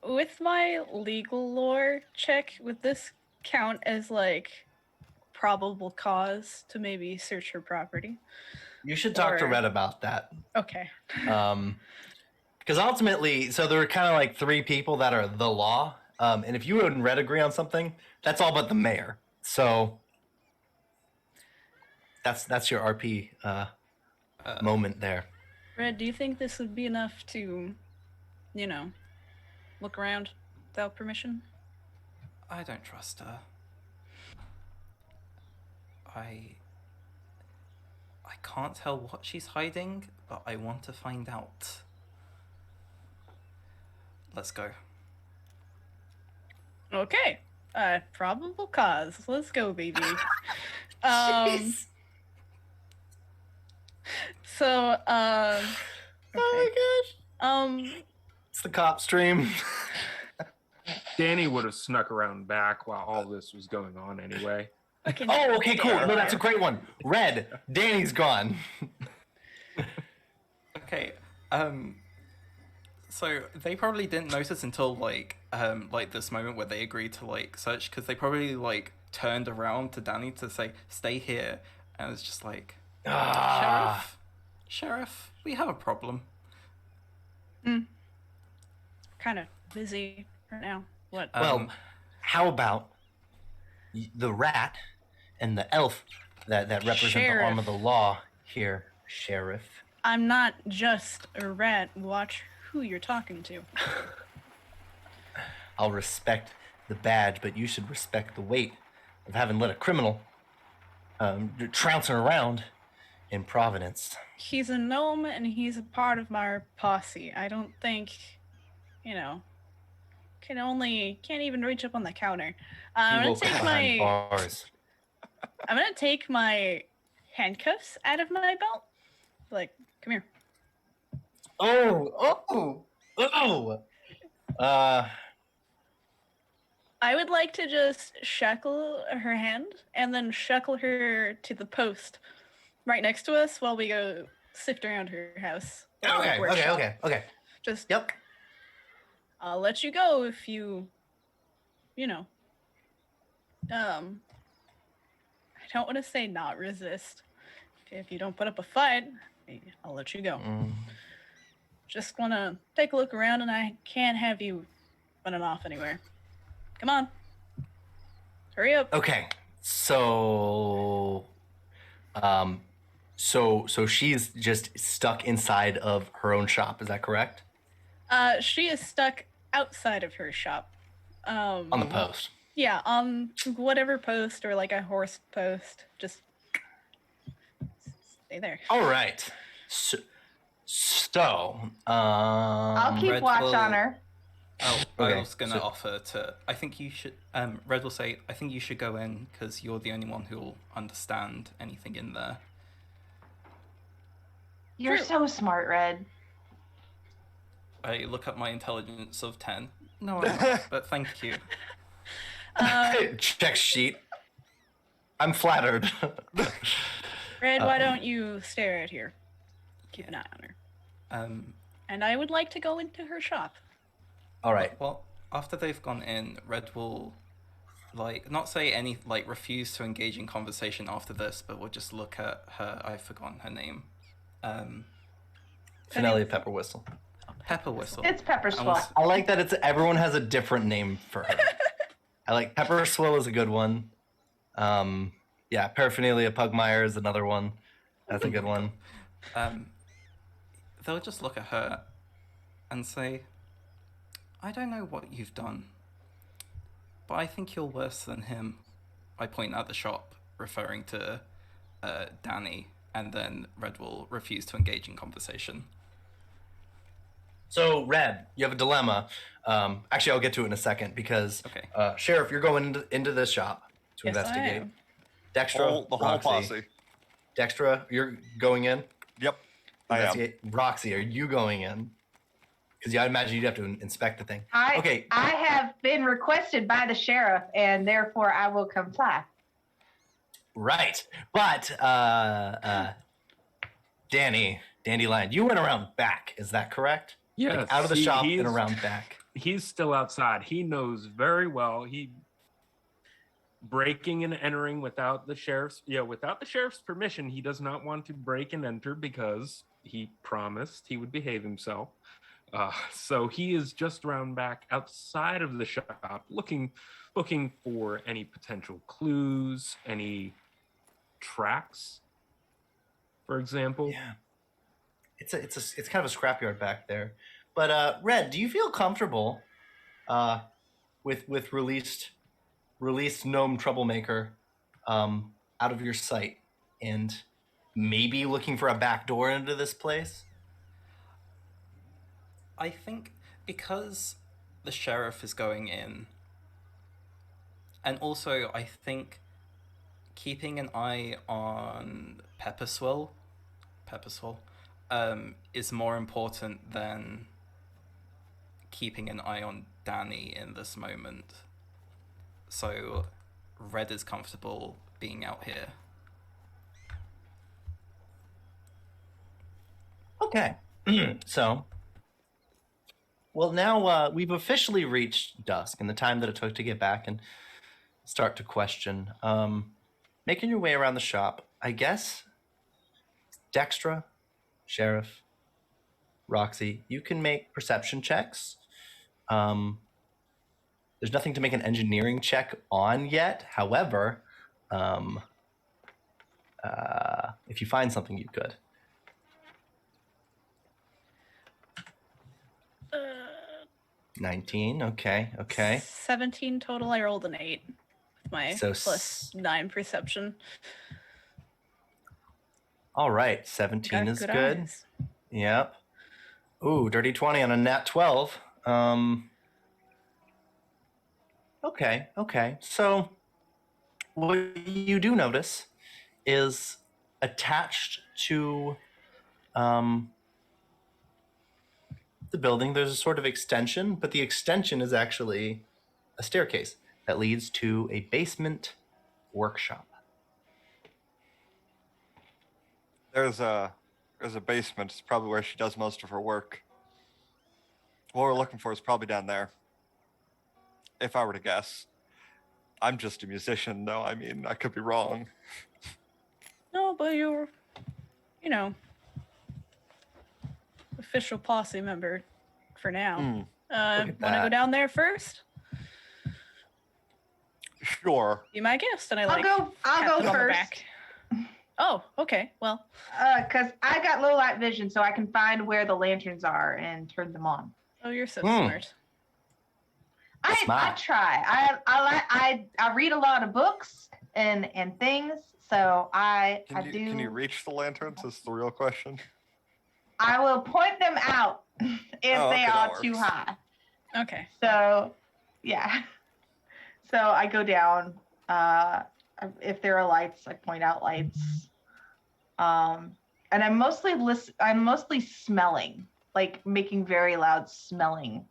With my legal lore check, would this count as like probable cause to maybe search her property? You should talk to Or- Red about that. Okay. Because ultimately, so there are kind of like three people that are the law. And if you and Red agree on something, that's all but the mayor. So that's your RP moment there. Red, do you think this would be enough to, look around without permission? I don't trust her. I can't tell what she's hiding, but I want to find out. Let's go. Okay. Probable cause. Let's go, baby. So, Oh my gosh. It's the cop stream. Danny would have snuck around back while all this was going on anyway. okay. Oh, okay, cool. No, that's a great one. Red, Danny's gone. Okay. So they probably didn't notice until like this moment where they agreed to like search, because they probably like turned around to Danny to say, "Stay here," and it's just like, Sheriff, we have a problem. Kind of busy right now. What? Well, how about the rat and the elf that represent the arm of the law here, Sheriff. I'm not just a rat. Watch who you're talking to. I'll respect the badge, but you should respect the weight of having let a criminal trouncing around in Providence. He's a gnome and he's a part of my posse. I don't think, can't even reach up on the counter. He will come behind bars. I'm gonna take my handcuffs out of my belt. Like, come here. Oh. I would like to just shackle her hand and then shackle her to the post right next to us while we go sift around her house. Okay. Just Yep. I'll let you go if you I don't want to say not resist. If you don't put up a fight, I'll let you go. Just want to take a look around, and I can't have you running off anywhere. Come on. Hurry up. Okay. So she's just stuck inside of her own shop, is that correct? She is stuck outside of her shop. On the post. Yeah, on whatever post or like a horse post. Just stay there. All right. I'll keep Red watch will- on her. Oh, Okay, I was going to offer to... I think you should... Red will say, I think you should go in because you're the only one who will understand anything in there. You're True. so smart, Red. I look up my intelligence of 10. No, I'm not, but thank you. Check sheet. I'm flattered. Red, why don't you stare at her? Keep an eye on her. And I would like to go into her shop. All right. Well, after they've gone in, Red will, not say any, refuse to engage in conversation after this, but we'll just look at her. I've forgotten her name. Finelli Pepper Whistle. Pepper Whistle. It's Pepper And we'll Swill. I like that everyone has a different name for her. I like Pepper Swill is a good one. Yeah, Paraphernalia Pugmire is another one. That's a good one. They'll just look at her and say, I don't know what you've done, but I think you're worse than him. I point at the shop, referring to Danny, and then Red will refuse to engage in conversation. So, Red, you have a dilemma. Actually, I'll get to it in a second because, Okay. Sheriff, you're going into this shop to Yes, I investigate. am. Dextra, The whole Roxy. posse. Dextra, you're going in? Yep, I am. Investigate. Roxy, are you going in? Because I imagine you'd have to inspect the thing. Okay. I have been requested by the sheriff, and therefore I will comply. Right. But, Dandelion, you went around back. Is that correct? Yes. Like, out of the shop and around back. He's still outside. He knows very well. He breaking and entering without the sheriff's permission. He does not want to break and enter because he promised he would behave himself. So he is just around back outside of the shop, looking for any potential clues, any tracks, for example. Yeah. It's kind of a scrapyard back there. But Red, do you feel comfortable with released gnome troublemaker out of your sight and maybe looking for a back door into this place? I think because the sheriff is going in, and also I think keeping an eye on Pepper Swill, is more important than keeping an eye on Danny in this moment. So Red is comfortable being out here. Okay. So, well, now we've officially reached dusk and the time that it took to get back and start to question. Making your way around the shop, I guess. Dextra, Sheriff, Roxy, you can make perception checks. There's nothing to make an engineering check on yet. However, If you find something, you could. Uh, 19. Okay. 17 total. I rolled an 8 with my So +9 perception. All right, 17 Got is good good. eyes. Yep. Ooh, dirty 20 on a nat 12. Okay. So what you do notice is attached to the building, there's a sort of extension, but the extension is actually a staircase that leads to a basement workshop. There's a basement. It's probably where she does most of her work. What we're looking for is probably down there. If I were to guess. I'm just a musician, though. I mean, I could be wrong. No, but you're, official posse member for now. Look Want at to go that. down there first? Sure. Be my guest, and I I'll go pat them on the first. back. Oh, okay. Well, Because I got low light vision, so I can find where the lanterns are and turn them on. oh, you're so smart. I Smart. try. I read a lot of books and things, so Can you reach the lanterns? Is the real question. I will point them out if they okay, that are too works. high. Okay. So, yeah. So I go down. If there are lights, I point out lights. And I'm mostly smelling, like making very loud smelling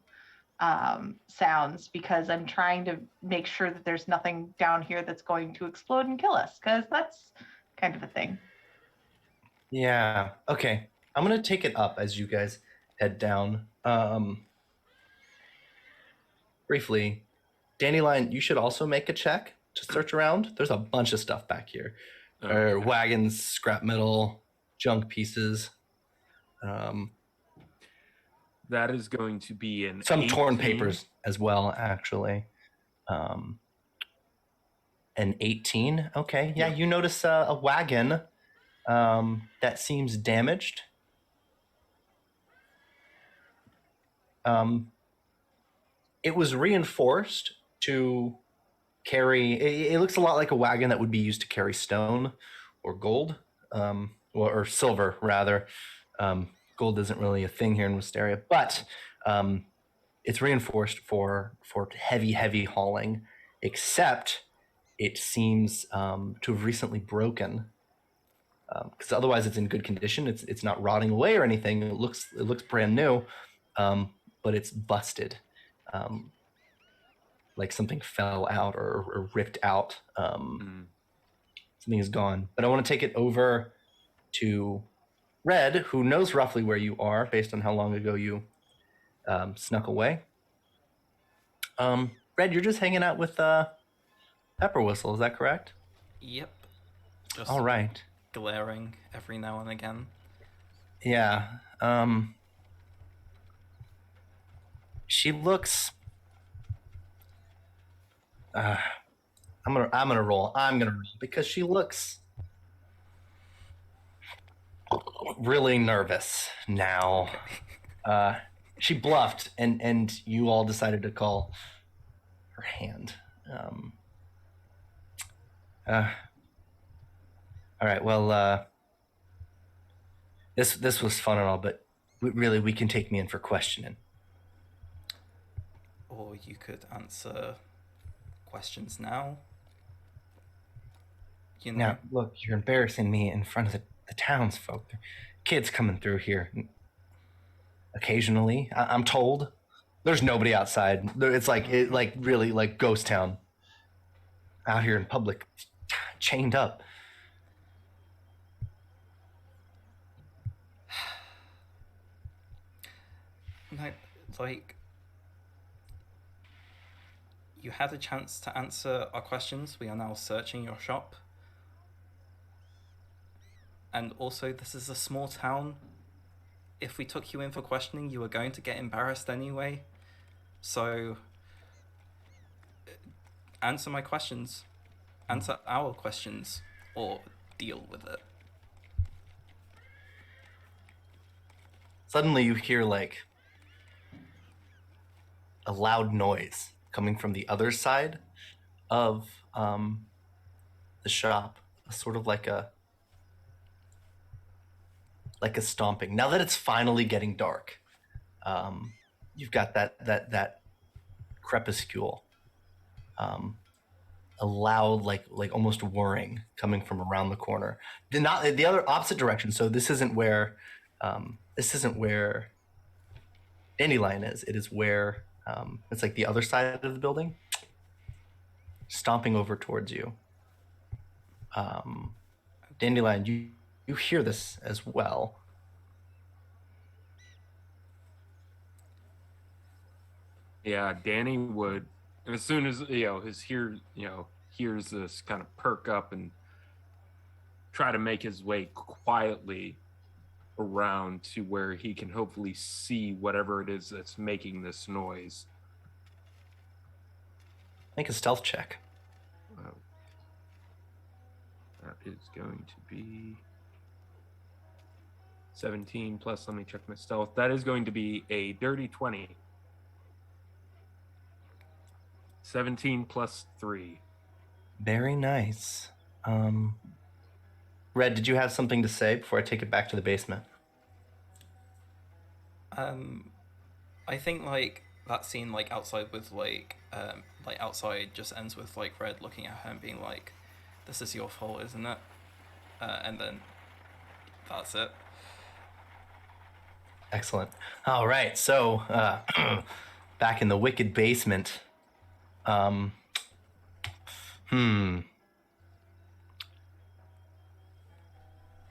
sounds, because I'm trying to make sure that there's nothing down here that's going to explode and kill us, because that's kind of a thing. Yeah. Okay. I'm gonna take it up as you guys head down. Briefly, Dandelion, you should also make a check to search around. There's a bunch of stuff back here. Okay. Wagons, scrap metal, junk pieces. That is going to be Some torn 18. papers as well, actually. An 18. Okay. Yeah, Yep. you notice a wagon that seems damaged. It was reinforced to carry. It looks a lot like a wagon that would be used to carry stone or gold, or silver rather. Gold isn't really a thing here in Wisteria, but it's reinforced for heavy hauling. Except it seems to have recently broken, because otherwise it's in good condition. It's not rotting away or anything. It looks brand new, but it's busted. Like something fell out or ripped out. Something is gone. But I want to take it over to Red, who knows roughly where you are based on how long ago you snuck away. Red, you're just hanging out with Pepper Whistle, is that correct? Yep. Just All right. glaring every now and again. Yeah. She looks. I'm gonna roll because she looks really nervous now. She bluffed, and you all decided to call her hand. All right. Well, this was fun and all, but we can take me in for questioning. Or you could answer questions now. You know. Now, look, you're embarrassing me in front of the townsfolk. Kids coming through here. Occasionally, I'm told. There's nobody outside. It's really like ghost town. Out here in public, chained up. No, like, you had a chance to answer our questions. We are now searching your shop. And also, this is a small town. If we took you in for questioning, you were going to get embarrassed anyway. So, answer my questions. Answer our questions. Or deal with it. Suddenly you hear like a loud noise coming from the other side of the shop, sort of like a stomping. Now that it's finally getting dark, you've got that crepuscule, a loud like almost whirring coming from around the corner. Not the other opposite direction. So this isn't where Dandelion is. It is where it's like the other side of the building, stomping over towards you. Dandelion, you hear this as well. Yeah, Danny would, as soon as hears this, kind of perk up and try to make his way quietly around to where he can hopefully see whatever it is that's making this noise. Make a stealth check. That is going to be 17 plus, let me check my stealth. That is going to be a dirty 20. 17 plus 3. Very nice. Red, did you have something to say before I take it back to the basement? I think like that scene like outside with like outside just ends with like Red looking at her and being like, "This is your fault, isn't it?" And then that's it. Excellent. All right, so back in the wicked basement.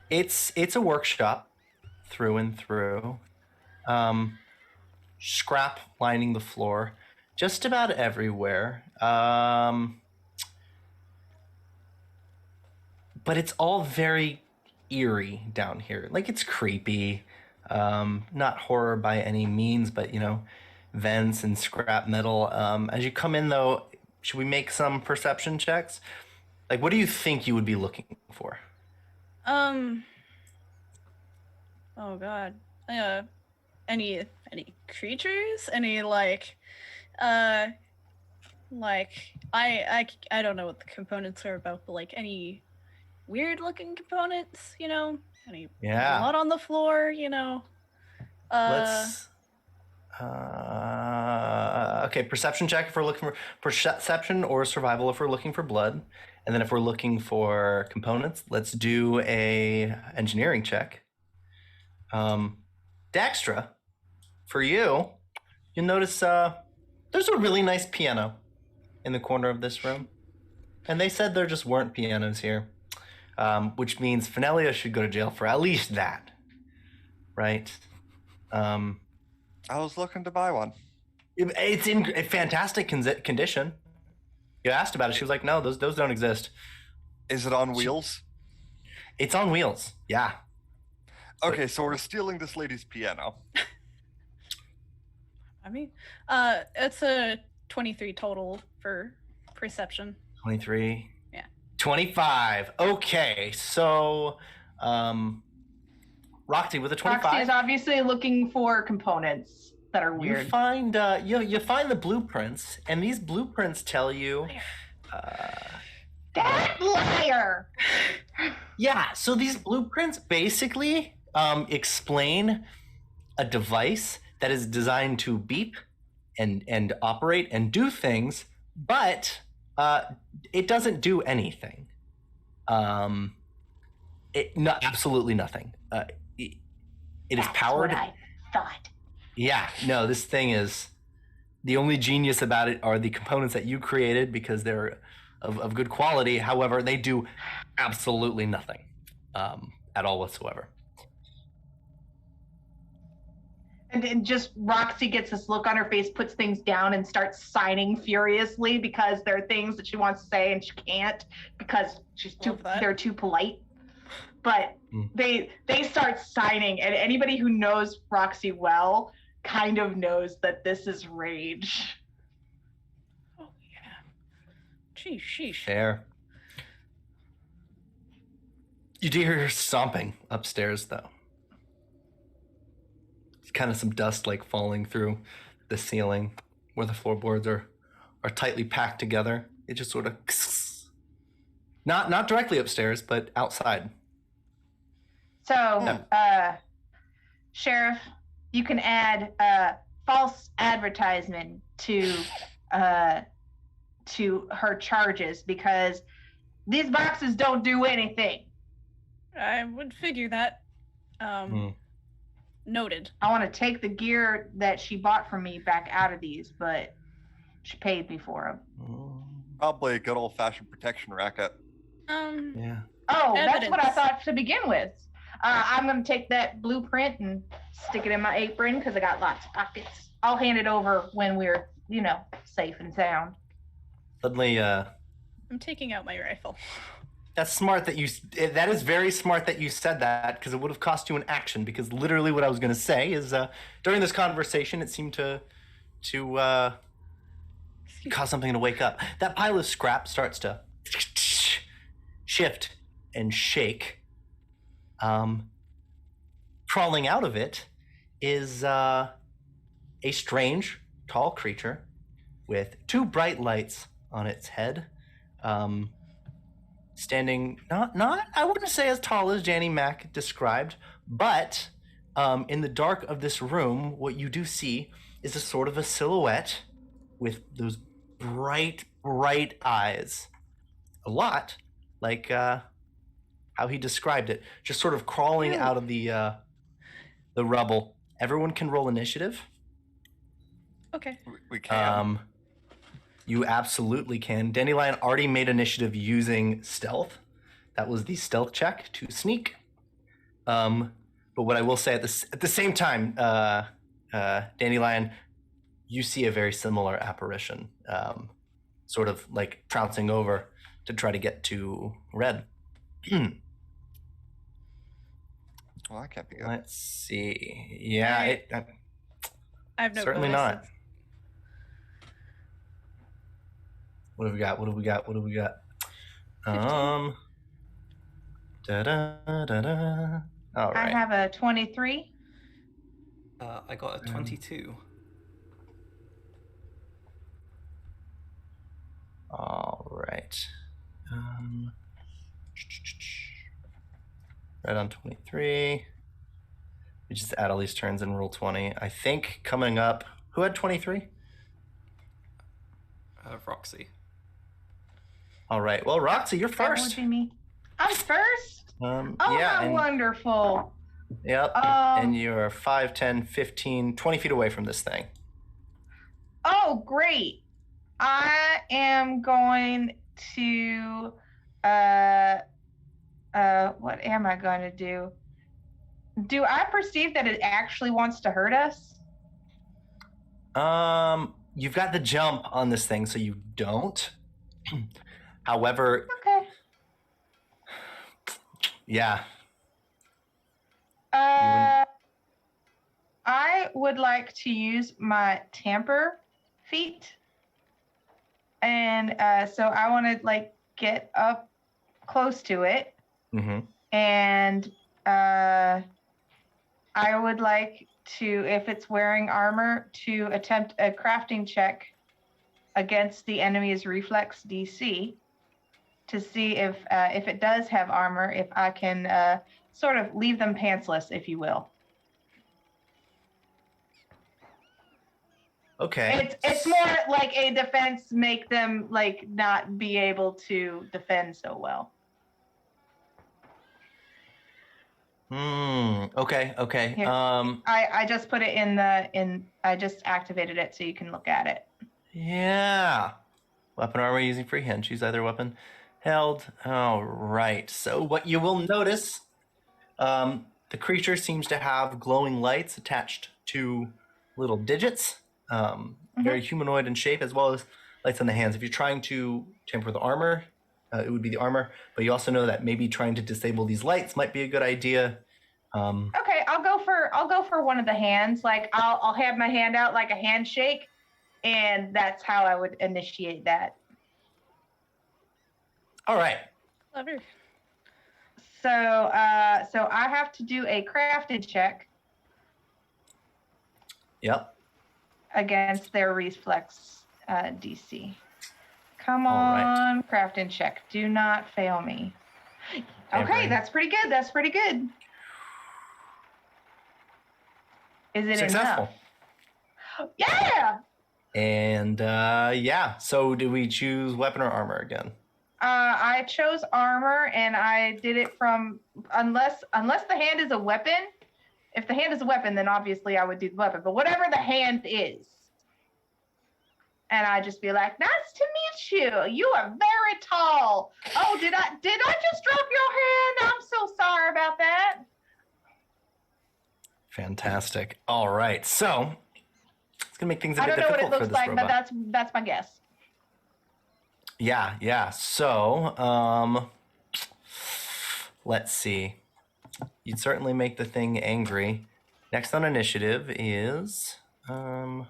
It's a workshop through and through. Scrap lining the floor just about everywhere. But it's all very eerie down here. Like, it's creepy. Not horror by any means, but, vents and scrap metal. As you come in, though, should we make some perception checks? Like, what do you think you would be looking for? Oh God. Any creatures? Any like I don't know what the components are about, but like any weird looking components, Any blood on the floor, Let's okay, perception check if we're looking for perception, or survival if we're looking for blood. And then if we're looking for components, let's do a engineering check. Dextra, for you, you'll notice there's a really nice piano in the corner of this room. And they said there just weren't pianos here, which means Finelia should go to jail for at least that, right? I was looking to buy one. It's in a fantastic condition. You asked about it. She was like, no, those don't exist. Is it on wheels? It's on wheels, yeah. Okay, so we're stealing this lady's piano. I mean, it's a 23 total for perception. 23. Yeah. 25. Okay, so Roxy with a 25. Roxy is obviously looking for components that are weird. You find you find the blueprints, and these blueprints tell you That liar! yeah, so these blueprints basically explain a device that is designed to beep and operate and do things, but it doesn't do anything. Absolutely nothing. It is powered. That's what I thought. Yeah, no, this thing is, the only genius about it are the components that you created because they're of good quality. However, they do absolutely nothing at all whatsoever. And just Roxy gets this look on her face, puts things down, and starts signing furiously because there are things that she wants to say and she can't because they're too polite. But they start signing, and anybody who knows Roxy well kind of knows that this is rage. Oh yeah. Sheesh. Fair. You do hear stomping upstairs, though. It's kind of some dust like falling through the ceiling where the floorboards are tightly packed together. It just sort of not directly upstairs, but outside. So, Sheriff, you can add false advertisement to her charges because these boxes don't do anything. I would figure that. Noted. I want to take the gear that she bought from me back out of these, but she paid me for them. Probably a good old-fashioned protection racket. Yeah. Oh, that's what I Evidence. thought to begin with. I'm going to take that blueprint and stick it in my apron because I got lots of pockets. I'll hand it over when we're, safe and sound. Suddenly, I'm taking out my rifle. that's smart that that is very smart that you said that, because it would have cost you an action, because literally what I was going to say is during this conversation it seemed to cause something to wake up. That pile of scrap starts to shift and shake. Crawling out of it is a strange tall creature with two bright lights on its head. Standing not I wouldn't say as tall as Janny Mac described, but in the dark of this room, what you do see is a sort of a silhouette with those bright eyes. A lot like how he described it, just sort of crawling out of the rubble. Everyone can roll initiative. Okay. We can. You absolutely can. Dandelion already made initiative using stealth. That was the stealth check to sneak. But what I will say at the same time, Dandelion, you see a very similar apparition, sort of like trouncing over to try to get to Red. Well, that can't be good. Let's see. Yeah, Alright. I have no certainly bonus. not. What have we got? 15. Da-da-da-da. All I right. have a 23. I got a 22. All right. Right on 23. We just add all these turns and roll 20. I think coming up, who had 23? Roxy. All right. Well, Roxy, you're That first. would be me. I'm first? Oh, Yeah. how wonderful. Yep. And you're 5, 10, 15, 20 feet away from this thing. Oh, great. I am going to what am I going to do? Do I perceive that it actually wants to hurt us? You've got the jump on this thing, so you don't. However, Okay. yeah. I would like to use my tamper feat. And so I want to get up close to it. Mm-hmm. And I would like to, if it's wearing armor, to attempt a crafting check against the enemy's reflex DC to see if it does have armor, if I can sort of leave them pantsless, if you will. Okay. It's more like a defense, make them not be able to defend so well. Okay. Here. I just put it I just activated it so you can look at it. Yeah. Weapon armor using freehand. Choose either weapon held. All right. So what you will notice, the creature seems to have glowing lights attached to little digits. Very humanoid in shape, as well as lights on the hands. If you're trying to tamper the armor, it would be the armor. But you also know that maybe trying to disable these lights might be a good idea. Okay, I'll go for one of the hands. I'll have my hand out like a handshake, and that's how I would initiate that. All right. Clever. So I have to do a crafted check Yep. against their reflex DC. Come All right. on, crafting check. Do not fail me. Okay, Hampering. that's pretty good. That's pretty good. Is it Successful. enough? Yeah. And yeah. So do we choose weapon or armor again? I chose armor, and I did it from unless the hand is a weapon. If the hand is a weapon, then obviously I would do the weapon. But whatever the hand is, and I just be like, "Nice to meet you. You are very tall. Oh, did I just drop your hand? I'm so sorry about that." Fantastic. All right. So it's gonna make things a I bit don't know what it difficult for looks this like, robot. but that's my guess. Yeah. So let's see. You'd certainly make the thing angry. Next on initiative is I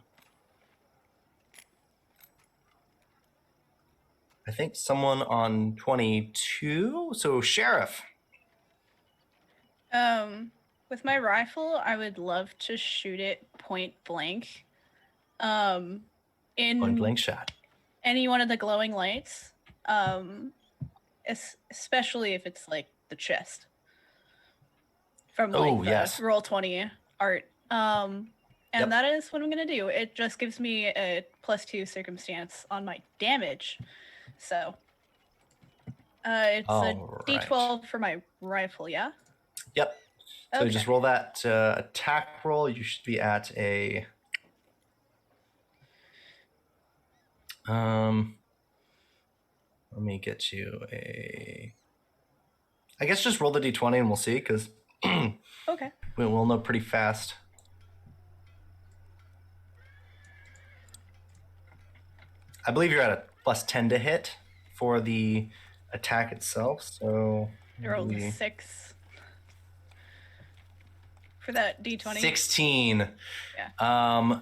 think someone on 22. So Sheriff. With my rifle, I would love to shoot it point blank. In Point blank shot. any one of the glowing lights. Especially if it's like the chest from like the Roll20 art. And that is what I'm gonna do. It just gives me a +2 circumstance on my damage. So it's a D12 for my rifle, yeah? Yep. So just roll that attack roll. You should be at a let me get you a I guess just roll the D20 and we'll see, because okay. We'll know pretty fast. I believe you're at a +10 to hit for the attack itself. So I rolled a 6 for that D20. 16. Yeah.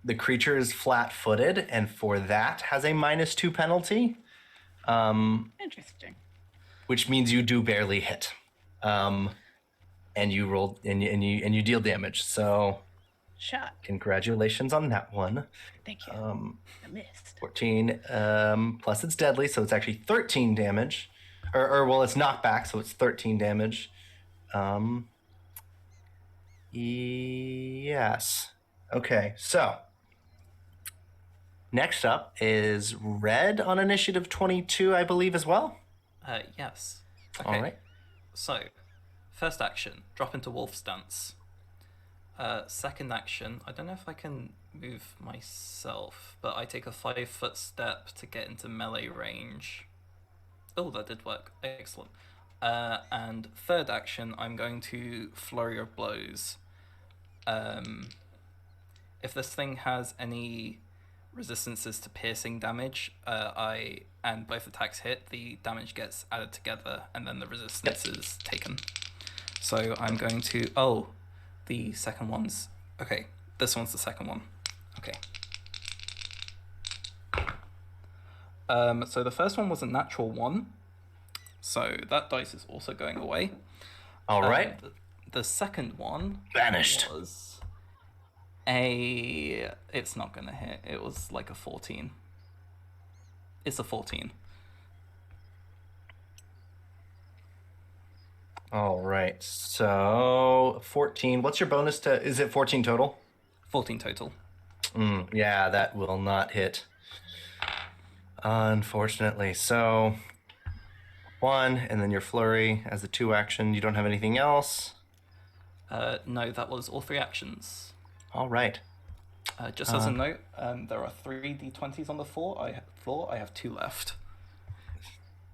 The creature is flat-footed, and for that has a -2 penalty. Interesting. Which means you do barely hit, and you roll and you deal damage. So, shot. Congratulations on that one. Thank you. I missed. 14 plus it's deadly, so it's actually 13 damage, or well, it's knockback, so it's 13 damage. Yes. Okay. So next up is Red on initiative 22, I believe, as well. Yes. Okay. All right. So, first action, drop into wolf stance. Second action, I don't know if I can move myself, but I take a 5-foot step to get into melee range. Oh, that did work. Excellent. And third action, I'm going to Flurry of Blows. If this thing has any resistances to piercing damage, and both attacks hit, the damage gets added together, and then the resistance is taken. So I'm going to... the second one's... Okay, this one's the second one. Okay. So the first one was a natural 1. So that dice is also going away. All right. The second one... Vanished. ...was a... It's not going to hit. It was like a 14. It's a 14. All right. So 14. What's your bonus to... Is it 14 total? 14 total. Yeah, that will not hit. Unfortunately. So 1, and then your flurry as the 2 action. You don't have anything else? No, that was all 3 actions. All right. Just as a note, there are 3 d20s on the floor. I have 2 left.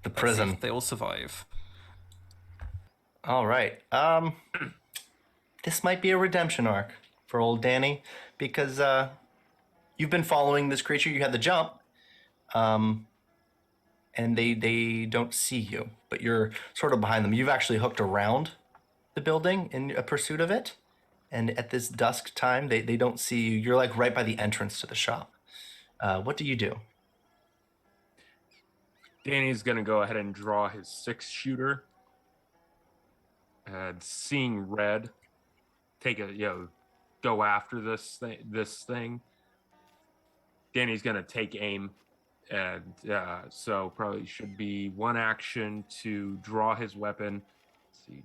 The prison. They all survive. All right. This might be a redemption arc for old Danny, because you've been following this creature. You had the jump, and they don't see you, but you're sort of behind them. You've actually hooked around the building in a pursuit of it, and at this dusk time, they don't see you. You're like right by the entrance to the shop. What do you do? Danny's gonna go ahead and draw his 6-shooter and seeing red take go after this thing, Danny's gonna take aim, and so probably should be one action to draw his weapon. Let's see.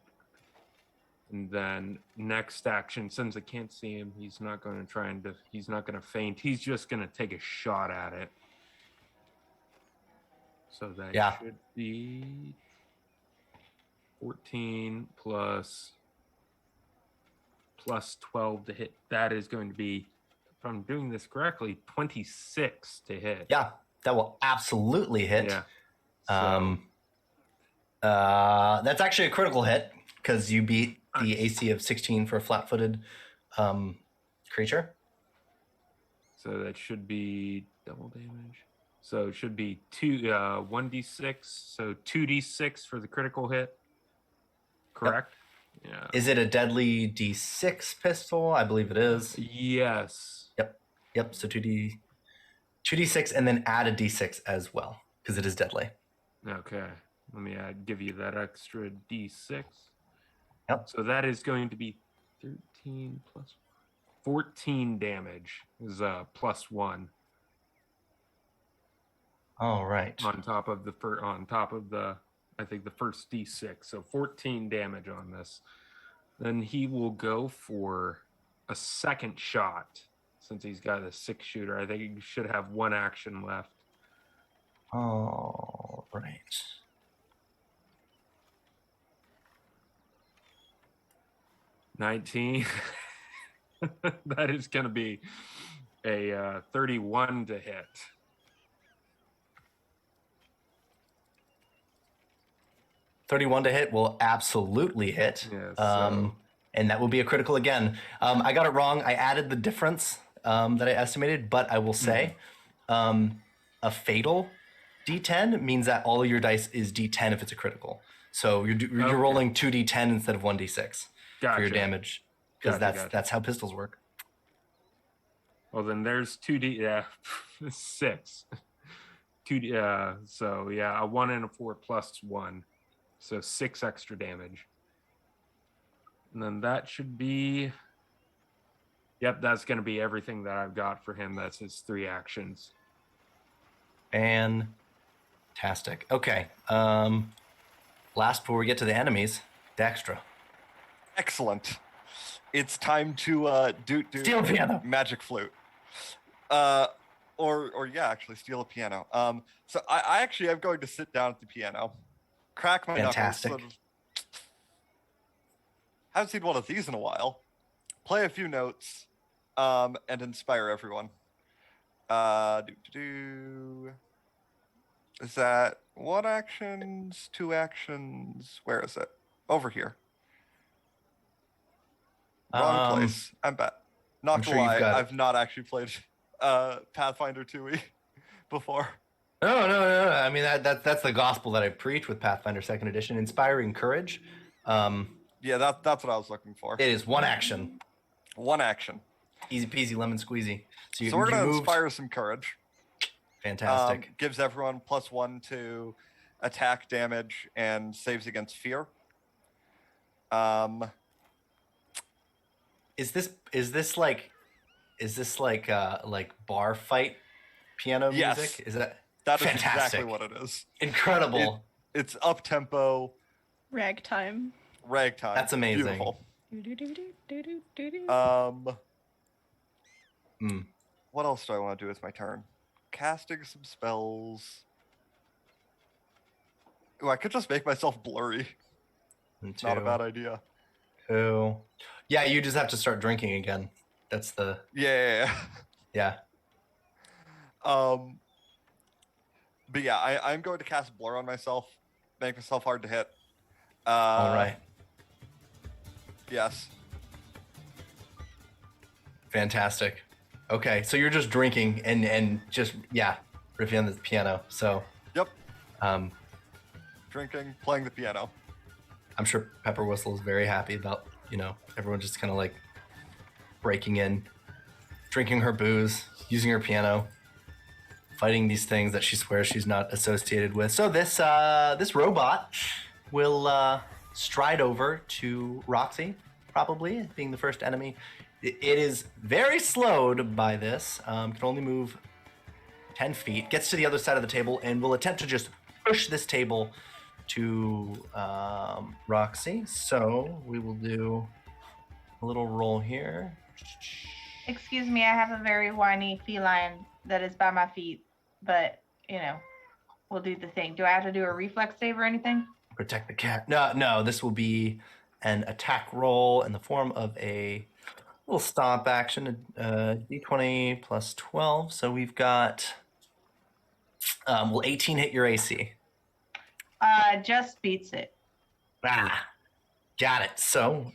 And then next action, since I can't see him, he's not going to he's not going to feint. He's just going to take a shot at it. So that should be 14 plus 12 to hit. That is going to be, if I'm doing this correctly, 26 to hit. Yeah, that will absolutely hit. Yeah. So, that's actually a critical hit because you beat the AC of 16 for a flat-footed creature. So that should be double damage. So it should be 1d6. So 2d6 for the critical hit. Correct? Yep. Yeah. Is it a deadly D6 pistol? I believe it is. Yes. Yep. So 2d6 and then add a D6 as well because it is deadly. Okay. Let me give you that extra d6. Yep. So that is going to be 13 plus 14 damage is plus 1. All right. On top of the I think the first d6. So 14 damage on this. Then he will go for a second shot since he's got a 6-shooter. I think he should have one action left. All right. $19. That is going to be a 31 to hit. $31 to hit will absolutely hit. Yeah, and that will be a critical again. I got it wrong. I added the difference that I estimated, but I will say a fatal D10 means that all of your dice is D10 if it's a critical. So you're rolling 2D10 instead of 1D6 for your damage because that's how pistols work. Well, then there's 2D, 6. 2D, so yeah, a 1 and a 4 plus 1. So 6 extra damage. And then that should be, that's going to be everything that I've got for him. That's his 3 actions. Fantastic. Okay. Last before we get to the enemies, Dextra. Excellent. It's time to do Steal a piano. Magic flute. Actually steal a piano. So I actually am going to sit down at the piano, crack my Fantastic. knuckles. Haven't seen one of these in a while. Play a few notes, and inspire everyone. Is that 1 actions, 2 actions? Where is it? Over here. Wrong place. I'm bad. Not to lie, I've not actually played Pathfinder 2e before. No. I mean that's the gospel that I preach with Pathfinder 2nd Edition, inspiring courage. Yeah, that's what I was looking for. It is 1 action. 1 action. Easy peasy lemon squeezy. So we're gonna inspire some courage. Fantastic. Gives everyone +1 to attack, damage, and saves against fear. Is this like bar fight piano Yes. music? Is that That is fantastic? exactly what it is. Incredible. It's up tempo, Ragtime. ragtime. That's amazing. Beautiful. Do-do-do-do-do-do-do. What else do I want to do with my turn? Casting some spells. Ooh, I could just make myself blurry. Not a bad idea. 2. Yeah, you just have to start drinking again. That's the Yeah. yeah. But yeah, I'm going to cast Blur on myself, make myself hard to hit. All right. Yes. Fantastic. Okay, so you're just drinking and just riffing on the piano. So Yep. um, Drinking, playing the piano. I'm sure Pepper Whistle is very happy about everyone just kind of like breaking in, drinking her booze, using her piano, fighting these things that she swears she's not associated with. So this robot will stride over to Roxy, probably being the first enemy. It is very slowed by this. Can only move 10 feet. Gets to the other side of the table and will attempt to just push this table to Roxy. So we will do a little roll here. Excuse me, I have a very whiny feline that is by my feet, but we'll do the thing. Do I have to do a reflex save or anything? Protect the cat. No, this will be an attack roll in the form of a little stomp action, d20 plus 12. So we've got, will 18 hit your AC? Just beats it. Got it. So,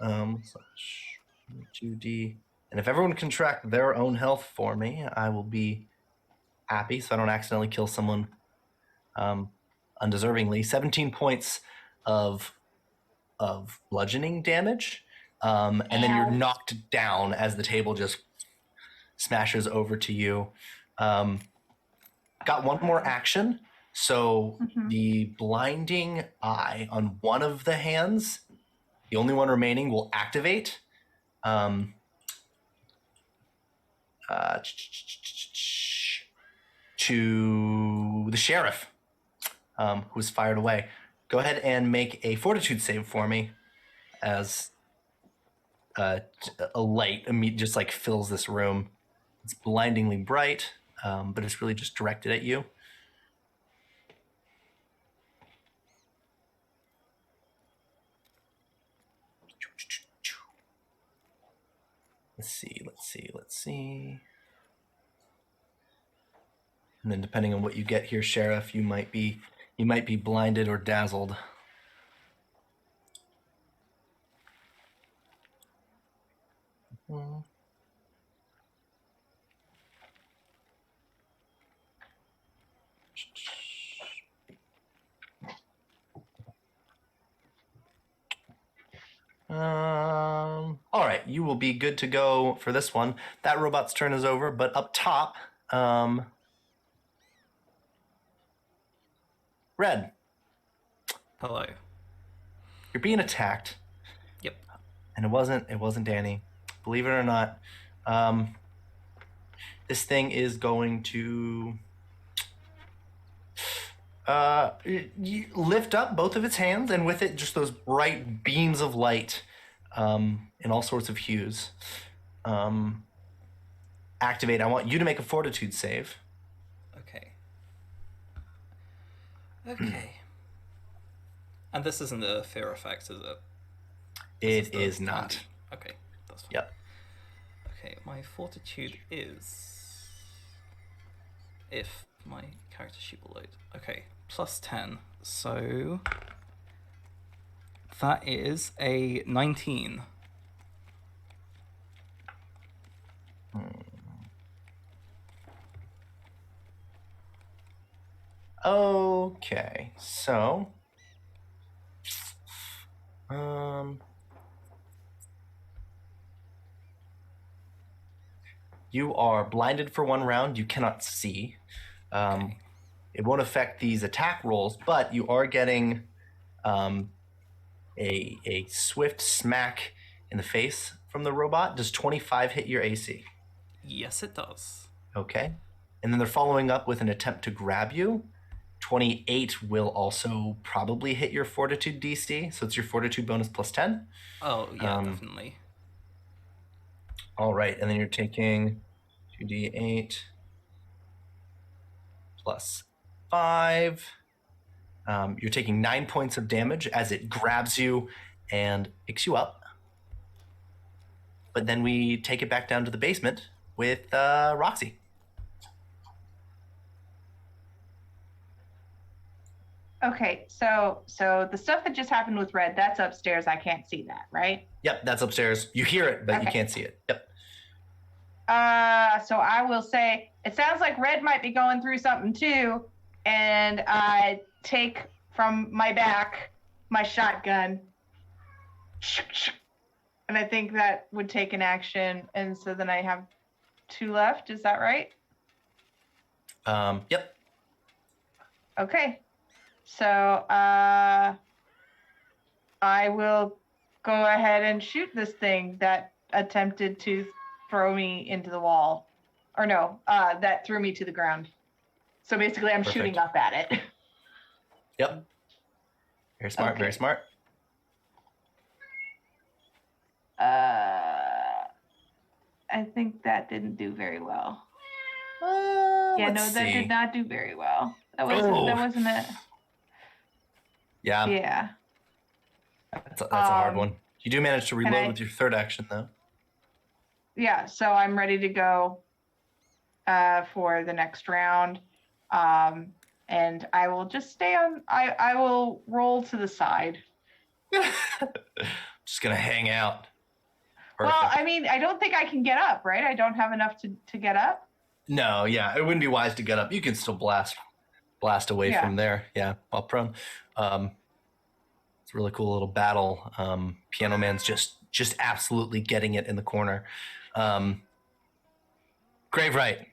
2d. And if everyone can track their own health for me, I will be happy so I don't accidentally kill someone undeservingly. 17 points of bludgeoning damage. And then you're knocked down as the table just smashes over to you. Got one more action. So the blinding eye on one of the hands, the only one remaining, will activate. To the sheriff, who's fired away. Go ahead and make a Fortitude save for me, as a light just like fills this room. It's blindingly bright, but it's really just directed at you. Let's see. And then depending on what you get here, Sheriff, you might be blinded or dazzled. All right, you will be good to go for this one. That robot's turn is over, but up top, Red. Hello. You're being attacked. Yep. And it wasn't Danny. Believe it or not. This thing is going to lift up both of its hands, and with it just those bright beams of light in all sorts of hues. Activate. I want you to make a Fortitude save. Okay. And this isn't a fear effect, is it? It is not. Okay, that's fine. Yep. Okay, my Fortitude is... if my character sheet will load. Okay, plus 10. So... that is a 19. Okay, so... you are blinded for 1 round. You cannot see. Okay. It won't affect these attack rolls, but you are getting a swift smack in the face from the robot. Does 25 hit your AC? Yes, it does. Okay. And then they're following up with an attempt to grab you. 28 will also probably hit your Fortitude DC, so it's your Fortitude bonus plus 10. Oh, yeah, definitely. All right, and then you're taking 2d8 plus 5. You're taking 9 points of damage as it grabs you and picks you up. But then we take it back down to the basement with Roxy. Okay, so the stuff that just happened with Red, that's upstairs. I can't see that, right? Yep, that's upstairs. You hear it, but you Okay. can't see it. Yep. So I will say, it sounds like Red might be going through something too, and I take from my back my shotgun, and I think that would take an action, and so then I have 2 left. Is that right? Yep. Okay. So I will go ahead and shoot this thing that attempted to throw me into the wall. Or no, that threw me to the ground. So basically, I'm shooting Perfect. up at it. Yep. Very smart. Very Okay. smart. I think that didn't do very well. Let's That see. did not do very well. That Oh. wasn't it. Yeah. Yeah. That's a hard one. You do manage to can reload I- with your third action, though. Yeah, so I'm ready to go for the next round. And I will just stay on. I will roll to the side. Just gonna hang out. Perfect. Well, I mean, I don't think I can get up, right? I don't have enough to get up. No, yeah, it wouldn't be wise to get up. You can still blast away Yeah. from there. Yeah, while prone. It's a really cool little battle. Piano Man's just absolutely getting it in the corner. Grave Right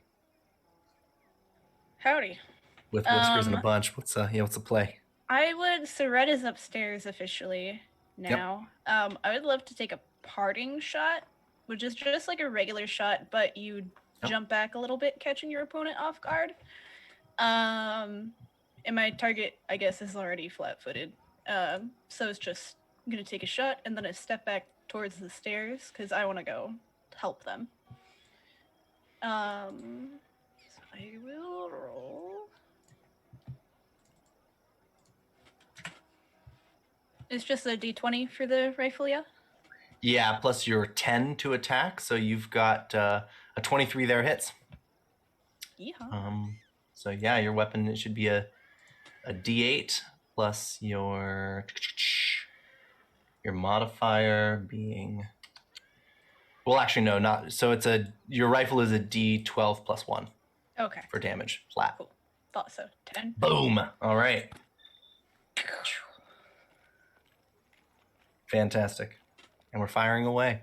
Howdy. with whiskers in a bunch. What's the play? So Red is upstairs officially now. I would love to take a parting shot, which is just like a regular shot, but you jump back a little bit, catching your opponent off guard. And my target, I guess, is already flat-footed. So it's just I'm gonna take a shot and then I step back towards the stairs because I want to go help them. So I will roll. It's just a d20 for the rifle, yeah? Yeah, plus your 10 to attack, so you've got a 23 there hits. Yeehaw. So yeah, your weapon, it should be a D8 plus your modifier being. Well, actually, no, not so. Your rifle is a D12 plus 1 Okay. for damage flat. Cool. Thought so. 10. Boom! All right. Fantastic. And we're firing away.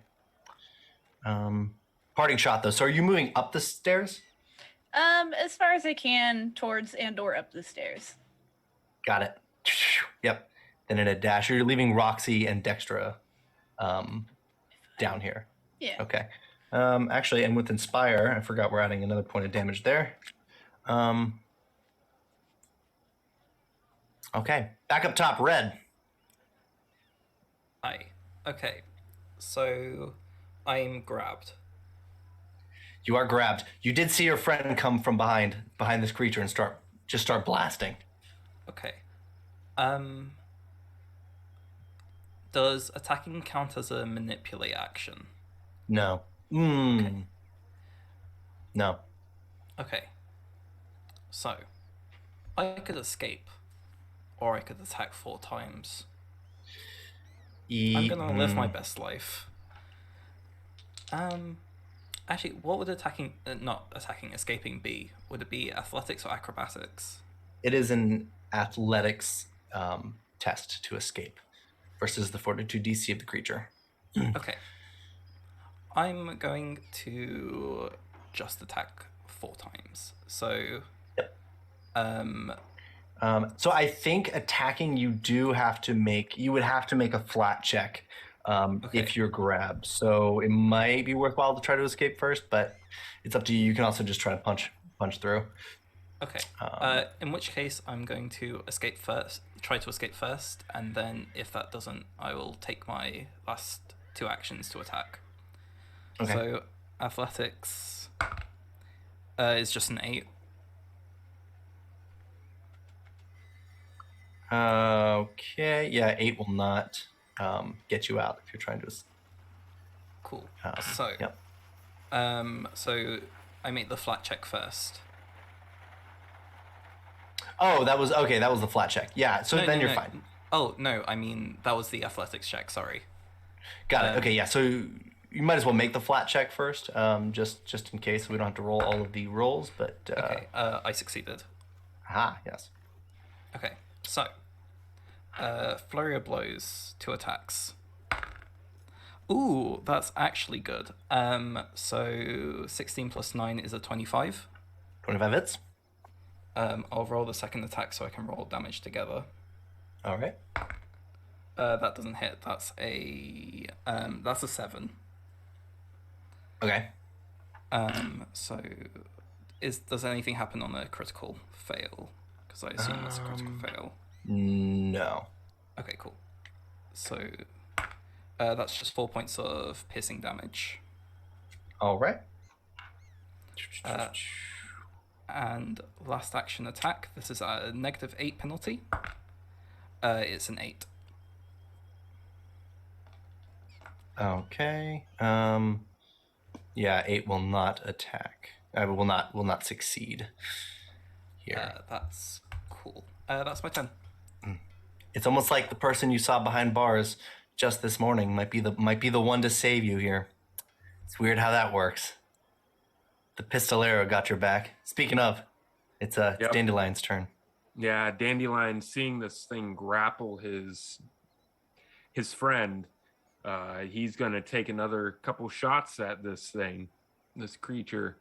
Parting shot though. So are you moving up the stairs? As far as I can towards and or up the stairs. Got it. Yep. Then in a dash, you're leaving Roxy and Dextra down here. Yeah. Okay. Actually, and with Inspire, I forgot we're adding another point of damage there. Okay. Back up top, Red. Hi. Okay. So I'm grabbed. You are grabbed. You did see your friend come from behind this creature and start blasting. Okay. Does attacking count as a manipulate action? No. Okay. No. Okay. So I could escape, or I could attack 4 times. I'm gonna live my best life. Actually, what would escaping be? Would it be athletics or acrobatics? It is an athletics test to escape versus the Fortitude DC of the creature. Okay. I'm going to just attack 4 times. So, so I think attacking you would have to make a flat check if you're grabbed. So it might be worthwhile to try to escape first, but it's up to you. You can also just try to punch through. Okay. In which case, I'm going to try to escape first, and then if that doesn't, I will take my last 2 actions to attack. Okay. So athletics is just an 8. Okay. Yeah, 8 will not get you out if you're trying to. Cool. Yep. So I make the flat check first. Oh, that was the flat check. Yeah. So then you're fine. Oh no, I mean that was the athletics check. Sorry. Got it. Okay. Yeah. So you might as well make the flat check first, just in case we don't have to roll all of the rolls. But Okay. I succeeded. Aha. Yes. Okay. So, Flurry of Blows, 2 attacks. Ooh, that's actually good. So 16 plus 9 is a 25. 25 hits. I'll roll the second attack so I can roll damage together. All right. That doesn't hit. That's a 7. Okay. So does anything happen on a critical fail? Because I assume that's a critical fail. No. Okay, cool. So that's just 4 points of piercing damage. All right. And last action attack. This is a -8 penalty. It's an 8. Okay. Yeah, 8 will not attack. Will not succeed here. That's cool. That's my turn. It's almost like the person you saw behind bars just this morning might be the one to save you here. It's weird how that works. The pistolero got your back. Speaking of, it's Dandelion's turn. Yeah, Dandelion, seeing this thing grapple his friend, he's gonna take another couple shots at this creature.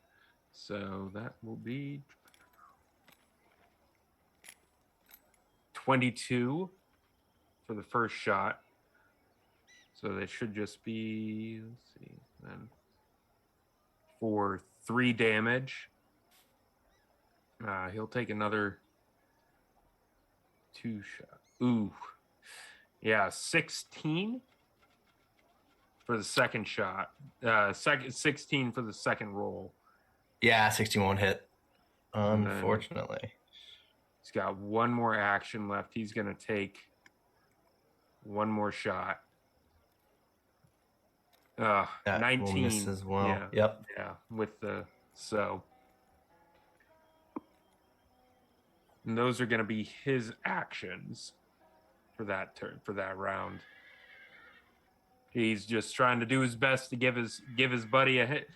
So that will be 22 for the first shot. So they should just be, let's see, then for 3 damage. He'll take another 2 shots. Ooh. Yeah, 16 for the second shot. 16 for the second roll. Yeah, 16 won't hit. Unfortunately. He's got one more action left. He's going to take one more shot. 19 will miss as well. Yeah, Yep. Yeah, with the so. And those are going to be his actions for that turn, for that round. He's just trying to do his best to give his buddy a hit.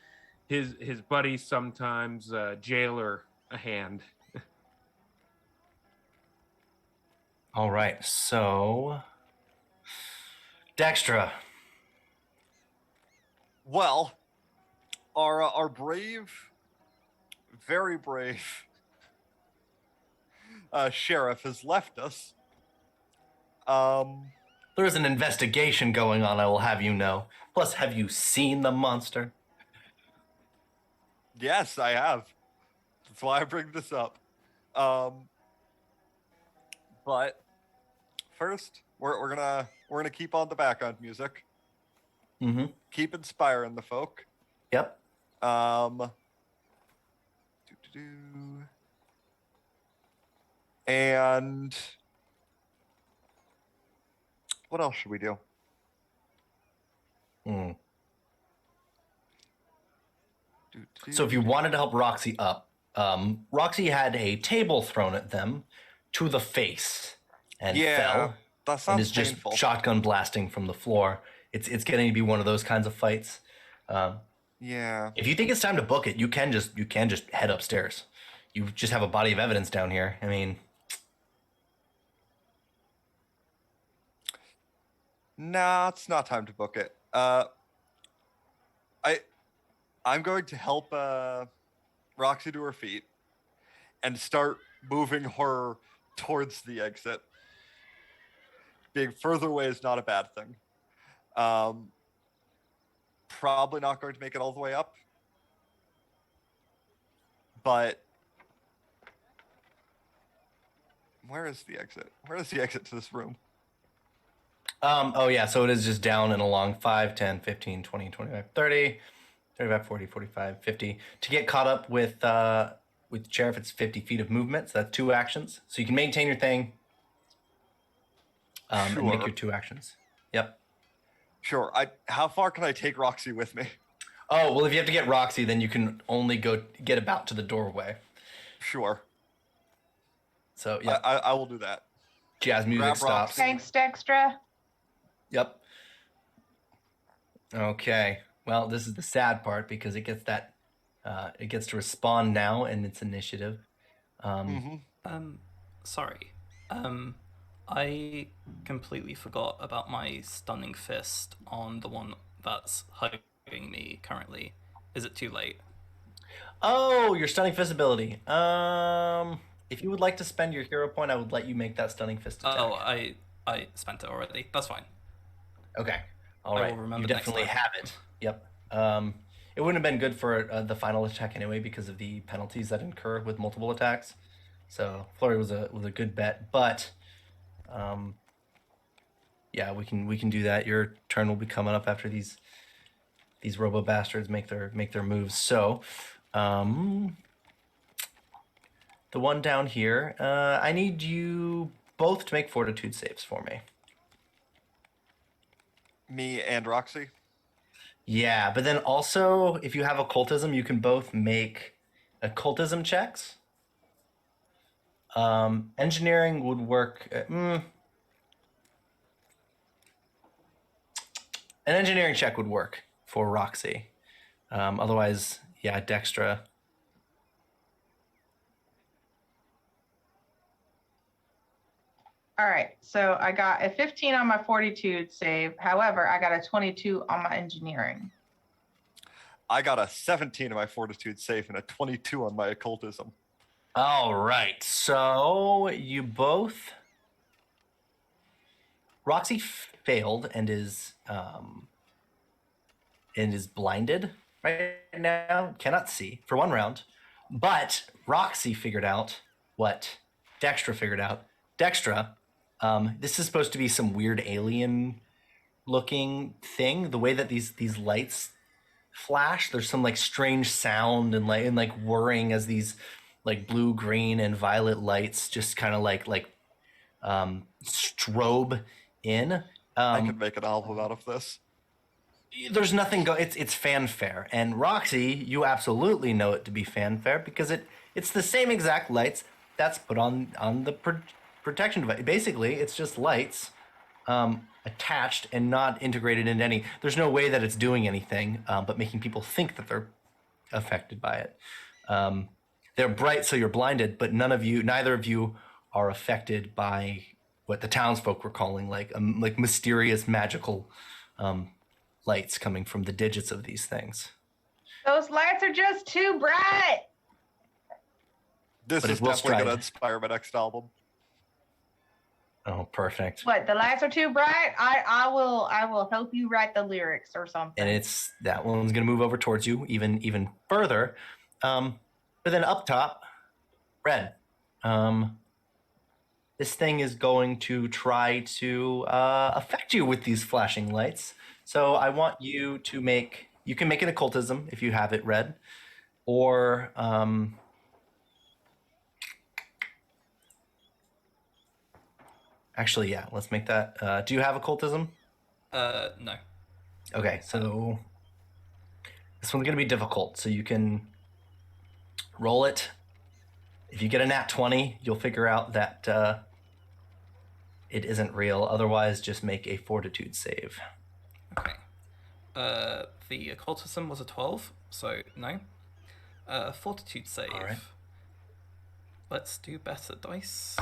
His buddy, sometimes jailer, a hand. All right, so Dextra. Well, our brave, very brave sheriff has left us. There is an investigation going on, I will have you know. Plus, have you seen the monster? Yes, I have. That's why I bring this up. But first, we're gonna keep on the background music. Mm-hmm. Keep inspiring the folk. Yep. And what else should we do? So if you wanted to help Roxy up, Roxy had a table thrown at them to the face and fell. That sounds and is painful. just shotgun blasting from the floor. It's getting to be one of those kinds of fights. Yeah. If you think it's time to book it, you can just head upstairs. You just have a body of evidence down here. I mean, nah, it's not time to book it. I'm going to help Roxy to her feet and start moving her towards the exit. Being further away is not a bad thing. Probably not going to make it all the way up. But where is the exit? Where is the exit to this room? oh yeah, so it is just down and along 5, 10, 15, 20, 25, 30, 35, 40, 45, 50. To get caught up with Sheriff, it's 50 feet of movement, so that's 2 actions. So you can maintain your thing and make your 2 actions. Yep. Sure. How far can I take Roxy with me? Oh, well, if you have to get Roxy, then you can only go get about to the doorway. Sure. So, yeah. I will do that. Jazz music Grab stops. Roxy. Thanks, Dextra. Yep. Okay. Well, this is the sad part because it gets to respond now in its initiative. Sorry. I completely forgot about my stunning fist on the one that's hugging me currently. Is it too late? Oh, your stunning fist ability. If you would like to spend your hero point, I would let you make that stunning fist attack. Oh, I spent it already. That's fine. Okay. All I right. will remember You next definitely time. have it. Yep. It wouldn't have been good for the final attack anyway because of the penalties that incur with multiple attacks. So Flurry was a good bet, but yeah, we can do that. Your turn will be coming up after these robo bastards make their moves. So, the one down here, I need you both to make fortitude saves for me. Me and Roxy. Yeah, but then also, if you have occultism, you can both make occultism checks. Engineering would work. An engineering check would work for Roxy. Otherwise, yeah, Dextra. All right, so I got a 15 on my Fortitude save. However, I got a 22 on my engineering. I got a 17 on my Fortitude Save and a 22 on my Occultism. All right, so you both. Roxy failed and is blinded right now. Cannot see for one round, but Roxy figured out what Dextra figured out. Dextra, this is supposed to be some weird alien looking thing. The way that these lights flash, there's some like strange sound and like whirring as these like blue, green, and violet lights just kind of like strobe in. I could make an album out of this. There's nothing it's fanfare, and Roxy, you absolutely know it to be fanfare because it's the same exact lights that's put on the protection device. Basically, it's just lights attached and not integrated into any. There's no way that it's doing anything but making people think that they're affected by it. They're bright, so you're blinded, but neither of you are affected by what the townsfolk were calling like mysterious magical lights coming from the digits of these things. Those lights are just too bright. This But is it will definitely going to stride. inspire my next album. Oh, perfect. What, the lights are too bright? I will help you write the lyrics or something. And that one's going to move over towards you even further. But then up top, Red. This thing is going to try to affect you with these flashing lights. So I want you to you can make an occultism if you have it, Red. Or actually, yeah, let's make that. Do you have occultism? No. Okay, so this one's going to be difficult. So you can roll it. If you get a nat 20, you'll figure out that it isn't real. Otherwise, just make a fortitude save. Okay. The occultism was a 12, so no. Fortitude save. All right. Let's do better dice.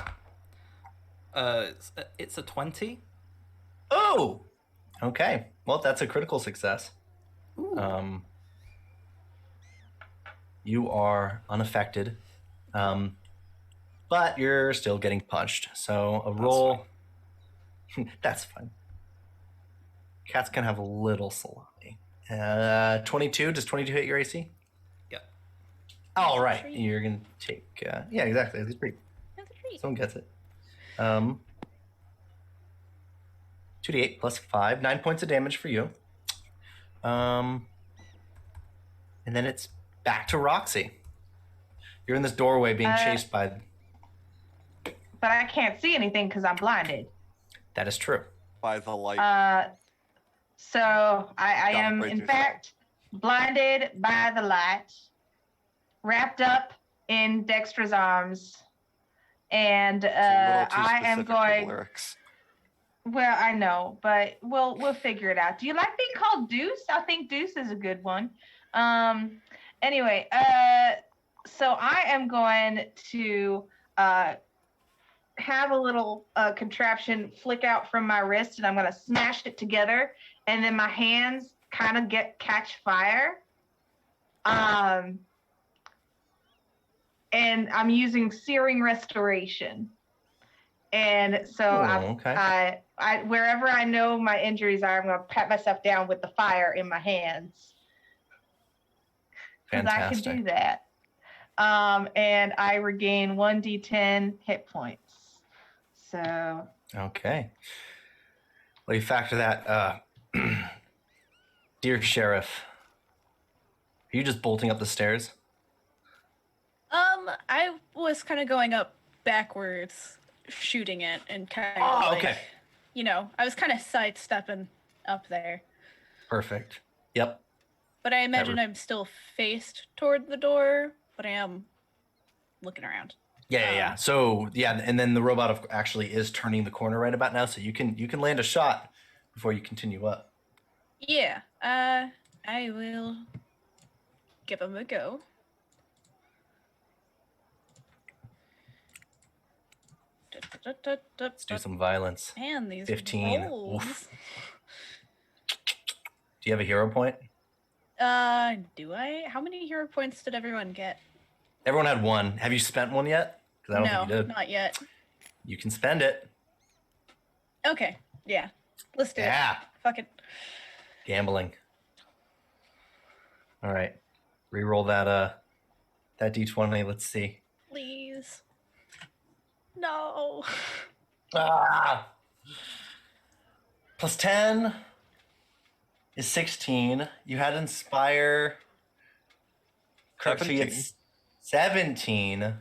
It's a 20. Oh! Okay. Well, that's a critical success. Ooh. You are unaffected. But you're still getting punched. So a roll. That's fine. Cats can have a little salami. 22. Does 22 hit your AC? Yeah. All right. You're going to take. Yeah, exactly. That's great. Someone gets it. 2d8 plus 5. 9 points of damage for you. And then it's back to Roxy. You're in this doorway being chased by. But I can't see anything because I'm blinded. That is true. By the light. So I Gotta am, break in yourself. fact, blinded by the light, wrapped up in Dextra's arms, and It's a little too I am specific for the going. lyrics. Well, I know, but we'll figure it out. Do you like being called Deuce? I think Deuce is a good one. Anyway, so I am going to have a little contraption flick out from my wrist, and I'm going to smash it together, and then my hands kind of catch fire. And I'm using Searing Restoration. And so okay. I wherever I know my injuries are, I'm going to pat myself down with the fire in my hands. Because I can do that. And I regain 1d10 hit points. So. Okay. Well, you factor that. Dear Sheriff, are you just bolting up the stairs? I was kind of going up backwards, shooting it, and kind of like, okay. you know, I was kind of sidestepping up there. Perfect. Yep. But I imagine I'm still faced toward the door, but I am looking around. Yeah. So yeah, and then the robot actually is turning the corner right about now, so you can land a shot before you continue up. Yeah. I will give him a go. Let's do some violence. Man, these 15. rolls. Oof. Do you have a hero point? Do I? How many hero points did everyone get? Everyone had one. Have you spent one yet? Because I don't think you did. Not yet. You can spend it. Okay. Yeah. Let's do it. Yeah. Fuck it. Gambling. All right. Reroll that d20. Let's see. Please. No. Plus 10 is 16. You had Inspire. Correctly, it's 17.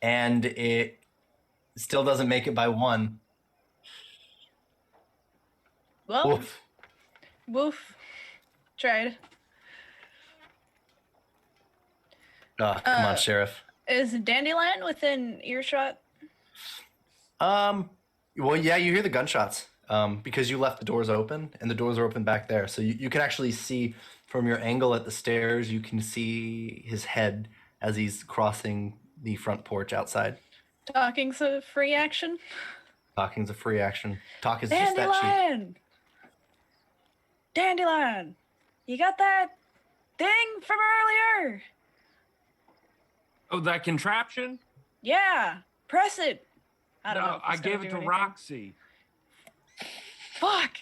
And it still doesn't make it by 1. Well, woof. Tried. Come on, Sheriff. Is Dandelion within earshot? Well, yeah, you hear the gunshots because you left the doors open, and the doors are open back there. So you can actually see from your angle at the stairs, you can see his head as he's crossing the front porch outside. Talking's a free action? Talking's a free action. Talk is just that cheap. Dandelion! Dandelion! You got that thing from earlier? Oh, that contraption? Yeah, press it. I don't know. No, I gave it to Roxy. Fuck.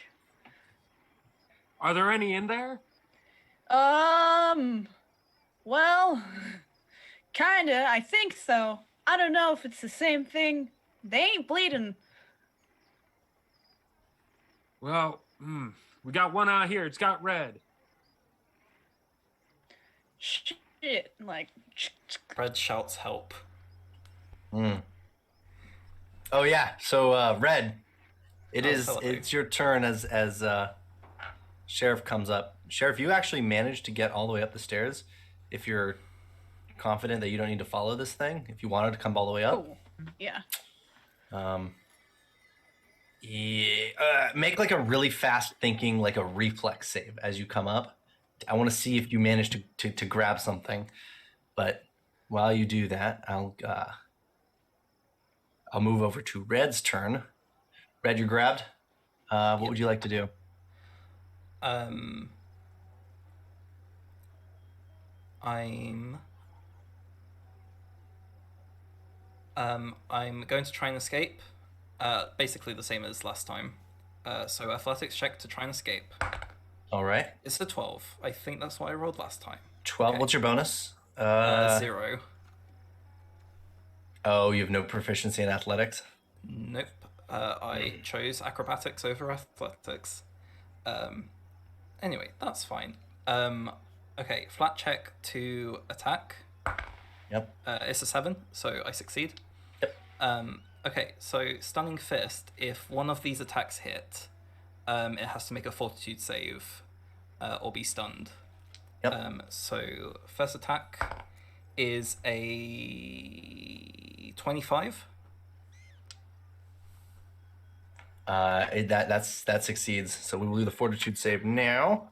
Are there any in there? Well, kinda. I think so. I don't know if it's the same thing. They ain't bleeding. Well, we got one out here. It's got red. Shit, like. Red shouts help. Oh yeah. So Red, Hello. it's your turn as Sheriff comes up. Sheriff, you actually managed to get all the way up the stairs. If you're confident that you don't need to follow this thing, if you wanted to come all the way up. Oh, yeah. Make like a really fast thinking, like a reflex save as you come up. I want to see if you manage to grab something. But while you do that, I'll move over to Red's turn. Red, you're grabbed. What would you like to do? I'm going to try and escape. Basically the same as last time. So athletics check to try and escape. All right. It's a 12. I think that's what I rolled last time. 12. Okay. What's your bonus? 0. Oh, you have no proficiency in athletics? Nope. I chose acrobatics over athletics. Anyway, that's fine. Okay, flat check to attack. Yep. It's a 7, so I succeed. Yep. Okay, so Stunning Fist, if one of these attacks hit, it has to make a Fortitude save or be stunned. Yep. So first attack is a 25. That succeeds. So we will do the Fortitude save now.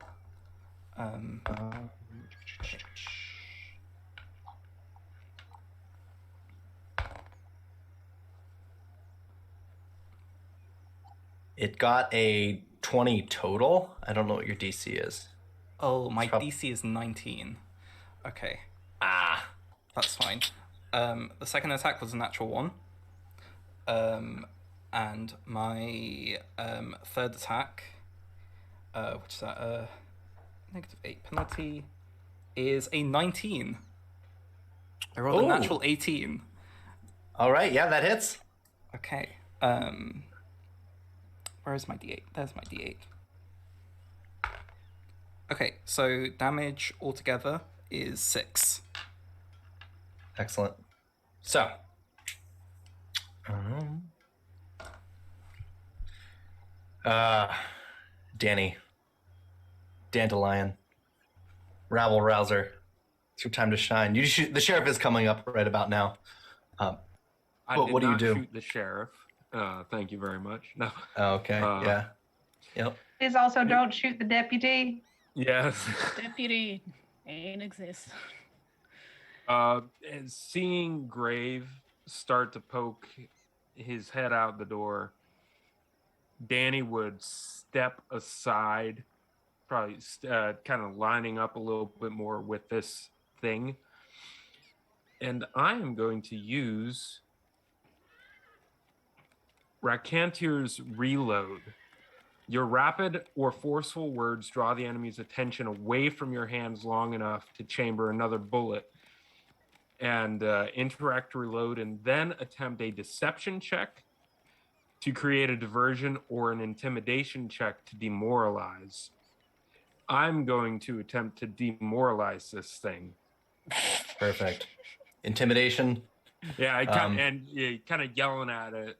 It got a 20 total. I don't know what your DC is. Oh, my DC is 19. Okay. That's fine. The second attack was a natural 1. And my third attack, which is at a -8 penalty, is a 19. I rolled a Ooh. natural 18. All right, yeah, that hits. Okay. Where is my D8? There's my D8. Okay, so damage altogether is 6. Excellent. So, Danny, Dandelion, Rabble Rouser, it's your time to shine. You shoot, the sheriff is coming up right about now. I But did what do you not do? shoot the sheriff. Thank you very much. No. Oh, okay, yeah, yep. Please also don't shoot the deputy. Yes. Deputy ain't exist. And seeing Grave start to poke his head out the door, Danny would step aside, probably kind of lining up a little bit more with this thing. And I am going to use Rakantir's Reload. Your rapid or forceful words draw the enemy's attention away from your hands long enough to chamber another bullet. And interact, reload, and then attempt a deception check to create a diversion or an intimidation check to demoralize. I'm going to attempt to demoralize this thing. Perfect. Intimidation. Yeah, I kind of yelling at it.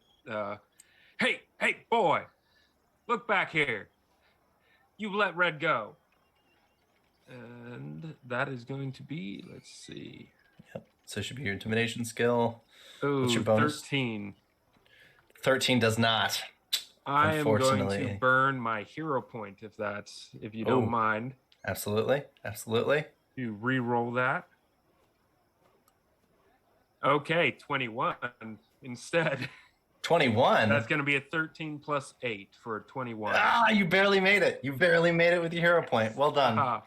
Hey, boy, look back here. You let Red go. And that is going to be, let's see. Yep. So it should be your intimidation skill. Ooh, What's your bonus? 13. 13 does not. I am going to Unfortunately. burn my hero point if you don't Ooh. mind. Absolutely. You re-roll that. Okay, 21 instead. 21. That's going to be a 13 plus 8 for a 21. Ah, you barely made it. You barely made it with your hero point. Well done. Well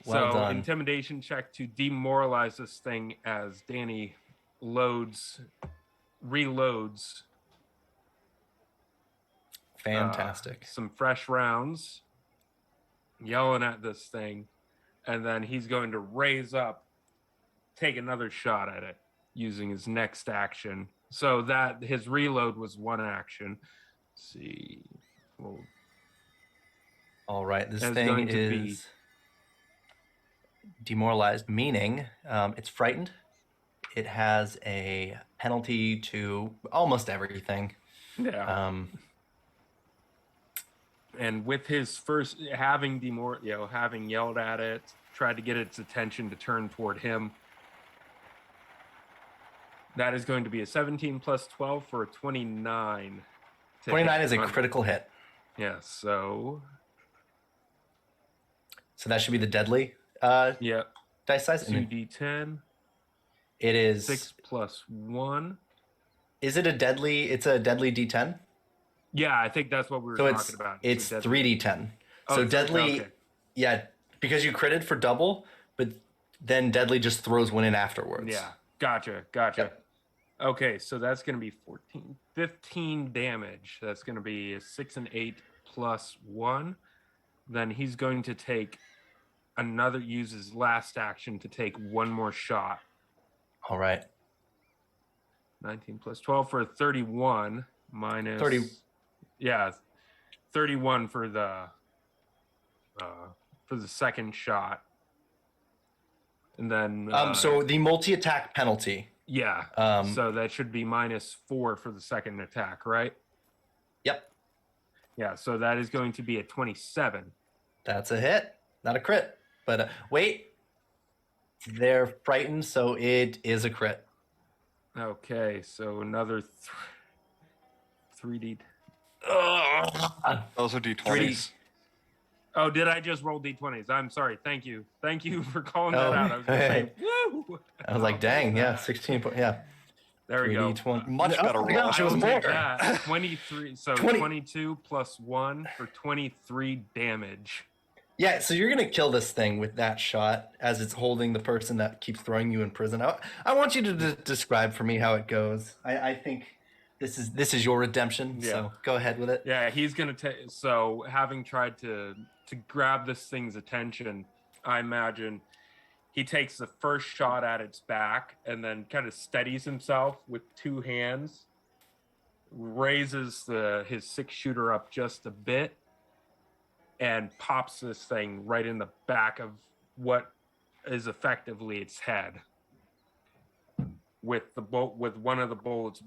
Well done. Intimidation check to demoralize this thing as Danny reloads. Fantastic. Some fresh rounds, yelling at this thing, and then he's going to raise up, take another shot at it using his next action. So that his reload was one action. Let's see. Well, All right. This That's thing going to be- is demoralized, meaning it's frightened. It has a penalty to almost everything. yeah. And with his first having yelled at it, tried to get its attention to turn toward him. That is going to be a 17 plus 12 for a 29. 29 is a critical hit. Yeah, so that should be the deadly yeah, dice size. And then 2d10, it is 6 plus 1. Is it a deadly? It's a deadly D10. Yeah, I think that's what we were So talking about. it's a deadly- 3D10. Oh, So it's deadly, okay. yeah, because you critted for double, but then deadly just throws one in afterwards. Yeah, gotcha. Yep. Okay, so that's going to be 15 damage. That's going to be a 6 and 8 plus 1. Then he's going to use his last action to take one more shot. All right. 19 plus 12 for a 31 minus 30. Yeah, 31 for the second shot. And then So the multi-attack penalty. yeah. So that should be minus 4 for the second attack, right? Yep. Yeah, so that is going to be a 27. That's a hit, not a crit. But wait, they're frightened, so it is a crit. Okay, so another 3D. Those are D20s. Oh, did I just roll D20s? I'm sorry. Thank you for calling that Oh, out. I was going to say, woo! I was like, dang, yeah, 16 point, yeah. There we go. 3D20. Much better Oh my roll. gosh, it I was will more. take that. 23. So 20. 22 plus 1 for 23 damage. Yeah, so you're gonna kill this thing with that shot as it's holding the person that keeps throwing you in prison. I want you to describe for me how it goes. I think This is your redemption. Yeah. So go ahead with it. Yeah, he's gonna take. So, having tried to grab this thing's attention, I imagine he takes the first shot at its back and then kind of steadies himself with two hands, raises his 6-shooter up just a bit, and pops this thing right in the back of what is effectively its head. With one of the bullets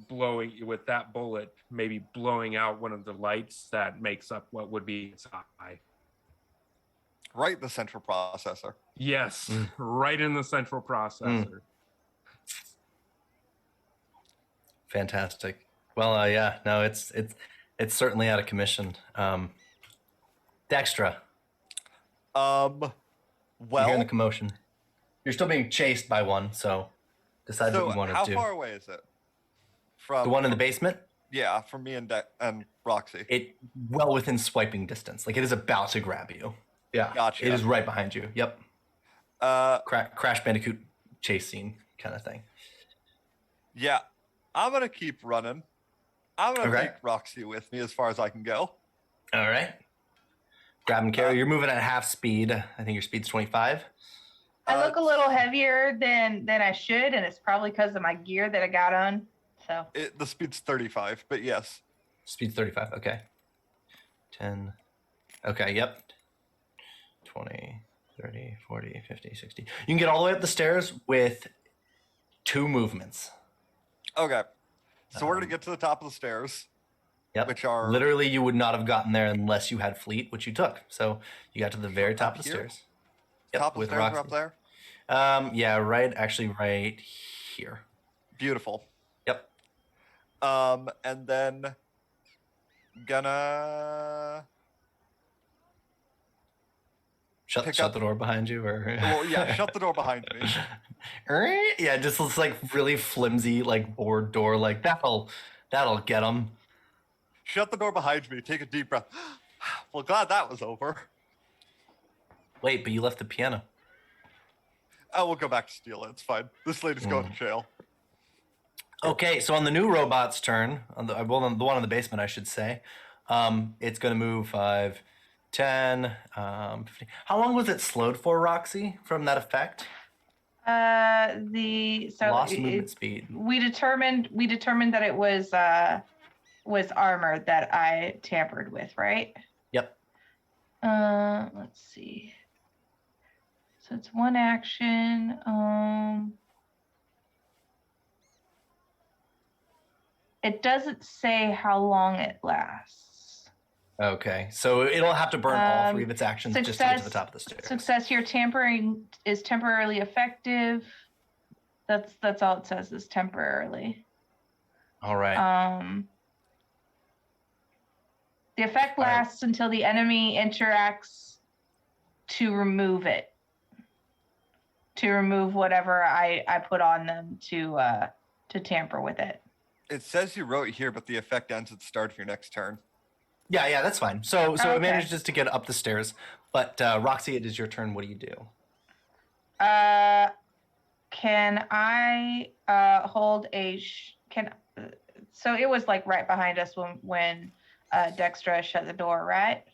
with that bullet maybe blowing out one of the lights that makes up what would be its eye. Right, the central processor. Yes, right in the central processor. Fantastic. Well, yeah, no, it's certainly out of commission. Dextra, Well, you're hearing the commotion. You're still being chased by one, so decide so what you want to how do. far away is it? From The one in the basement? Yeah, from me and Roxy. It well within swiping distance. Like it is about to grab you. Yeah. Gotcha. It is right behind you. Yep. Crash Bandicoot chase scene kind of thing. Yeah, I'm gonna keep running. I'm gonna Okay. take Roxy with me as far as I can go. All right. Grab and carry. You're moving at half speed. I think your speed's 25. I look a little heavier than I should, and it's probably because of my gear that I got on. So The speed's 35, but yes. Speed's 35. Okay. 10. Okay. Yep. 20, 30, 40, 50, 60. You can get all the way up the stairs with 2 movements. Okay. So we're gonna get to the top of the stairs. Yep. Which are literally you would not have gotten there unless you had fleet, which you took. So you got to the very top Up of the here? stairs. Yep, top of the with stairs are Roxy. up there. Yeah, right here. Beautiful. Yep. And then gonna Shut up- the door behind you, or well, yeah, shut the door behind me. Yeah, just looks like really flimsy, like board door. Like that'll get them. Shut the door behind me. Take a deep breath. Well, glad that was over. Wait, but you left the piano. I will go back to steal it. It's fine. This lady's going to jail. Okay, so on the new robot's turn, on the one in the basement, I should say, it's going to move 5, 10, 15. How long was it slowed for, Roxy, from that effect? Lost movement speed. we determined that it was armor that I tampered with, right? Yep. Let's see. So it's one action. It doesn't say how long it lasts. Okay, so it'll have to burn all 3 of its actions just to get to the Success- top of the stairs. Success here tampering is temporarily effective. That's all it says is temporarily. All right. The effect lasts until the enemy interacts to remove it. To remove whatever I put on them to tamper with it. It says you wrote here, but the effect ends at the start of your next turn. Yeah, that's fine. So Okay. it manages to get up the stairs. But Roxy, it is your turn. What do you do? Can I hold a? So it was like right behind us when Dextra shut the door, right?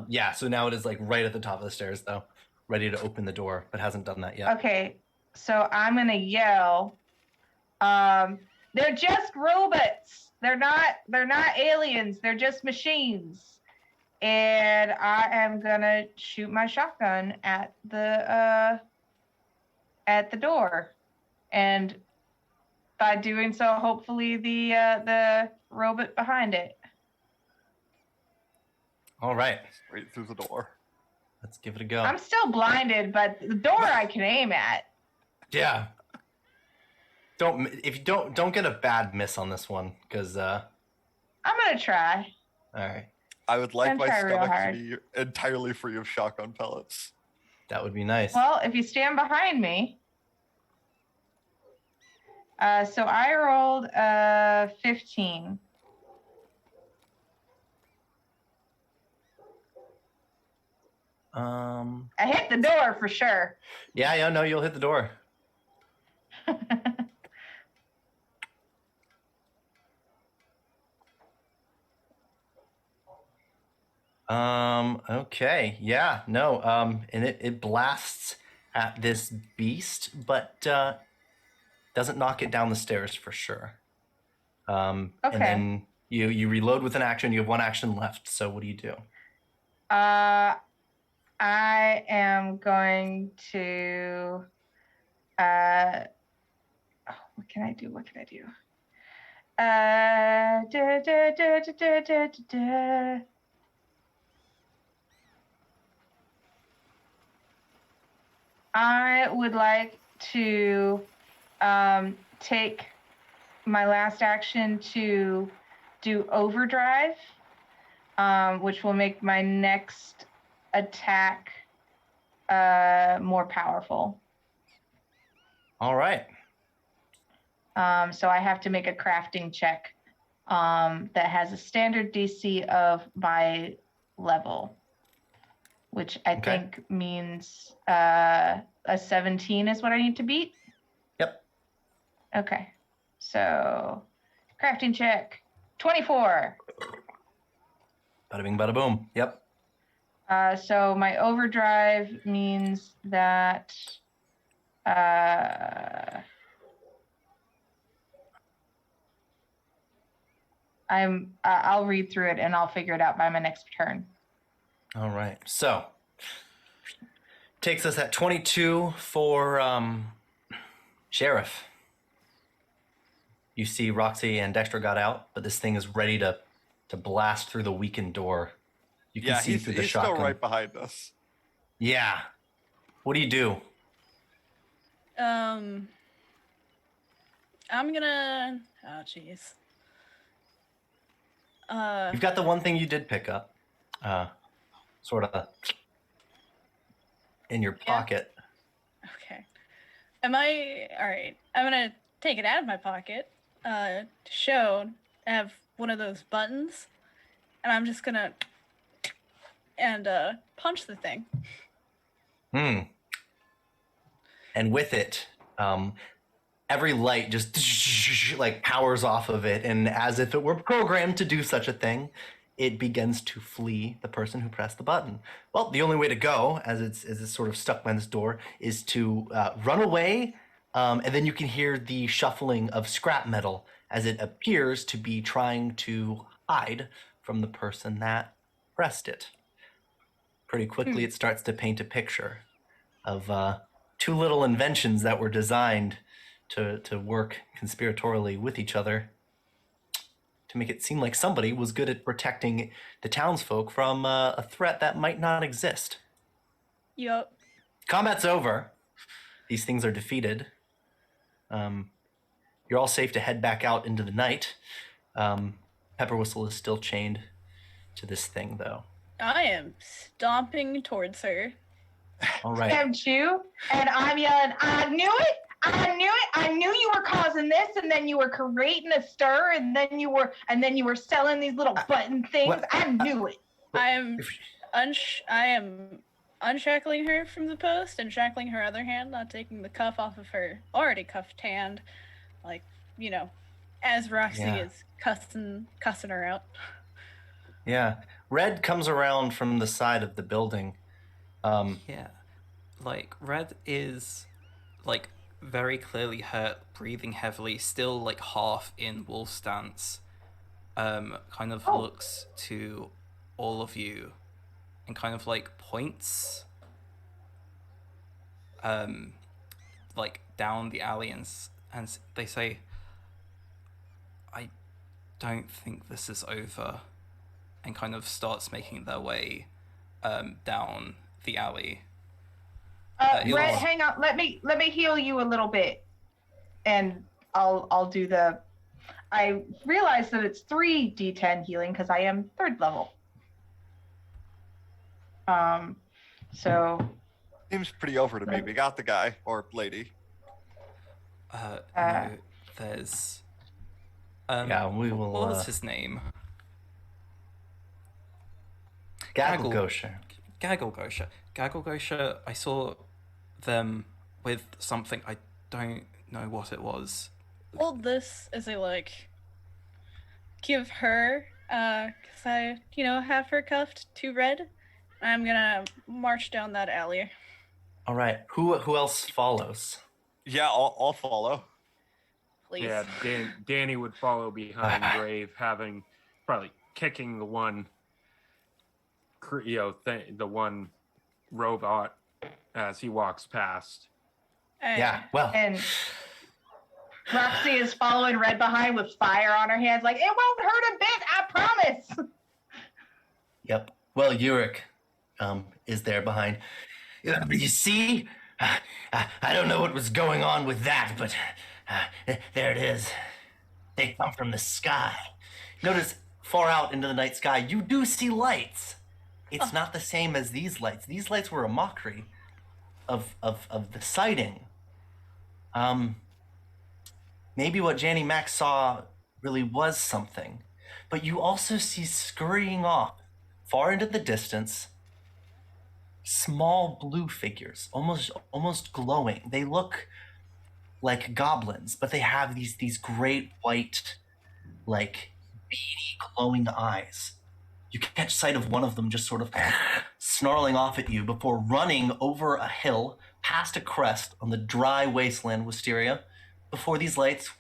Yeah, so now it is like right at the top of the stairs, though, ready to open the door, but hasn't done that yet. Okay, so I'm gonna yell. They're just robots. They're not aliens. They're just machines. And I am gonna shoot my shotgun at the door, and by doing so, hopefully the robot behind it. All right, Straight through the door. let's give it a go. I'm still blinded, but the door I can aim at. Yeah. Don't get a bad miss on this one, because I'm gonna try. all right, I would like Don't my try real stomach to hard. be entirely free of shotgun pellets. that would be nice. Well, if you stand behind me. So I rolled 15. I hit the door for sure. Yeah, no, you'll hit the door. Okay. Yeah. No. And it blasts at this beast, but doesn't knock it down the stairs for sure. And Okay. then you reload with an action. You have one action left. So what do you do? I am going to. What can I do? What can I do? I would like to take my last action to do overdrive, which will make my next attack more powerful. All right. So I have to make a crafting check that has a standard DC of my level, which I think means a 17 is what I need to beat. Yep. Okay. So crafting check, 24. Bada bing, bada boom. Yep. So my overdrive means that I'll read through it and I'll figure it out by my next turn. All right. So takes us at 22 for Sheriff. You see Roxy and Dexter got out, but this thing is ready to blast through the weakened door. You can see through the he's shotgun. still right behind us. Yeah. What do you do? I'm gonna. Oh, jeez. You've got the one thing you did pick up, sort of in your pocket. Okay. Am I all right? I'm gonna take it out of my pocket to show. I have one of those buttons, and I'm just gonna punch the thing. And with it, every light just like powers off of it, and as if it were programmed to do such a thing, it begins to flee the person who pressed the button. Well, the only way to go, as it's sort of stuck by this door, is to run away, and then you can hear the shuffling of scrap metal as it appears to be trying to hide from the person that pressed it. Pretty quickly, it starts to paint a picture of two little inventions that were designed to work conspiratorially with each other to make it seem like somebody was good at protecting the townsfolk from a threat that might not exist. Yup. Combat's over. These things are defeated. You're all safe to head back out into the night. Pepper Whistle is still chained to this thing, though. I am stomping towards her. All right. Stabbed you, and I'm yelling, I knew it! I knew it! I knew you were causing this, and then you were creating a stir, and then you were selling these little button things. What? I knew it. I am unshackling her from the post and shackling her other hand, not taking the cuff off of her already cuffed hand, like, you know, as Roxy is cussing her out. Yeah. Red comes around from the side of the building. Yeah. Like, Red is, like, very clearly hurt, breathing heavily, still, like, half in wolf stance. Kind of looks to all of you and kind of, like, points, like, down the alley and they say, I don't think this is over, and kind of starts making their way down the alley. Red, hang on. Let me heal you a little bit, and I'll do the. I realize that it's 3d10 healing because I am 3rd level. So. Seems pretty over to me. We got the guy or lady. No, there's. Yeah, we will. What was his name? Gaggle-Gosha. Gaggle-Gosha. I saw them with something. I don't know what it was. Hold this as I, like, give her Because I, have her cuffed to Red. I'm gonna march down that alley. All right. Who else follows? Yeah, I'll follow. Please. Yeah, Danny would follow behind Grave, probably kicking the one, the one robot as he walks past. Yeah. Well. And Roxy is following Red behind with fire on her hands, like, it won't hurt a bit, I promise. Yep. Well, Yurik is there behind. You see? I don't know what was going on with that, but there it is. They come from the sky. Notice far out into the night sky, you do see lights. It's not the same as these lights. These lights were a mockery of the sighting. Maybe what Janny Mac saw really was something. But you also see scurrying off, far into the distance, small blue figures, almost glowing. They look like goblins, but they have these great white, like beady, glowing eyes. You catch sight of one of them just sort of snarling off at you before running over a hill, past a crest on the dry wasteland Wisteria, before these lights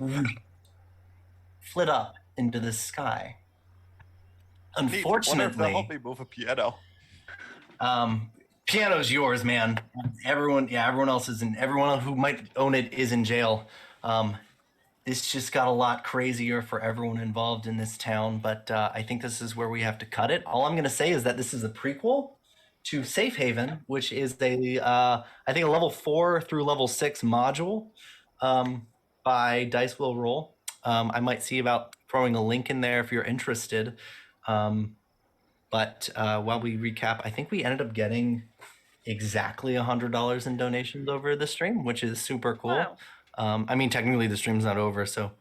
flit up into the sky. Unfortunately, they'll help me move a piano. Piano's yours, man. Everyone else is in. Everyone who might own it is in jail. This just got a lot crazier for everyone involved in this town, but I think this is where we have to cut it. All I'm going to say is that this is a prequel to Safe Haven, which is I think a level 4 through level 6 module by Dice Will Roll. I might see about throwing a link in there if you're interested. But while we recap, I think we ended up getting exactly $100 in donations over the stream, which is super cool. Wow. I mean, technically the stream's not over, so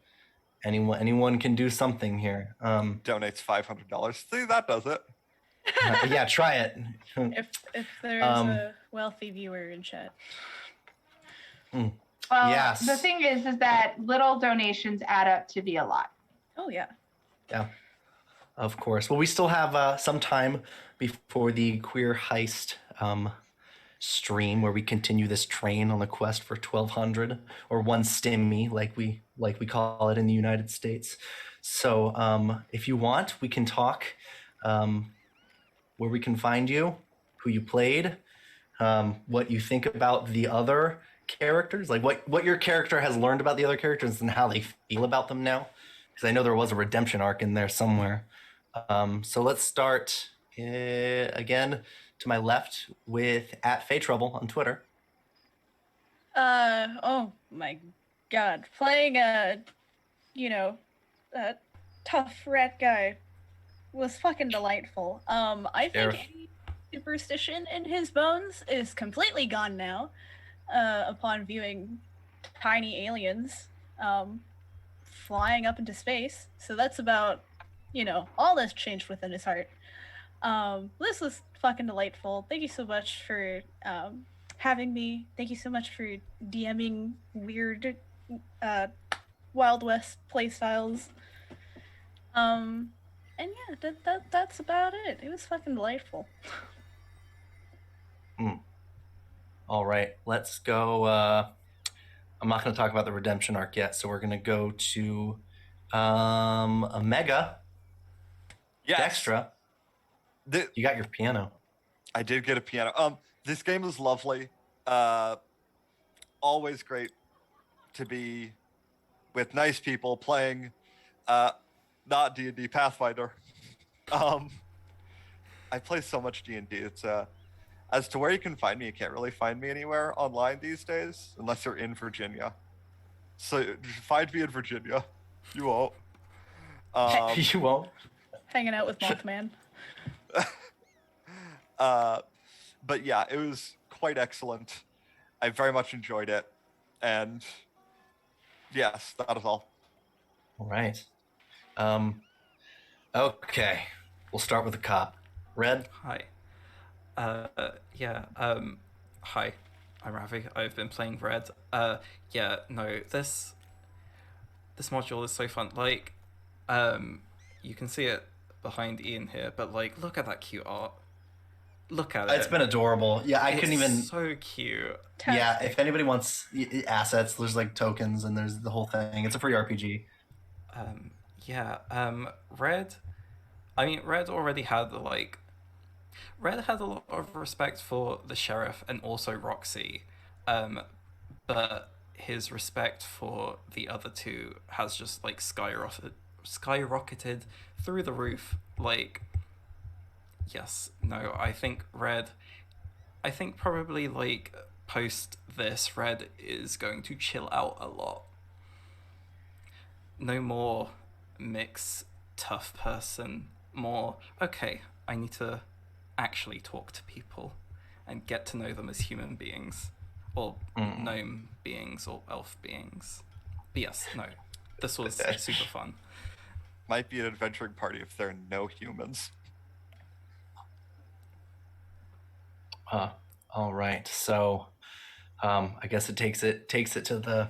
anyone can do something here. Donates $500. See, that does it. Yeah, try it. If there's a wealthy viewer in chat. Well, Yes. the thing is that little donations add up to be a lot. Oh, yeah. Yeah, of course. Well, we still have some time before the Queer Heist stream where we continue this train on the quest for 1200 or one stimmy like we call it in the United States. So if you want, we can talk where we can find you, who you played, what you think about the other characters, like what your character has learned about the other characters and how they feel about them now, because I know there was a redemption arc in there somewhere. So let's start again to my left with @FayTrouble on Twitter. Oh my God. Playing a tough rat guy was fucking delightful. I think any superstition in his bones is completely gone now, upon viewing tiny aliens, flying up into space. So that's about, all that's changed within his heart. This was fucking delightful. Thank you so much for having me. Thank you so much for DMing weird Wild West playstyles. And yeah, that's about it. It was fucking delightful. All right, let's go. I'm not going to talk about the redemption arc yet, so we're going to go to Omega. Yes. Dextra. You got your piano. I did get a piano. This game is lovely. Always great to be with nice people playing not D&D Pathfinder. I play so much D&D. It's as to where you can find me, you can't really find me anywhere online these days unless you're in Virginia. So find me in Virginia. You won't. You won't. Hanging out with Mothman. But yeah, it was quite excellent. I very much enjoyed it. And yes, that is all. All right. Okay. We'll start with the cop. Red? Hi. Hi. I'm Ravi. I've been playing Red. This module is so fun. Like, you can see it behind Ian here, but like, look at that cute art. Look at it. It's been adorable. Yeah, I It's couldn't even. so cute. Yeah, if anybody wants assets, there's like tokens and there's the whole thing. It's a free RPG. Red. I mean, Red already had Red had a lot of respect for the sheriff and also Roxy, but his respect for the other two has just like skyrocketed through the roof. Like, yes, no, I think probably like post this, Red is going to chill out a lot. No more mix tough person, more okay, I need to actually talk to people and get to know them as human beings, or gnome beings, or elf beings. But yes, no, this was super fun. Might be an adventuring party if there are no humans. All right. So, I guess it takes it to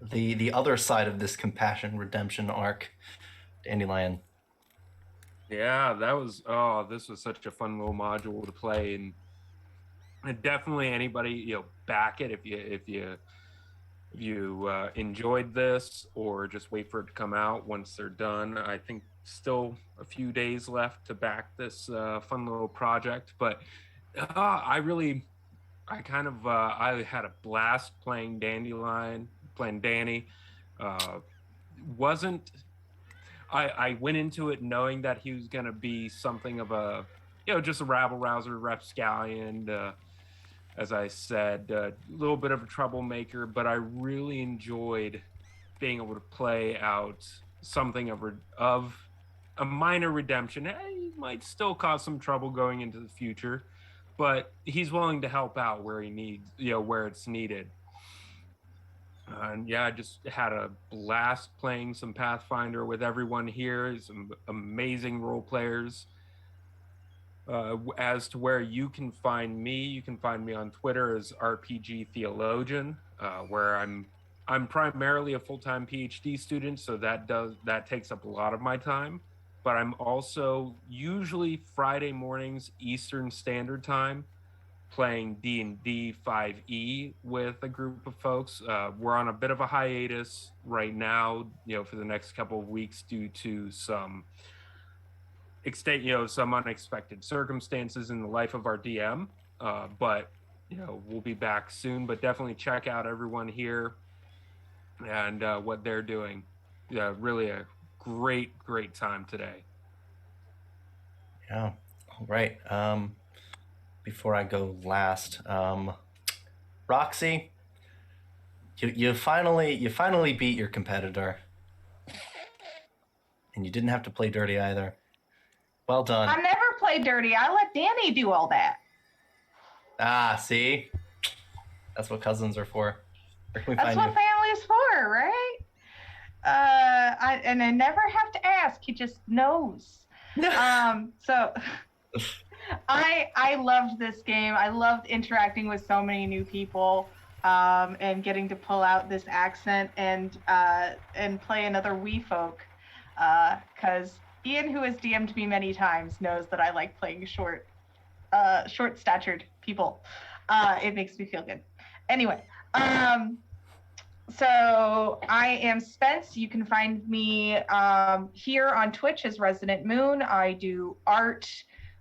the other side of this compassion redemption arc, Dandelion. Yeah, this was such a fun little module to play, and definitely anybody, back it if you enjoyed this, or just wait for it to come out once they're done. I think still a few days left to back this fun little project, but I had a blast playing Dandelion, playing Danny. I went into it knowing that he was going to be something of a, just a rabble rouser, rapscallion, as I said, a little bit of a troublemaker, but I really enjoyed being able to play out something of a minor redemption. He might still cause some trouble going into the future, but he's willing to help out where he needs, where it's needed. And yeah, I just had a blast playing some Pathfinder with everyone here. Some amazing role players. As to where you can find me on Twitter as RPG Theologian, where I'm primarily a full-time PhD student, so that takes up a lot of my time. But I'm also usually Friday mornings Eastern Standard Time playing D&D 5e with a group of folks. We're on a bit of a hiatus right now, for the next couple of weeks due to some some unexpected circumstances in the life of our DM. But we'll be back soon. But definitely check out everyone here and what they're doing. Yeah, really a great time today. Yeah. All right. Before I go last, Roxy, you finally beat your competitor, and you didn't have to play dirty either. Well done. I never play dirty. I let Danny do all that. Ah, see, that's what cousins are for. Where can we That's find what you? family's for, right? I never have to ask. He just knows. So I loved this game. I loved interacting with so many new people, and getting to pull out this accent and play another wee folk, because Ian, who has DM'd me many times, knows that I like playing short-statured people. It makes me feel good. Anyway, so I am Spence. You can find me here on Twitch as Resident Moon. I do art.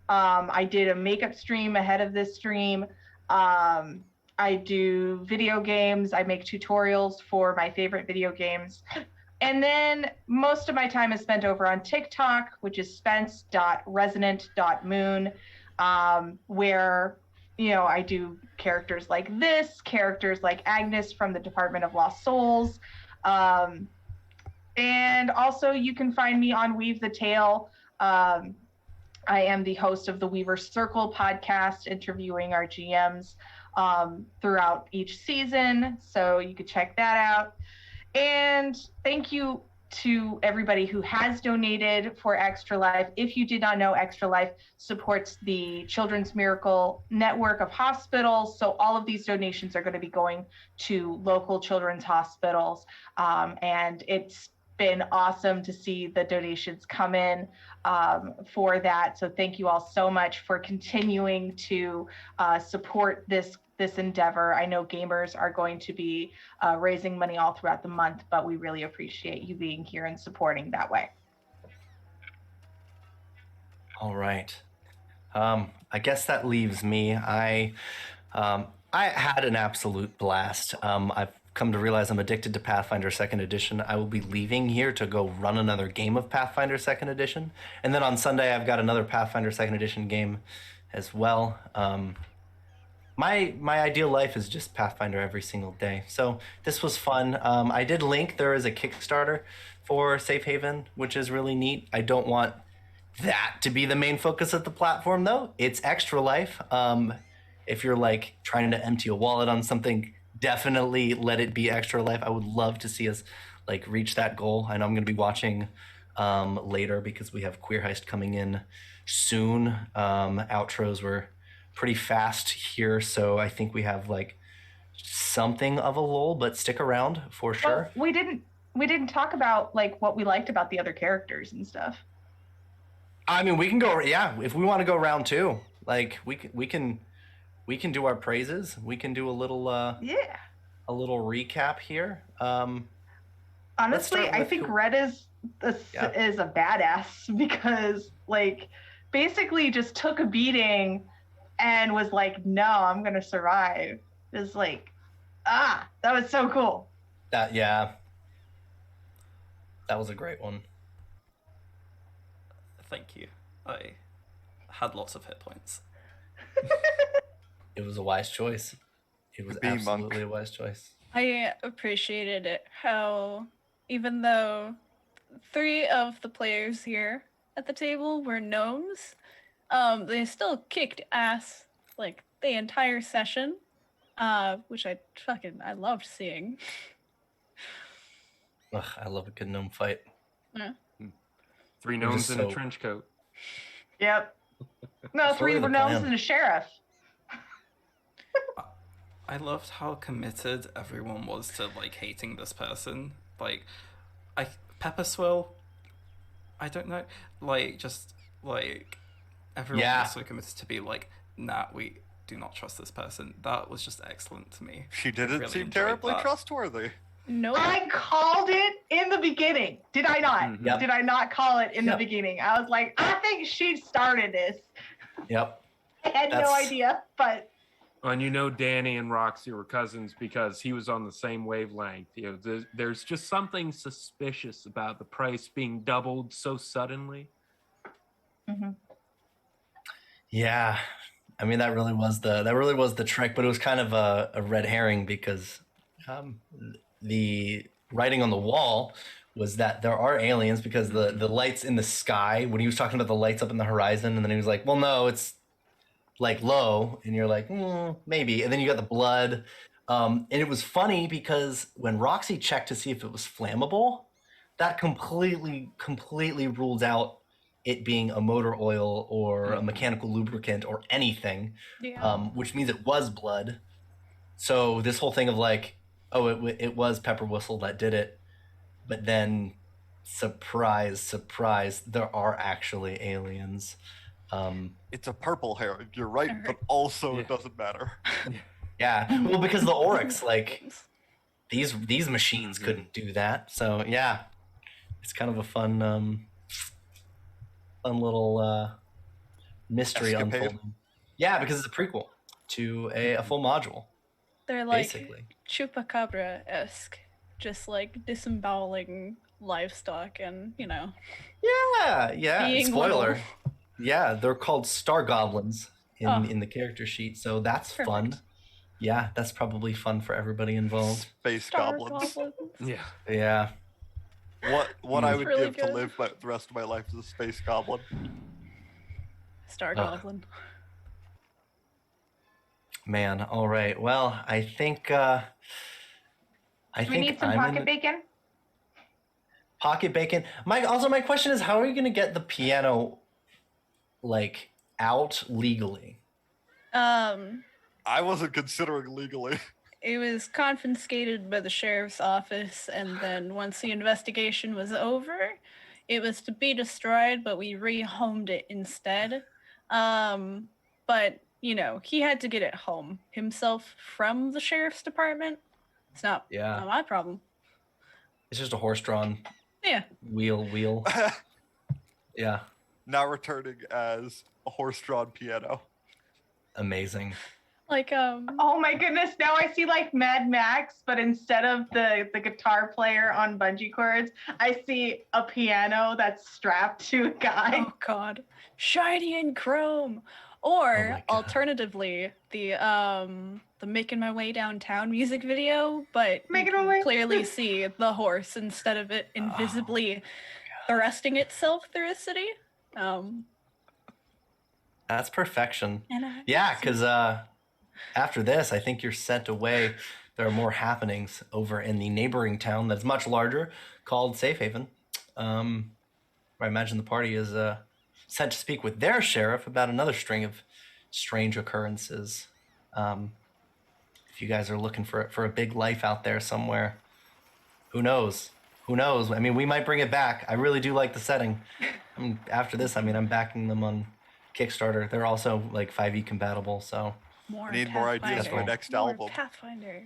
I did a makeup stream ahead of this stream. I do video games. I make tutorials for my favorite video games. And then most of my time is spent over on TikTok, which is spence.resonant.moon, where, I do characters like this, characters like Agnes from the Department of Lost Souls. And also you can find me on Weave the Tale. I am the host of the Weaver Circle podcast, interviewing our GMs throughout each season. So you could check that out. And thank you to everybody who has donated for Extra Life. If you did not know, Extra Life supports the Children's Miracle Network of hospitals. So all of these donations are going to be going to local children's hospitals. And it's been awesome to see the donations come in for that. So thank you all so much for continuing to support this endeavor. I know gamers are going to be raising money all throughout the month, but we really appreciate you being here and supporting that way. All right. I guess that leaves me. I had an absolute blast. I've come to realize I'm addicted to Pathfinder 2nd Edition. I will be leaving here to go run another game of Pathfinder 2nd Edition. And then on Sunday, I've got another Pathfinder 2nd Edition game as well. My ideal life is just Pathfinder every single day. So this was fun. I did link there is a Kickstarter for Safe Haven, which is really neat. I don't want that to be the main focus of the platform, though. It's Extra Life. If you're like trying to empty a wallet on something, definitely let it be Extra Life. I would love to see us like reach that goal. I know I'm going to be watching later because we have Queer Heist coming in soon. Outros were pretty fast here, so I think we have like something of a lull, but stick around for sure. Well, we didn't talk about like what we liked about the other characters and stuff. I mean, we can go. Yeah, if we want to go round two, like we can do our praises. We can do a little a little recap here. Honestly, I think Red is a badass because like basically just took a beating and was like, no, I'm gonna survive. It's like, that was so cool. That was a great one. Thank you. I had lots of hit points. It was a wise choice. It was absolutely a wise choice. I appreciated it how even though 3 of the players here at the table were gnomes, they still kicked ass like the entire session, which I loved seeing. Ugh, I love a good gnome fight. Yeah. 3 gnomes in a trench coat. Yep. No, 3 really were the gnomes plan. and a sheriff. I loved how committed everyone was to like hating this person. Like, Pepper Swill, I don't know, like just like everyone was so committed to be like, nah, we do not trust this person. That was just excellent to me. She didn't really seem enjoyed terribly that. trustworthy. Nope. I called it in the beginning. Did I not? Mhm. Yep. Did I not call it in the Yep. beginning? I was like, I think she started this. Yep. I had no That's- idea, but And you know Danny and Roxy were cousins because he was on the same wavelength. You know, there's just something suspicious about the price being doubled so suddenly. Yeah. I mean, that really was the trick, but it was kind of a red herring because the writing on the wall was that there are aliens because the lights in the sky, when he was talking about the lights up in the horizon, and then he was like, well, no, it's like low, and you're like, maybe. And then you got the blood. And it was funny because when Roxy checked to see if it was flammable, that completely ruled out it being a motor oil or a mechanical lubricant or anything, Yeah. which means it was blood. So this whole thing of like, oh, it was Pepper Whistle that did it, but then surprise, there are actually aliens. It's a purple hair. You're right, but also it doesn't matter. Yeah, well, because the Oryx, like these machines couldn't do that. So yeah, it's kind of a fun little mystery Escapade. unfolding. Yeah, because it's a prequel to a full module, They're like basically. chupacabra-esque, just like disemboweling livestock and, you know. Yeah. Being Spoiler. little. Yeah, they're called star goblins Oh. in the character sheet, so that's Perfect. fun. Yeah, that's probably fun for everybody involved. Space Star goblins. Yeah. Yeah. What I would Really give good. to live the rest of my life as a space goblin. Star Ugh. goblin. Man, all right. Well, I think do we need some I'm pocket in bacon? pocket bacon. My question is, how are we going to get the piano like out legally? I wasn't considering legally. It was confiscated by the sheriff's office, and then once the investigation was over, it was to be destroyed, but we rehomed it instead. But you know, he had to get it home himself from the sheriff's department. It's not my problem. It's just a horse-drawn Yeah. wheel. Yeah. Now returning as a horse-drawn piano. Amazing. Like Oh my goodness, now I see like Mad Max, but instead of the guitar player on bungee cords, I see a piano that's strapped to a guy. oh god, shiny and chrome. Oh Or my God. alternatively, the Making My Way Downtown music video, but Making you My can Way- clearly see the horse instead of it invisibly thrusting itself through a city. That's perfection. And I- Yeah, because after this, I think you're sent away. There are more happenings over in the neighboring town that's much larger called Safe Haven. Where I imagine the party is sent to speak with their sheriff about another string of strange occurrences. If you guys are looking for a big life out there somewhere, who knows? Who knows? I mean, we might bring it back. I really do like the setting. After this, I mean, I'm backing them on Kickstarter. They're also like 5e compatible, so more Need more ideas for my next More album. Pathfinder.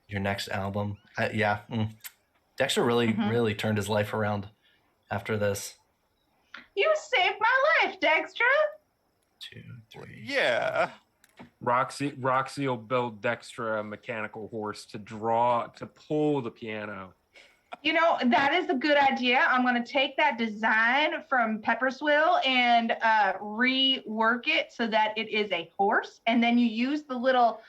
your next album. Yeah. Dexter really turned his life around after this. You saved my life, Dextra. 2, 3. Yeah. Roxy will build Dexter a mechanical horse to pull the piano. You know, that is a good idea. I'm going to take that design from Peppersville and rework it so that it is a horse. And then you use the little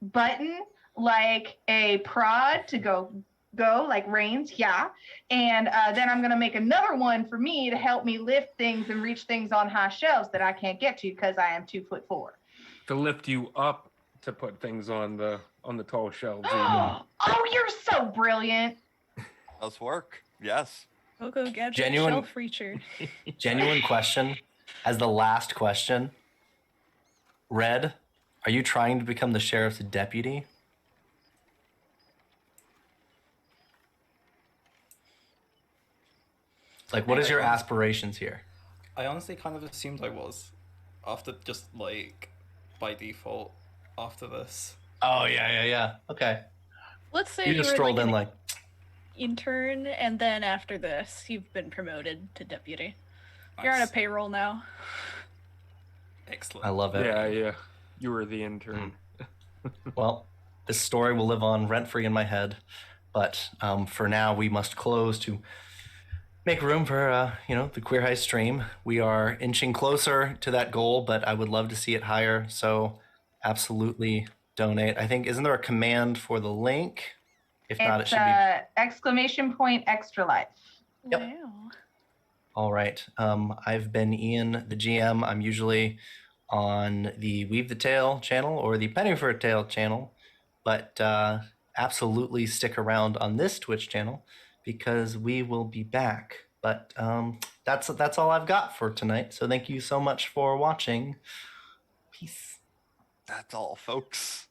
button like a prod to go like reins. Yeah. And then I'm going to make another one for me to help me lift things and reach things on high shelves that I can't get to because I am 2'4". To lift you up to put things on the tall shelves. Oh, you're so brilliant. Does work. Yes. Go Gadget Genuine- Shelf Reacher. Genuine question. As the last question, Red, are you trying to become the sheriff's deputy? Like, what is your aspirations here? I honestly kind of assumed I was, after just like by default after this. Oh yeah. Okay. Let's say You just were strolled like in an like, intern, and then after this, you've been promoted to deputy. You're on a Nice. payroll now. Excellent. I love it. Yeah. You were the intern. Well, this story will live on rent-free in my head, but for now we must close to make room for the Queer High stream. We are inching closer to that goal, but I would love to see it higher. So absolutely donate. I think, isn't there a command for the link? If not, it It's should be. !extra life. Yep. Wow. All right. I've been Ian, the GM. I'm usually on the Weave the Tale channel or the Penny for a Tale channel, but absolutely stick around on this Twitch channel because we will be back. But that's all I've got for tonight. So thank you so much for watching. Peace. That's all, folks.